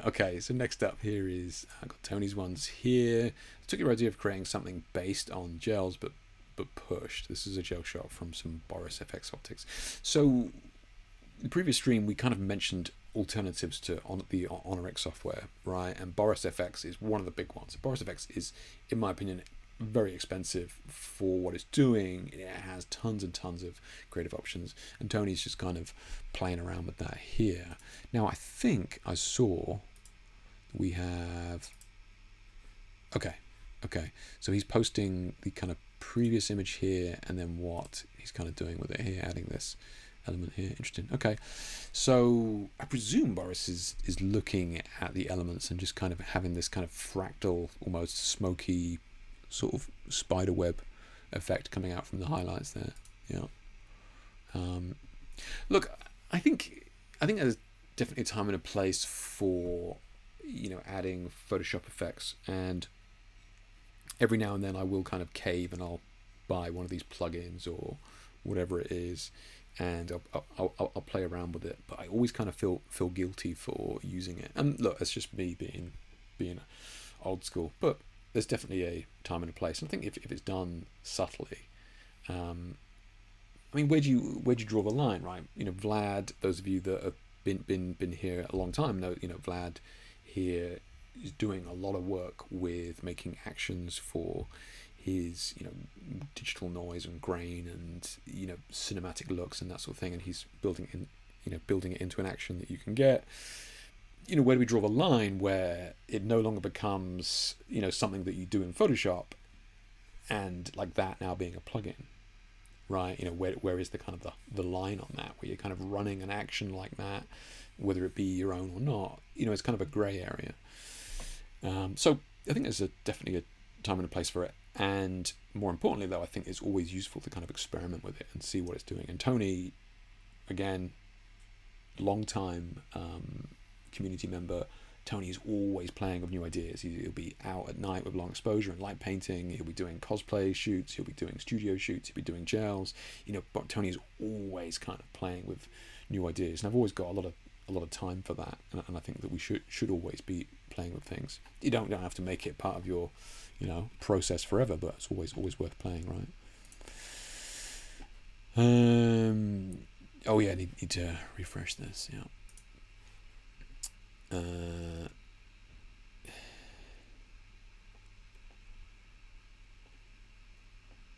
Okay, so next up here is I've got Tony's ones here. I took your idea of creating something based on gels, but pushed. This is a gel shot from some Boris FX optics. So in the previous stream we kind of mentioned alternatives to the Honoric software, right? And Boris FX is one of the big ones. Boris FX is, in my opinion, very expensive for what it's doing. It has tons and tons of creative options, and Tony's just kind of playing around with that here. Now I think I saw we have Okay, okay. So he's posting the kind of previous image here, and then what he's kind of doing with it here, adding this element here. Interesting. Okay, so I presume Boris is looking at the elements and just kind of having this kind of fractal, almost smoky, sort of spider web effect coming out from the highlights there. Yeah. Look, I think there's definitely a time and a place for, you know, adding Photoshop effects, and every now and then I will kind of cave and I'll buy one of these plugins or whatever it is, and I'll play around with it. But I always kind of feel guilty for using it. And look, that's just me being old school. But there's definitely a time and a place. And I think if it's done subtly, I mean, where do you draw the line, right? You know, Vlad. Those of you that have been here a long time know, you know, Vlad here is doing a lot of work with making actions for his, you know, digital noise and grain and, you know, cinematic looks and that sort of thing, and he's building it into an action that you can get. You know, where do we draw the line where it no longer becomes, you know, something that you do in Photoshop, and like that now being a plugin, right? You know, where is the kind of the line on that, where you're kind of running an action like that, whether it be your own or not? You know, it's kind of a grey area. So I think there's definitely a time and a place for it. And more importantly, though, I think it's always useful to kind of experiment with it and see what it's doing. And Tony, again, long time community member, Tony's always playing with new ideas. He'll be out at night with long exposure and light painting. He'll be doing cosplay shoots. He'll be doing studio shoots. He'll be doing gels. You know, but Tony's always kind of playing with new ideas, and I've always got a lot of time for that. And I think that we should always be playing with things. You don't have to make it part of your, you know, process forever, but it's always worth playing, right? Oh yeah, I need to refresh this. Yeah.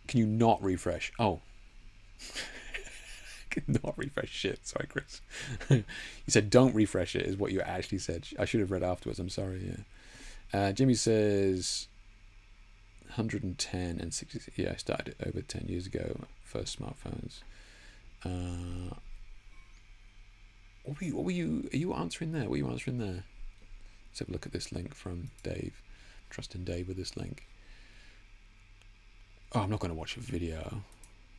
Can you not refresh? Oh. Not refresh shit. Sorry, Chris. You said don't refresh it is what you actually said. I should have read afterwards. I'm sorry. Yeah. Jimmy says 110 and 60. Yeah, I started it over 10 years ago. First smartphones. What were you? Are you answering there? What were you answering there? Let's have a look at this link from Dave. Trusting Dave with this link. Oh, I'm not going to watch a video,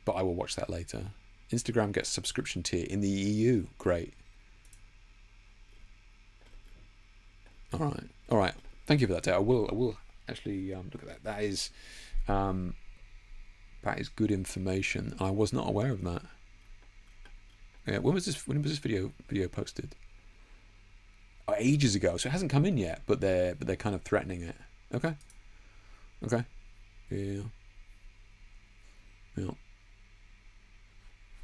but I will watch that later. Instagram gets subscription tier in the EU. Great. All right. Thank you for that, Dave. I will actually look at that. That is good information. I was not aware of that. Yeah, when was this video posted? Oh, ages ago. So it hasn't come in yet, but they're kind of threatening it. Okay. Yeah.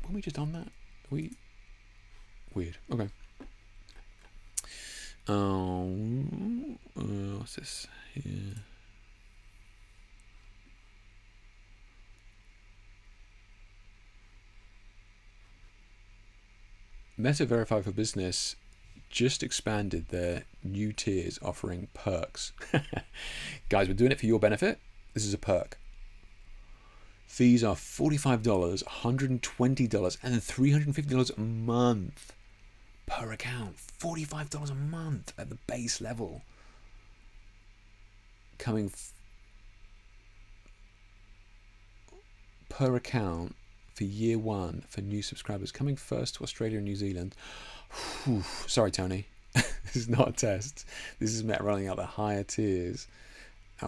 Were we just on that? Weird. Okay. What's this here? Meta Verify for Business just expanded their new tiers offering perks. Guys, we're doing it for your benefit. This is a perk. Fees are $45, $120, and $350 a month per account. $45 a month at the base level. Coming per account for year one for new subscribers. Coming first to Australia and New Zealand. Whew. Sorry, Tony. This is not a test. This is Met rolling out the higher tiers.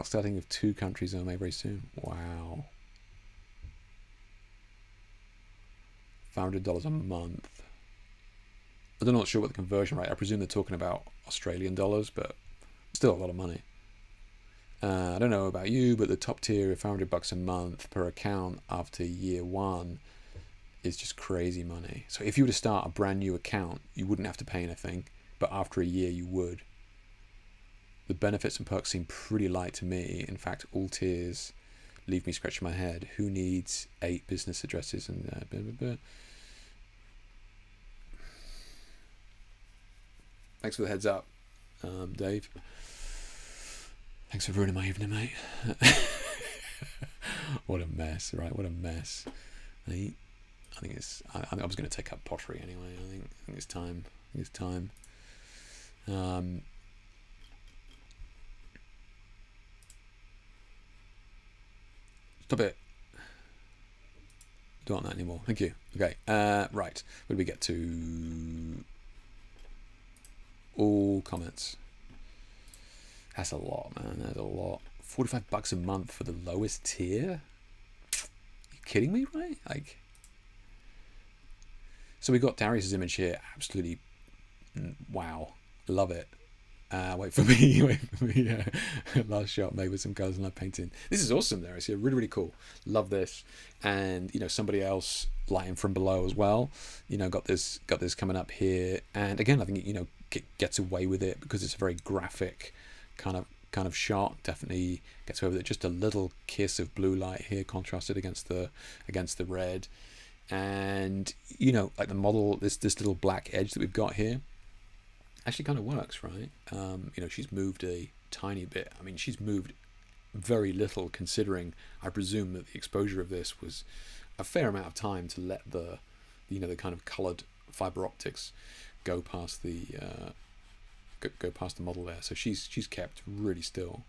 Starting with 2 countries on May very soon. Wow. $500 a month. I'm not sure what the conversion rate. I presume they're talking about Australian dollars, but still a lot of money. I don't know about you, but the top tier of $500 a month per account after year one is just crazy money. So if you were to start a brand new account, you wouldn't have to pay anything, but after a year you would. The benefits and perks seem pretty light to me. In fact, all tiers leave me scratching my head. Who needs 8 business addresses and blah, blah, blah. Thanks for the heads up, Dave. Thanks for ruining my evening, mate. What a mess, right? What a mess. I think it's. I was going to take up pottery anyway. I think it's time. I think it's time. Stop it. Don't want that anymore. Thank you. Okay. Right. Where do we get to? All comments. That's a lot, man. That's a lot. $45 a month for the lowest tier? You kidding me, right? Like, so we got Darius's image here. Absolutely, wow, love it. Wait for me. Wait for me. Yeah. Last shot made with some colours and light painting. This is awesome, Darius. Yeah, really, really cool. Love this. And somebody else lighting from below as well. Got this coming up here. And again, I think gets away with it because it's a very graphic kind of shot. Definitely gets away with it. Just a little kiss of blue light here contrasted against the red. And like the model, this little black edge that we've got here actually kind of works, right? She's moved a tiny bit. I mean, she's moved very little considering I presume that the exposure of this was a fair amount of time to let the kind of colored fiber optics go past the model there. So she's kept really still.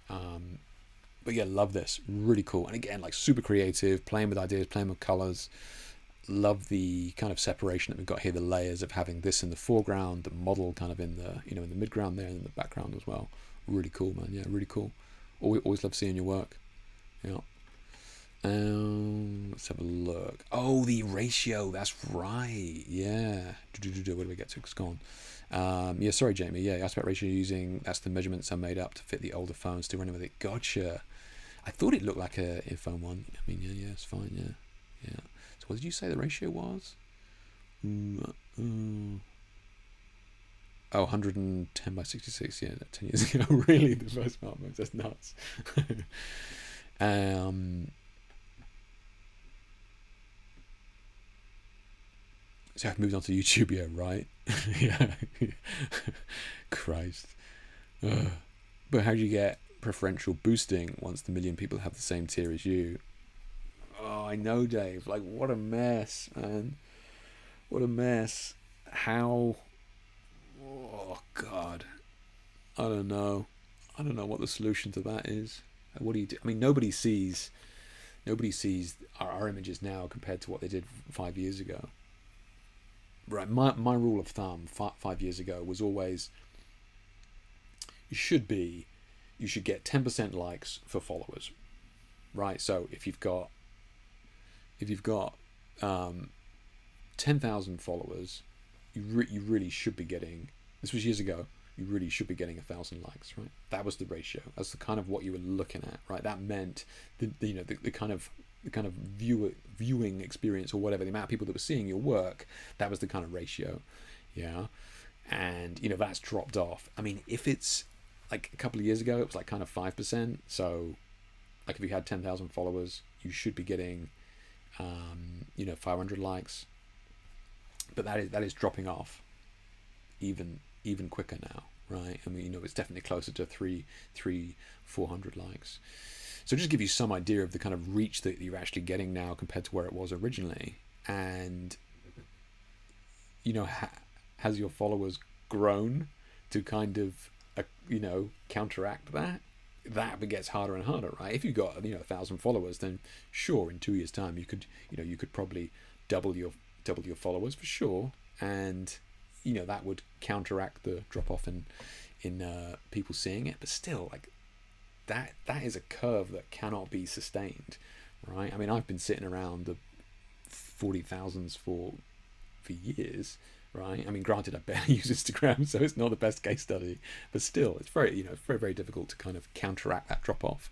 But yeah, love this. Really cool. And again, like super creative, playing with ideas, playing with colors. Love the kind of separation that we've got here, the layers of having this in the foreground, the model kind of in the in the midground there and in the background as well. Really cool, man. Yeah, really cool. Always love seeing your work. Yeah. Let's have a look. Oh, the ratio. That's right. Yeah. What do we get to? It's gone. Yeah, sorry, Jamie. Yeah, aspect ratio using, that's the measurements I made up to fit the older phones to run with it. Gotcha. I thought it looked like a iPhone 1. I mean, yeah, it's fine. Yeah. Yeah. So what did you say the ratio was? Oh, 110 by 66. Yeah, 10 years ago. Really, the first smartphones. That's nuts. So I've moved on to YouTube. Yeah, right. Yeah. Christ. But how do you get preferential boosting once the million people have the same tier as you? Oh, I know, Dave. Like, what a mess, man. What a mess. How? Oh, God. I don't know. I don't know what the solution to that is. What do you do? I mean, nobody sees our images now compared to what they did 5 years ago. Right. My rule of thumb 5 years ago was always you should get 10% likes for followers. Right. So if you've got 10,000 followers, you really should be getting, this was years ago, you really should be getting 1,000 likes, right? That was the ratio. That's the kind of what you were looking at, right? That meant the kind of viewing experience or whatever, the amount of people that were seeing your work, that was the kind of ratio. Yeah. And that's dropped off. I mean, if it's like a couple of years ago, it was like kind of 5%. So like if you had 10,000 followers, you should be getting 500 likes, but that is dropping off even quicker now, right? I mean, it's definitely closer to 400 likes. So just give you some idea of the kind of reach that you're actually getting now compared to where it was originally. And has your followers grown to kind of counteract that? That gets harder and harder, right? If you got 1,000 followers, then sure, in 2 years' time you could probably double your followers for sure, and that would counteract the drop off in people seeing it. But still, like that is a curve that cannot be sustained, right? I mean, I've been sitting around the 40,000s for years. Right. I mean, granted, I barely use Instagram, so it's not the best case study, but still, it's very, very, very difficult to kind of counteract that drop off.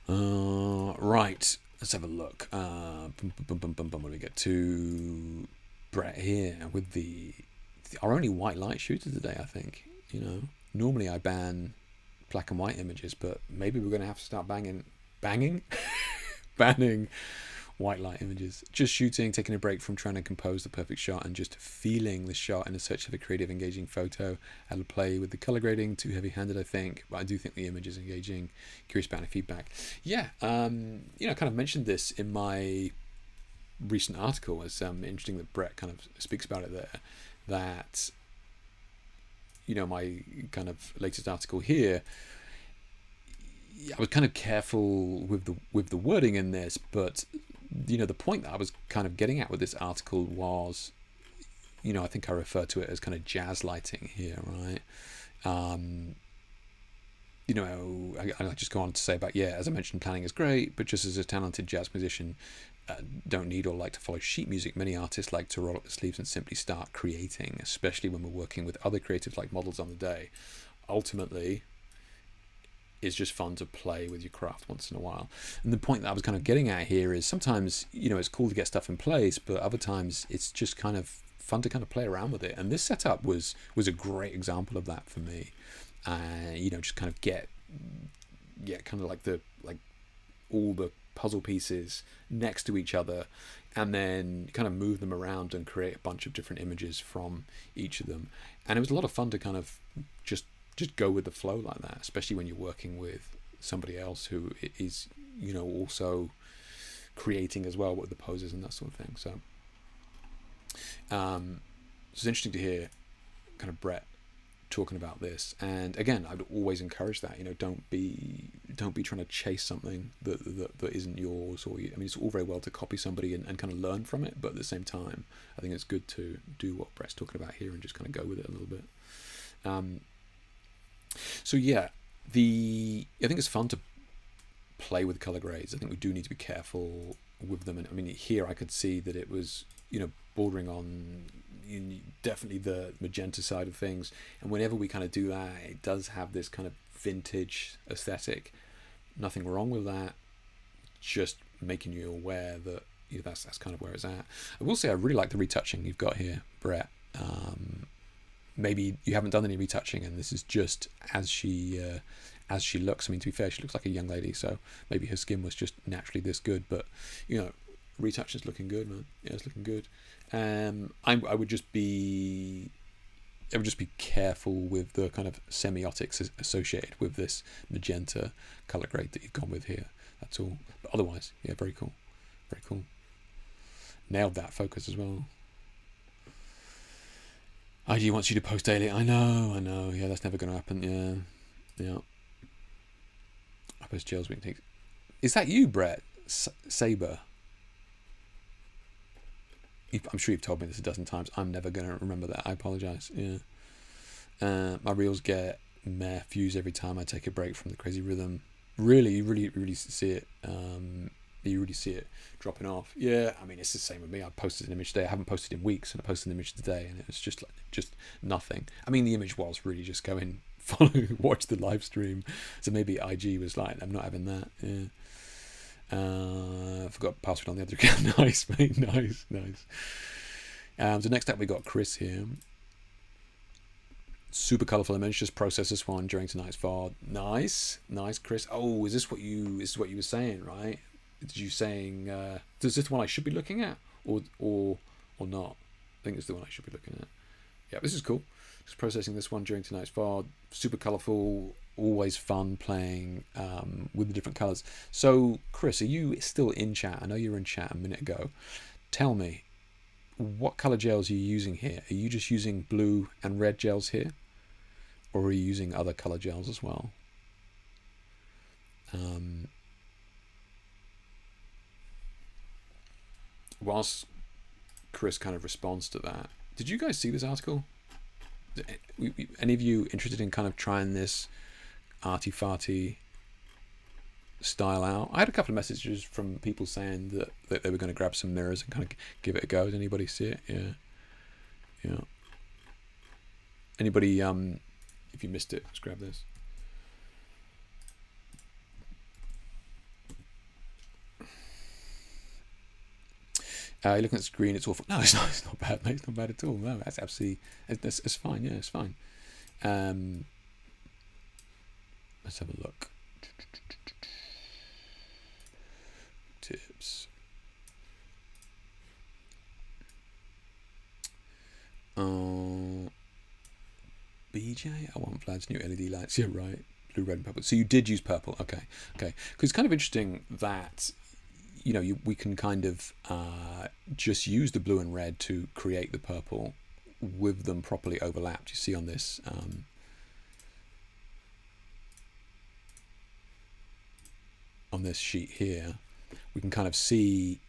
Right. Let's have a look. What do we get to? Brett here with our only white light shooter today, I think. Normally I ban black and white images, but maybe we're going to have to start banning white light images. Just shooting, taking a break from trying to compose the perfect shot and just feeling the shot in a search of a creative, engaging photo. I'll play with the color grading, too heavy-handed, I think, but I do think the image is engaging. Curious about any feedback. Yeah, you know, I kind of mentioned this in my recent article. It's interesting that Brett kind of speaks about it there, that, you know, my kind of latest article here, I was kind of careful with the wording in this, but you know, the point that I was kind of getting at with this article was, you know, I think I refer to it as kind of jazz lighting here, right? You know, I just go on to say about, yeah, as I mentioned, planning is great, but just as a talented jazz musician, don't need or like to follow sheet music. Many artists like to roll up the sleeves and simply start creating, especially when we're working with other creatives like models on the day. Ultimately, it's just fun to play with your craft once in a while. And the point that I was kind of getting at here is sometimes, you know, it's cool to get stuff in place, but other times it's just kind of fun to kind of play around with it. And this setup was a great example of that for me. You know, just kind of get kind of like all the puzzle pieces next to each other, and then kind of move them around and create a bunch of different images from each of them. And it was a lot of fun to kind of just go with the flow like that, especially when you're working with somebody else who is, you know, also creating as well with the poses and that sort of thing. So it's interesting to hear kind of Brett talking about this. And again, I'd always encourage that, you know, don't be trying to chase something that isn't yours, or I mean, it's all very well to copy somebody and kind of learn from it, but at the same time, I think it's good to do what Brett's talking about here and just kind of go with it a little bit. So yeah, I think it's fun to play with color grades. I think we do need to be careful with them. And I mean, here I could see that it was, you know, bordering on definitely the magenta side of things. And whenever we kind of do that, it does have this kind of vintage aesthetic. Nothing wrong with that. Just making you aware that, you know, that's kind of where it's at. I will say I really like the retouching you've got here, Brett. Maybe you haven't done any retouching, and this is just as she looks. I mean, to be fair, she looks like a young lady, so maybe her skin was just naturally this good. But you know, retouching's looking good, man. Yeah, it's looking good. I would just be careful with the kind of semiotics associated with this magenta color grade that you've gone with here. That's all. But otherwise, yeah, very cool, very cool. Nailed that focus as well. IG wants you to post daily. I know. Yeah, that's never going to happen. Yeah. I post jails weekly. Is that you, Brett? Saber? I'm sure you've told me this a dozen times. I'm never going to remember that. I apologise. Yeah. My reels get meh views every time I take a break from the crazy rhythm. Really, you really see it. You really see it dropping off. Yeah, I mean, it's the same with me. I posted an image today. I haven't posted in weeks, and I posted an image today, and it was just nothing. I mean, the image was really just going, watch the live stream. So maybe IG was like, I'm not having that. Yeah. Forgot password on the other account. Nice, mate. Nice. So next up, we got Chris here. Super colourful image. Just process this one during tonight's VOD. Nice, Chris. Oh, is this what you were saying, right? Did you saying, is this the one I should be looking at, or not? I think it's the one I should be looking at. Yeah, this is cool. Just processing this one during tonight's VOD. Super colourful, always fun playing with the different colours. So, Chris, are you still in chat? I know you were in chat a minute ago. Tell me, what colour gels are you using here? Are you just using blue and red gels here? Or are you using other colour gels as well? Whilst Chris kind of responds to that, did you guys see this article? Any of you interested in kind of trying this arty-farty style out? I had a couple of messages from people saying that they were going to grab some mirrors and kind of give it a go. Does anybody see it? Yeah. Anybody, if you missed it, let's grab this. You're looking at the screen, it's awful. No, it's not bad, mate. It's not bad at all. No, that's absolutely, it's fine. Yeah, it's fine. Let's have a look. Tips. Oh, BJ, I want Vlad's new LED lights. Yeah, right. Blue, red, and purple. So you did use purple. Okay, okay. Because it's kind of interesting that we can kind of just use the blue and red to create the purple with them properly overlapped. You see on this. On this sheet here, we can kind of see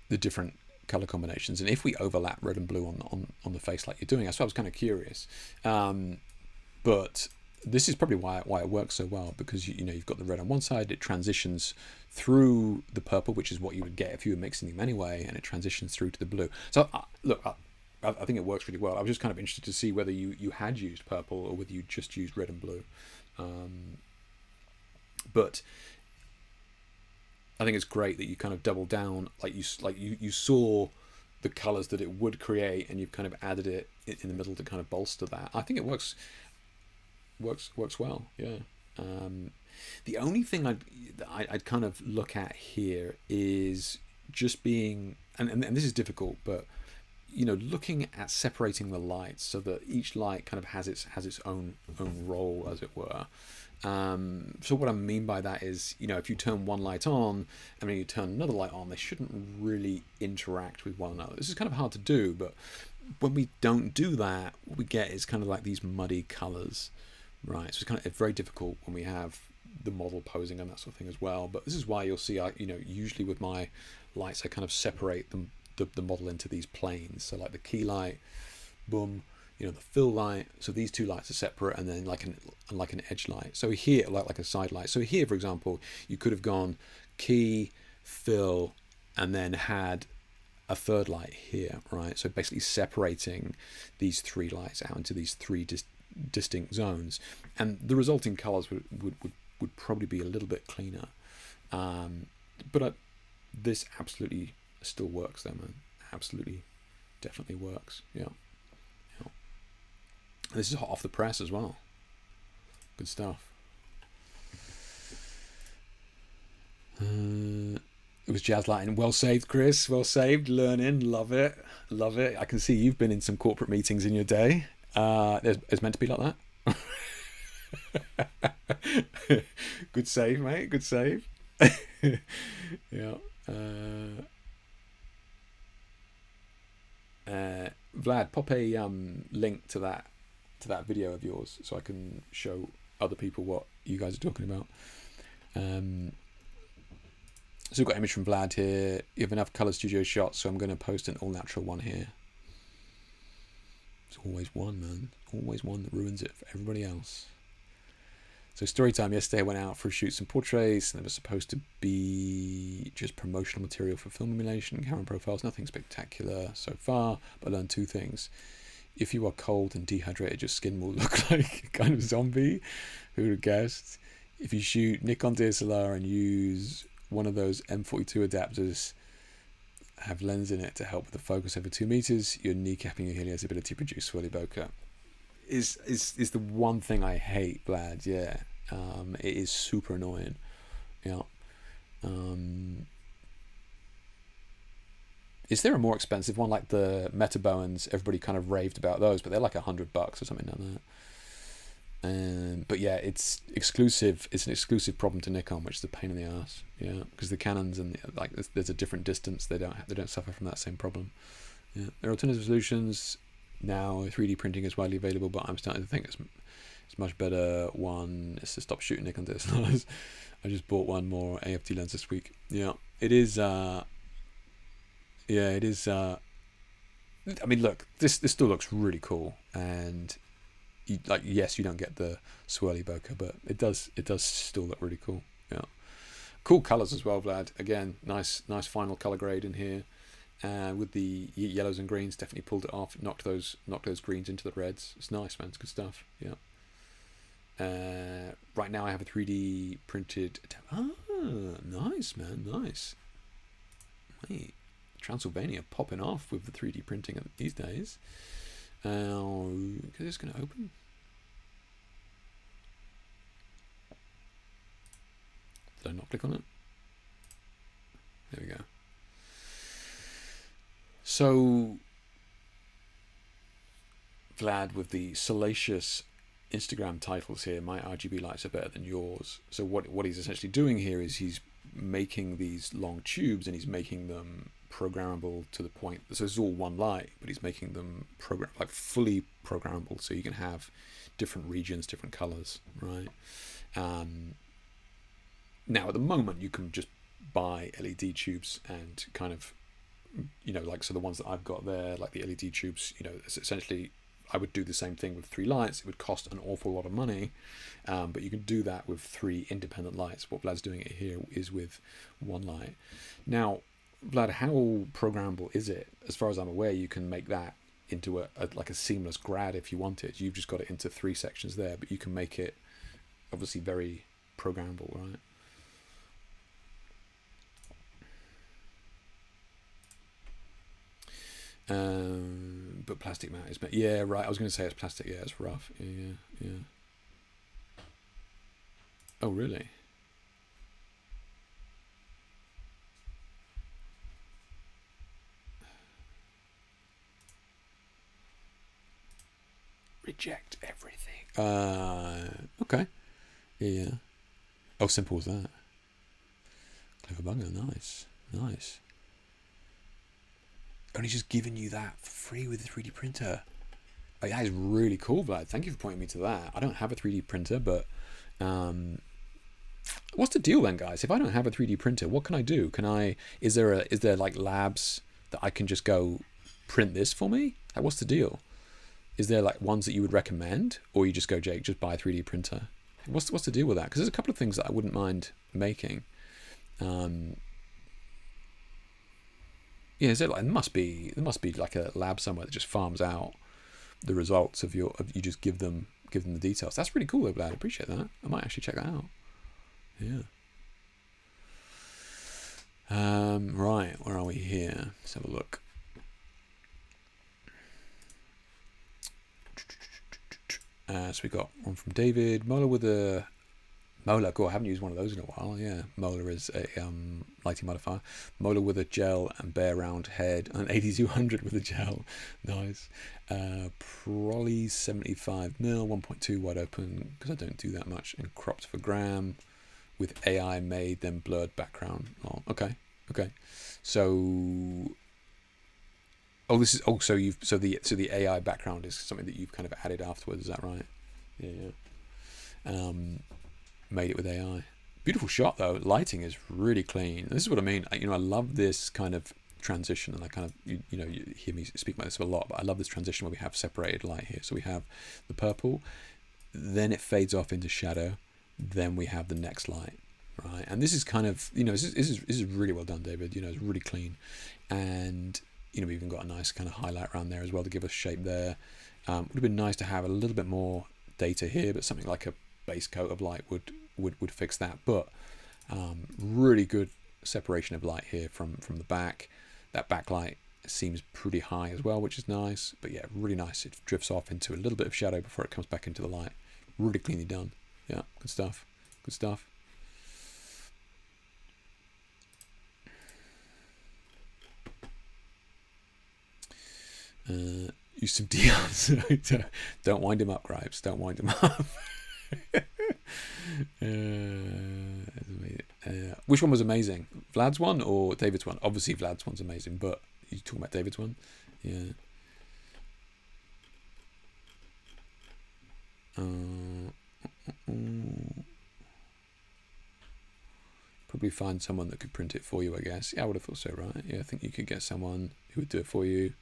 the different color combinations, and if we overlap red and blue on the face like you're doing, that's why I was kind of curious. But this is probably why it works so well, because you've got the red on one side, it transitions through the purple, which is what you would get if you were mixing them anyway, and it transitions through to the blue. So look, I think it works really well. I was just kind of interested to see whether you had used purple or whether you just used red and blue. But I think it's great that you kind of double down, like you saw the colors that it would create, and you've kind of added it in the middle to kind of bolster that. I think it works well. Yeah. The only thing I'd kind of look at here is just being, and this is difficult, but looking at separating the lights so that each light kind of has its own role, as it were. So what I mean by that is, if you turn one light on and then you turn another light on, they shouldn't really interact with one another. This is kind of hard to do, but when we don't do that, what we get is kind of like these muddy colors, right? So it's very difficult when we have the model posing and that sort of thing as well. But this is why you'll see, usually with my lights, I kind of separate them, the model into these planes. So like the key light, boom, the fill light. So these two lights are separate, and then like an edge light. So here, like a side light. So here, for example, you could have gone key, fill, and then had a third light here, right? So basically separating these three lights out into these three distinct zones, and the resulting colors would probably be a little bit cleaner. But this absolutely still works, though, man. Absolutely, definitely works. Yeah. This is hot off the press as well. Good stuff. It was jazz lighting. Well saved, Chris. Well saved. Learning. Love it. Love it. I can see you've been in some corporate meetings in your day. It's meant to be like that. Good save, mate. Good save. Yeah. Vlad, pop a link to that video of yours so I can show other people what you guys are talking about. So we've got an image from Vlad here. You have enough color studio shots, so I'm going to post an all natural one here. It's always one, man. Always one that ruins it for everybody else. So story time. Yesterday I went out for a shoot some portraits, and it was supposed to be just promotional material for film emulation, camera profiles. Nothing spectacular so far, but I learned two things. If you are cold and dehydrated, your skin will look like a kind of zombie. Who would have guessed? If you shoot Nikon DSLR and use one of those M42 adapters, have lens in it to help with the focus over 2 meters, you're kneecapping your Helio's ability to produce swirly bokeh. Is the one thing I hate, Vlad. Yeah, it is super annoying. Yeah. Is there a more expensive one, like the Meta Bowens? Everybody kind of raved about those, but they're like $100 or something like that. But yeah, it's exclusive. It's an exclusive problem to Nikon, which is a pain in the ass. Yeah, because the Canons and there's a different distance. They don't suffer from that same problem. Yeah, there are alternative solutions now. 3D printing is widely available, but I'm starting to think it's much better one is to stop shooting Nikon DSLRs. I just bought one more AFD lens this week. Yeah, it is. Yeah, it is. I mean, look, this still looks really cool, and yes, you don't get the swirly bokeh, but it does still look really cool. Yeah, cool colors as well, Vlad. Again, nice final color grade in here. With the yellows and greens, definitely pulled it off. Knocked those greens into the reds. It's nice, man. It's good stuff. Yeah. Right now I have a 3D printed. Nice, man. Nice. Wait, Transylvania popping off with the 3D printing these days. Is this going to open? Did I not click on it? There we go. So Vlad with the salacious Instagram titles here. My RGB lights are better than yours. So what he's essentially doing here is he's making these long tubes and he's making them programmable to the point. So it's all one light, but he's making them fully programmable, so you can have different regions, different colors, right? Now at the moment you can just buy LED tubes and kind of, so the ones that I've got there, like the LED tubes, essentially I would do the same thing with 3 lights. It would cost an awful lot of money, but you can do that with 3 independent lights. What Vlad's doing it here is with 1 light. Now, Vlad, how programmable is it? As far as I'm aware, you can make that into a seamless grad if you want it. You've just got it into 3 sections there, but you can make it obviously very programmable, right? But plastic mat is, yeah, right. I was going to say it's plastic. Yeah, it's rough. Yeah. Oh, really? Reject everything. Okay. Yeah. Oh, simple as that. Clever bugger. Nice. And he's just giving you that for free with a 3D printer. Like, that is really cool, Vlad. Thank you for pointing me to that. I don't have a 3D printer, but what's the deal then, guys? If I don't have a 3D printer, what can I do? Is there like labs that I can just go print this for me? Like, what's the deal? Is there like ones that you would recommend, or you just go, Jake, just buy a 3D printer? What's the deal with that? Because there's a couple of things that I wouldn't mind making. Yeah, there must be like a lab somewhere that just farms out the results of you just give them the details. That's really cool though, Vlad. I appreciate that. I might actually check that out. Yeah. Right, where are we here? Let's have a look. So we got one from David Mola with a Mola. Cool. I haven't used one of those in a while. Yeah, Mola is a lighting modifier. Mola with a gel and bare round head, and 8200 with a gel. Nice. Probably 75mm, 1.2 wide open because I don't do that much, and cropped for gram with AI made, then blurred background. Oh, okay. So, the AI background is something that you've kind of added afterwards. Is that right? Yeah. Made it with AI. Beautiful shot though. Lighting is really clean. This is what I mean. I love this kind of transition, and I kind of you hear me speak about this a lot, but I love this transition where we have separated light here. So we have the purple, then it fades off into shadow, then we have the next light, right? And this is kind of this is really well done, David. It's really clean, and we've even got a nice kind of highlight around there as well to give us shape there. Would have been nice to have a little bit more data here, but something like a base coat of light would fix that. But really good separation of light here from the back. That backlight seems pretty high as well, which is nice. But yeah, really nice. It drifts off into a little bit of shadow before it comes back into the light. Really cleanly done. Yeah, good stuff. Use some Dions. Don't wind him up, Gripes. Don't wind him up. Which one was amazing? Vlad's one or David's one? Obviously Vlad's one's amazing, but you talking about David's one? Yeah. Probably find someone that could print it for you, I guess. Yeah, I would have thought so, right? Yeah, I think you could get someone who would do it for you.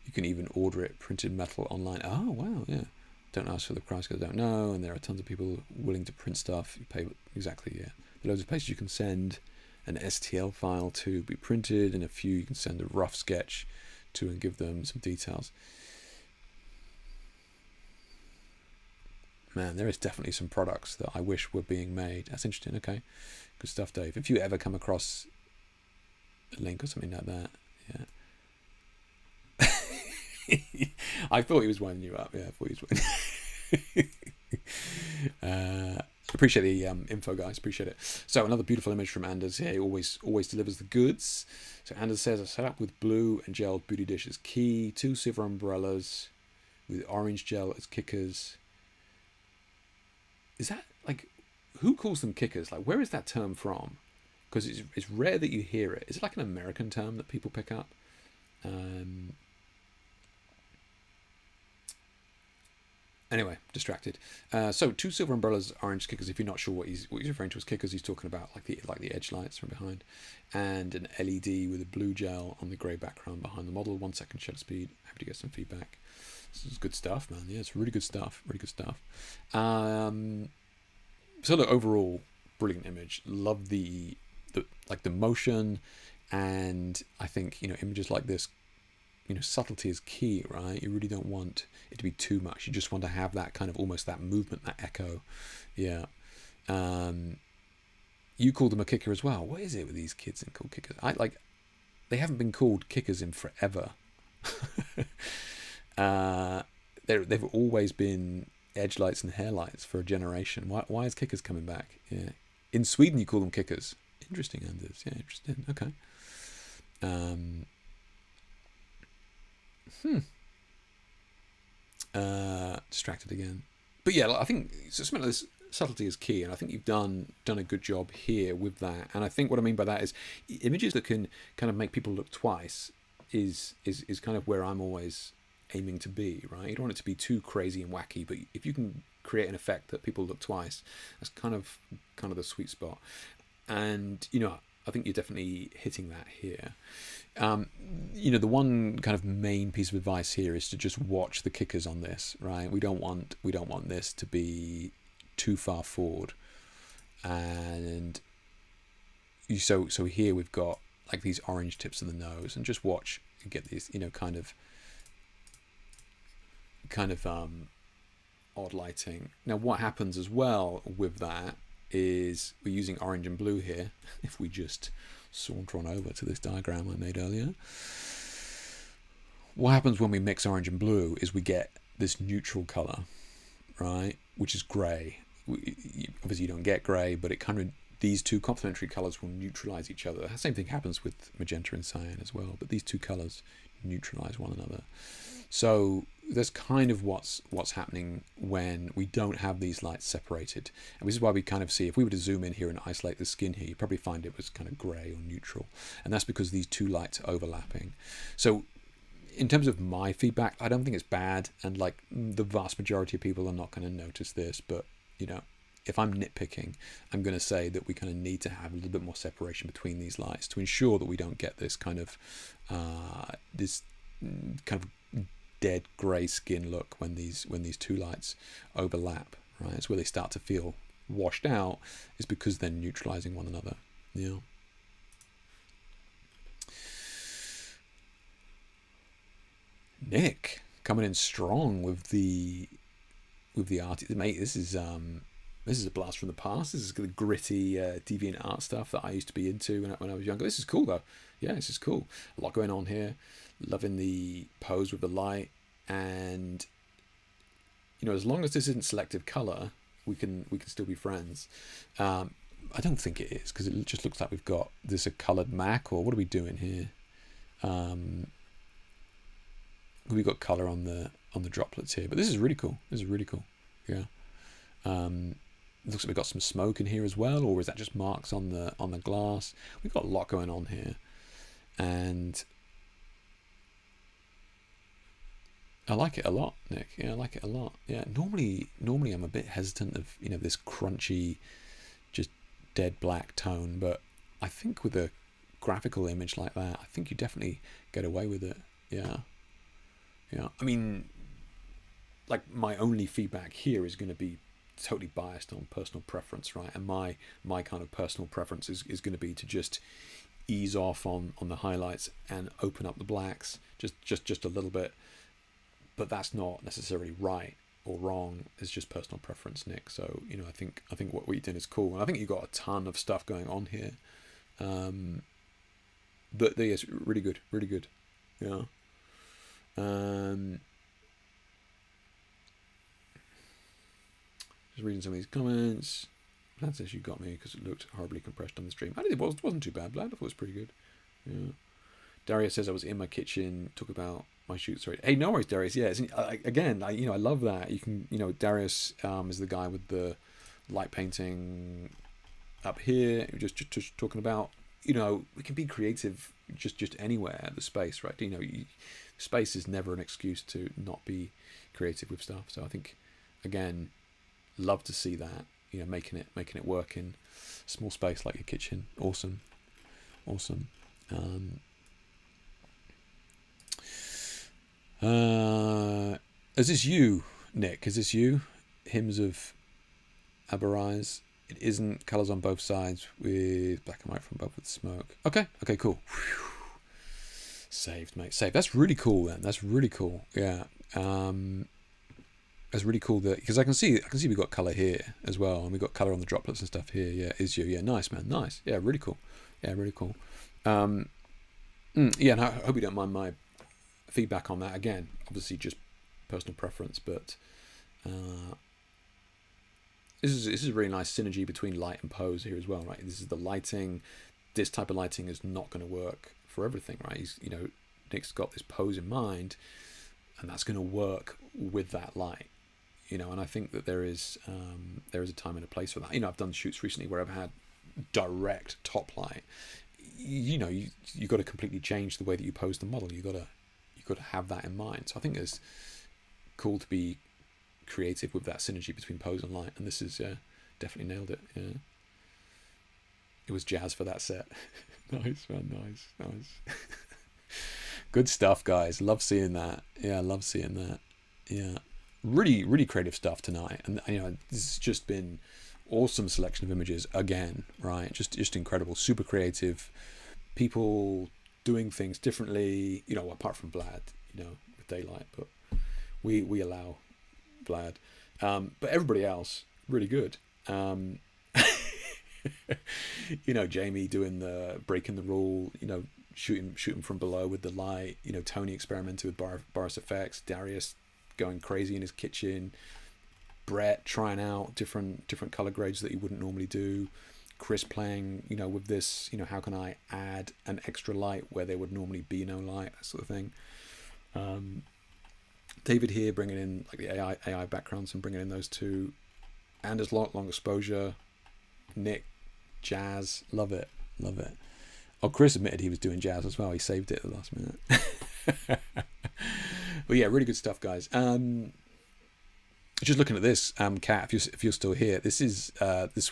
You can even order it printed metal online. Oh, wow, yeah. Don't ask for the price because I don't know, and there are tons of people willing to print stuff. You pay exactly, yeah. There are loads of places you can send an STL file to be printed, and a few you can send a rough sketch to and give them some details. Man, there is definitely some products that I wish were being made. That's interesting. Okay, good stuff, Dave. If you ever come across a link or something like that, yeah. I thought he was winding you up. Yeah, I thought he was winding. Appreciate the info, guys. Appreciate it. So another beautiful image from Anders here. He always delivers the goods. So Anders says, a setup with blue and gelled booty dish is key. 2 silver umbrellas with orange gel as kickers. Is that like, who calls them kickers? Like, where is that term from? Because it's rare that you hear it. Is it like an American term that people pick up? Anyway, distracted. So 2 silver umbrellas, orange kickers. If you're not sure what he's referring to as kickers, he's talking about like the edge lights from behind, and an LED with a blue gel on the grey background behind the model. 1 second shutter speed. Happy to get some feedback. This is good stuff, man. Yeah, it's really good stuff. Really good stuff. So look, overall, brilliant image. Love the motion, and I think images like this, subtlety is key, right? You really don't want it to be too much. You just want to have that kind of almost that movement, that echo. Yeah. You called them a kicker as well. What is it with these kids and called kickers? They haven't been called kickers in forever. They've always been edge lights and hair lights for a generation. Why is kickers coming back? Yeah. In Sweden, you call them kickers. Interesting, Anders. Yeah, interesting. Okay. Distracted again. But yeah, I think something like this subtlety is key, and I think you've done a good job here with that. And I think what I mean by that is images that can kind of make people look twice is kind of where I'm always aiming to be, right? You don't want it to be too crazy and wacky, but if you can create an effect that people look twice, that's kind of the sweet spot. And I think you're definitely hitting that here. The one kind of main piece of advice here is to just watch the kickers on this, right? We don't want this to be too far forward. And so here we've got like these orange tips of the nose, and just watch and get these, kind of odd lighting. Now what happens as well with that is we're using orange and blue here. If we just saunter on over to this diagram I made earlier, what happens when we mix orange and blue is we get this neutral color, right, which is gray. Obviously you don't get gray, but it kind of, these two complementary colors will neutralize each other. The same thing happens with magenta and cyan as well, but these two colors neutralize one another. So that's kind of what's happening when we don't have these lights separated. And this is why we kind of see, if we were to zoom in here and isolate the skin here, you'd probably find it was kind of grey or neutral. And that's because these two lights are overlapping. So in terms of my feedback, I don't think it's bad. And like the vast majority of people are not going to notice this. But, if I'm nitpicking, I'm going to say that we kind of need to have a little bit more separation between these lights to ensure that we don't get this kind of dead grey skin look when these two lights overlap, right? It's where they start to feel washed out, is because they're neutralizing one another. Yeah. Nick coming in strong with the art. Mate, this is a blast from the past. This is the gritty deviant art stuff that I used to be into when I was younger. This is cool though. Yeah, this is cool. A lot going on here. Loving the pose with the light, and as long as this isn't selective color, we can still be friends. I don't think it is, because it just looks like we've got this a colored Mac, or what are we doing here? We've got color on the droplets here, but this is really cool. Yeah. It looks like we've got some smoke in here as well, or is that just marks on the glass? We've got a lot going on here, and I like it a lot, Nick. Yeah, I like it a lot. Yeah, normally I'm a bit hesitant of this crunchy, just dead black tone, but I think with a graphical image like that, I think you definitely get away with it. Yeah. I mean, like my only feedback here is going to be totally biased on personal preference, right? And my kind of personal preference is going to be to just ease off on the highlights and open up the blacks just a little bit. But that's not necessarily right or wrong. It's just personal preference, Nick. So I think what you're doing is cool, and I think you've got a ton of stuff going on here. But yes, really good. Yeah. Just reading some of these comments. Vlad says you got me because it looked horribly compressed on the stream. I did. It wasn't too bad, Vlad. I thought it was pretty good. Yeah. Darius says I was in my kitchen, talk about my shoot. Sorry. Hey, no worries, Darius. Yeah, again, I love that. You can, Darius is the guy with the light painting up here. Just talking about, we can be creative just anywhere. The space, right? Space is never an excuse to not be creative with stuff. So I think, again, love to see that. Making it work in small space like your kitchen. Awesome. Is this you, Nick? Is this you? Hymns of Aberrise. It isn't. Colours on both sides with black and white from above with smoke. Okay, cool. Whew. Saved, mate. Saved. That's really cool, then. That's really cool. Yeah. That's really cool because I can see we've got colour here as well, and we've got colour on the droplets and stuff here. Yeah, is you. Yeah, nice, man. Nice. Yeah, really cool. Yeah, really cool. Yeah, and I hope you don't mind my feedback on that. Again, obviously just personal preference, but this is a really nice synergy between light and pose here as well, right? This is the lighting. This type of lighting is not going to work for everything, right? Nick's got this pose in mind, and that's going to work with that light, and I think that there is a time and a place for that. I've done shoots recently where I've had direct top light. You got to completely change the way that you pose the model. You got to have that in mind. So I think it's cool to be creative with that synergy between pose and light, and this is definitely nailed it. Yeah, it was jazz for that set. Nice, man. Nice. Good stuff, guys. Love seeing that. Yeah, love seeing that. Yeah, really creative stuff tonight, and this has just been awesome selection of images again, right? Just incredible, super creative people doing things differently, apart from Vlad, with daylight, but we allow Vlad, but everybody else really good. Jamie doing the breaking the rule, shooting from below with the light, Tony experimenting with Boris effects, Darius going crazy in his kitchen, Brett trying out different color grades that he wouldn't normally do, Chris playing with this, how can I add an extra light where there would normally be no light, that sort of thing. David here bringing in like the AI backgrounds and bringing in those two, Anders long exposure, Nick jazz, love it. Oh, Chris admitted he was doing jazz as well. He saved it at the last minute. But yeah, really good stuff, guys. Just looking at this, Kat, if you're still here, this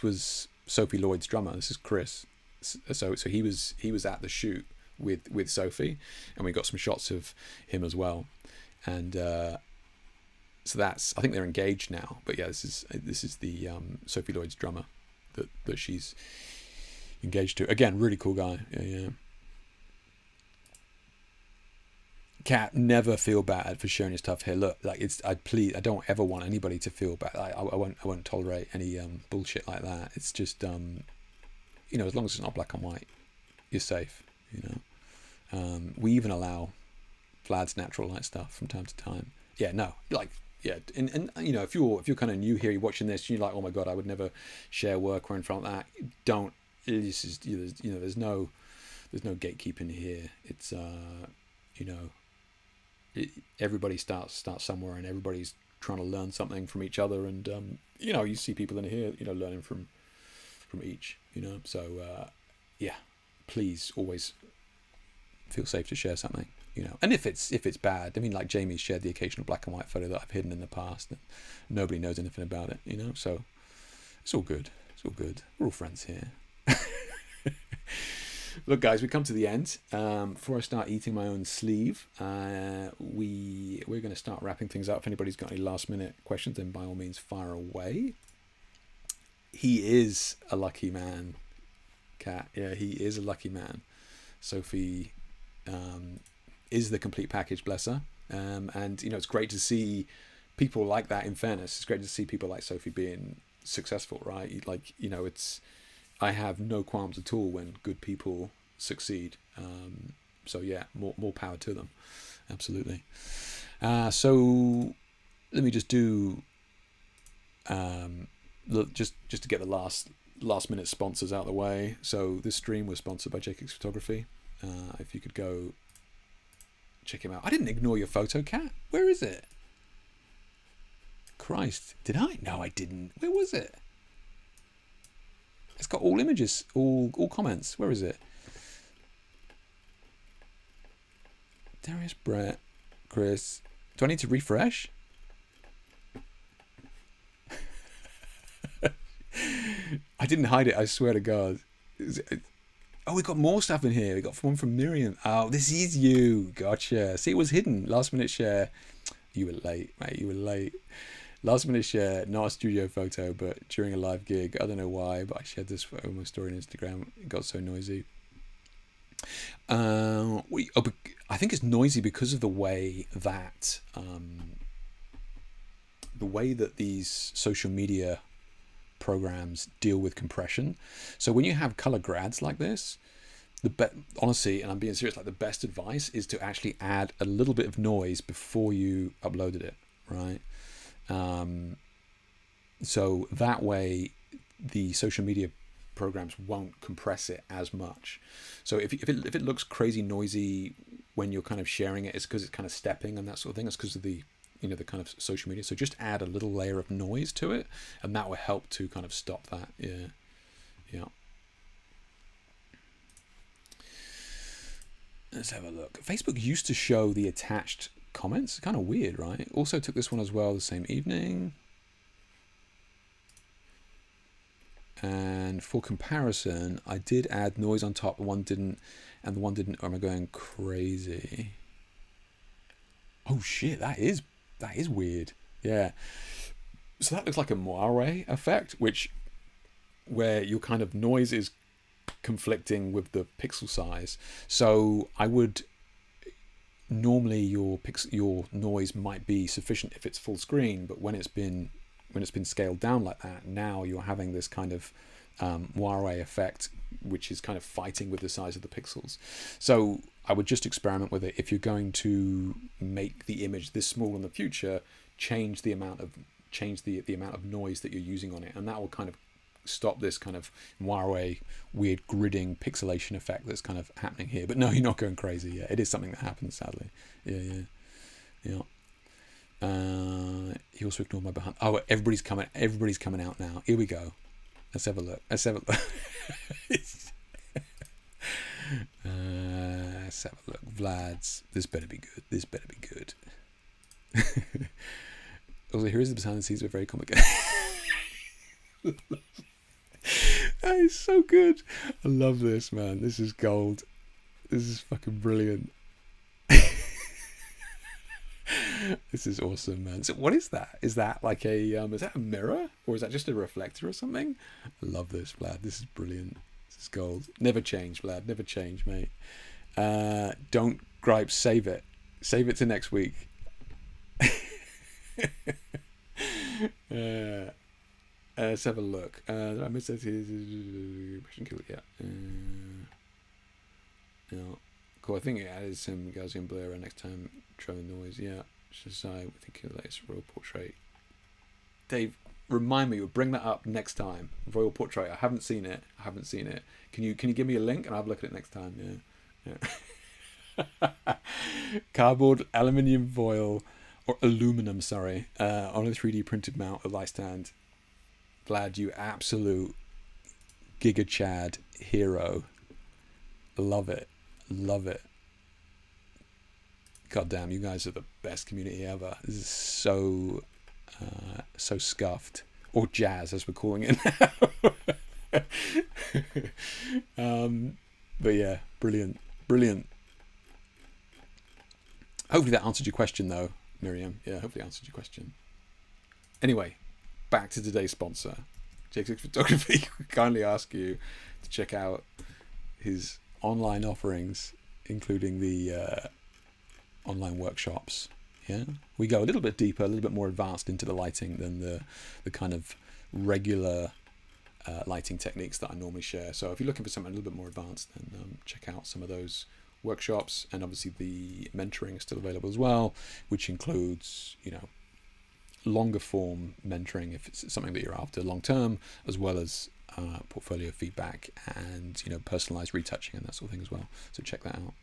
was Sophie Lloyd's drummer. This is Chris. So he was at the shoot with Sophie, and we got some shots of him as well. And so I think they're engaged now. But yeah, this is the Sophie Lloyd's drummer that she's engaged to. Again, really cool guy. Yeah. Cat, never feel bad for sharing your stuff here. Look, like I don't ever want anybody to feel bad. I won't tolerate any bullshit like that. It's just as long as it's not black and white, you're safe. We even allow Vlad's natural light stuff from time to time. Yeah, no, like yeah, and if you're kind of new here, you're watching this, and you're like, oh my god, I would never share work or anything like that. Don't. This is there's no gatekeeping here. It's everybody starts somewhere, and everybody's trying to learn something from each other, and you see people in here learning from each, so yeah, please always feel safe to share something, and if it's bad, I mean, like Jamie's shared the occasional black and white photo that I've hidden in the past and nobody knows anything about it, so it's all good, we're all friends here. Look, guys, we come to the end. Before I start eating my own sleeve, we're going to start wrapping things up. If anybody's got any last-minute questions, then by all means, fire away. He is a lucky man, Kat. Yeah, he is a lucky man. Sophie is the complete package, bless her. And it's great to see people like that. In fairness, it's great to see people like Sophie being successful, right? I have no qualms at all when good people succeed. So yeah, more power to them. Absolutely. So let me just do just to get the last minute sponsors out of the way. So this stream was sponsored by Hicks Photography. If you could go check him out. I didn't ignore your photo, Cat. Where is it? Christ, did I? No, I didn't. Where was it? It's got all images, all comments. Where is it? Darius, Brett, Chris. Do I need to refresh? I didn't hide it, I swear to God. Oh, we got more stuff in here. We got one from Miriam. Oh, this is you. Gotcha. See, it was hidden. Last minute share. You were late, mate. You were late. Last minute share, not a studio photo, but during a live gig. I don't know why, but I shared this photo on my story on Instagram. It got so noisy. I think it's noisy because of the way that these social media programs deal with compression. So when you have color grads like this, honestly, and I'm being serious, like the best advice is to actually add a little bit of noise before you uploaded it, right? So that way the social media programs won't compress it as much. So if it looks crazy noisy when you're kind of sharing it, it's because it's kind of stepping and that sort of thing. It's because of the the kind of social media. So just add a little layer of noise to it, and that will help to kind of stop that. Yeah. Let's have a look. Facebook used to show the attached comments. Kind of weird, right? Also took this one as well the same evening. And for comparison, I did add noise on top. The one didn't, and the one didn't. Or am I going crazy? Oh shit! That is weird. Yeah. So that looks like a moire effect, where your kind of noise is conflicting with the pixel size. So I would normally your noise might be sufficient if it's full screen, but when it's been scaled down like that, now you're having this kind of moire effect, which is kind of fighting with the size of the pixels. So I would just experiment with it. If you're going to make the image this small in the future, change the amount of noise that you're using on it, and that will kind of stop this kind of moire weird gridding pixelation effect that's kind of happening here. But no, you're not going crazy. Yeah, it is something that happens, sadly. Yeah. He also ignored my behind. Oh, everybody's coming out now. Here we go. Let's have a look. Let's have a look. Vlad's. This better be good. Also, here is the behind the scenes. We're very complicated. That is so good. I love this, man. This is gold. This is fucking brilliant. This is awesome, man. So what is that? Is that like is that a mirror, or is that just a reflector or something? I love this, Vlad. This is brilliant. This is gold. Never change, Vlad. Never change, mate. Don't gripe. Save it to next week. Let's have a look. I missed that. Yeah. Cool. I think it added some Gaussian blur next time. Try noise. Yeah. Just I think the latest royal portrait. Dave, remind me. We'll bring that up next time. Royal portrait. I haven't seen it. Can you give me a link and I'll have a look at it next time? Yeah. Cardboard, aluminium foil, or aluminum. Sorry, on a 3D printed mount of light stand. Vlad, you absolute Giga Chad hero. Love it. God damn, you guys are the best community ever. This is so scuffed, or jazz as we're calling it now. But yeah, brilliant. Hopefully that answered your question though, Miriam. Yeah, hopefully it answered your question. Anyway, back to today's sponsor, J6 Photography. We kindly ask you to check out his online offerings, including the online workshops. Yeah, we go a little bit deeper, a little bit more advanced into the lighting than the kind of regular lighting techniques that I normally share. So if you're looking for something a little bit more advanced, then check out some of those workshops. And obviously the mentoring is still available as well, which includes longer form mentoring if it's something that you're after long term, as well as portfolio feedback and personalized retouching and that sort of thing as well. So check that out.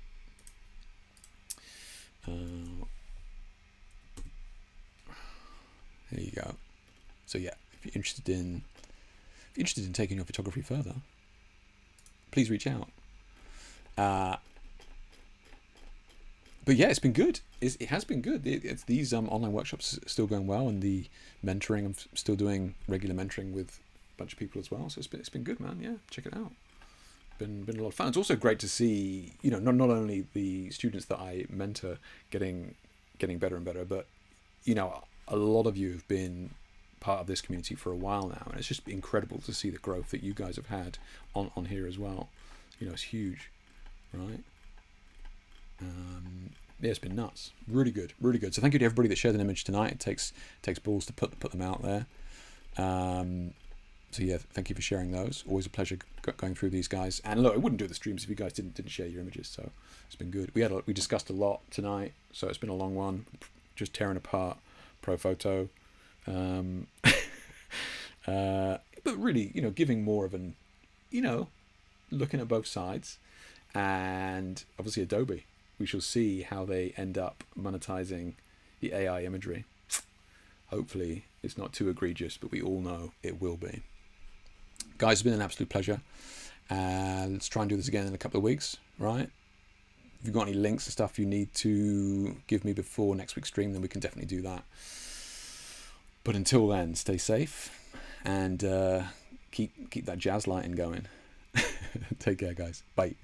There you go. So yeah, if you're interested in taking your photography further, please reach out. But yeah, it's been good. It has been good. It's these online workshops are still going well, and the mentoring, I'm still doing regular mentoring with a bunch of people as well. So it's been good, man. Yeah, check it out. Been a lot of fun. It's also great to see, not only the students that I mentor getting better and better, but a lot of you have been part of this community for a while now, and it's just incredible to see the growth that you guys have had on here as well. It's huge, right? Yeah, it's been nuts. Really good, really good. So thank you to everybody that shared an image tonight. It takes balls to put them out there. So yeah, thank you for sharing those. Always a pleasure going through these guys. And look, I wouldn't do the streams if you guys didn't share your images. So it's been good. We discussed a lot tonight, so it's been a long one. Just tearing apart ProPhoto, but really, giving more of an, looking at both sides, and obviously Adobe. We shall see how they end up monetizing the AI imagery. Hopefully it's not too egregious, but we all know it will be. Guys, it's been an absolute pleasure. Let's try and do this again in a couple of weeks, right? If you've got any links and stuff you need to give me before next week's stream, then we can definitely do that. But until then, stay safe and keep that jazz lighting going. Take care, guys. Bye.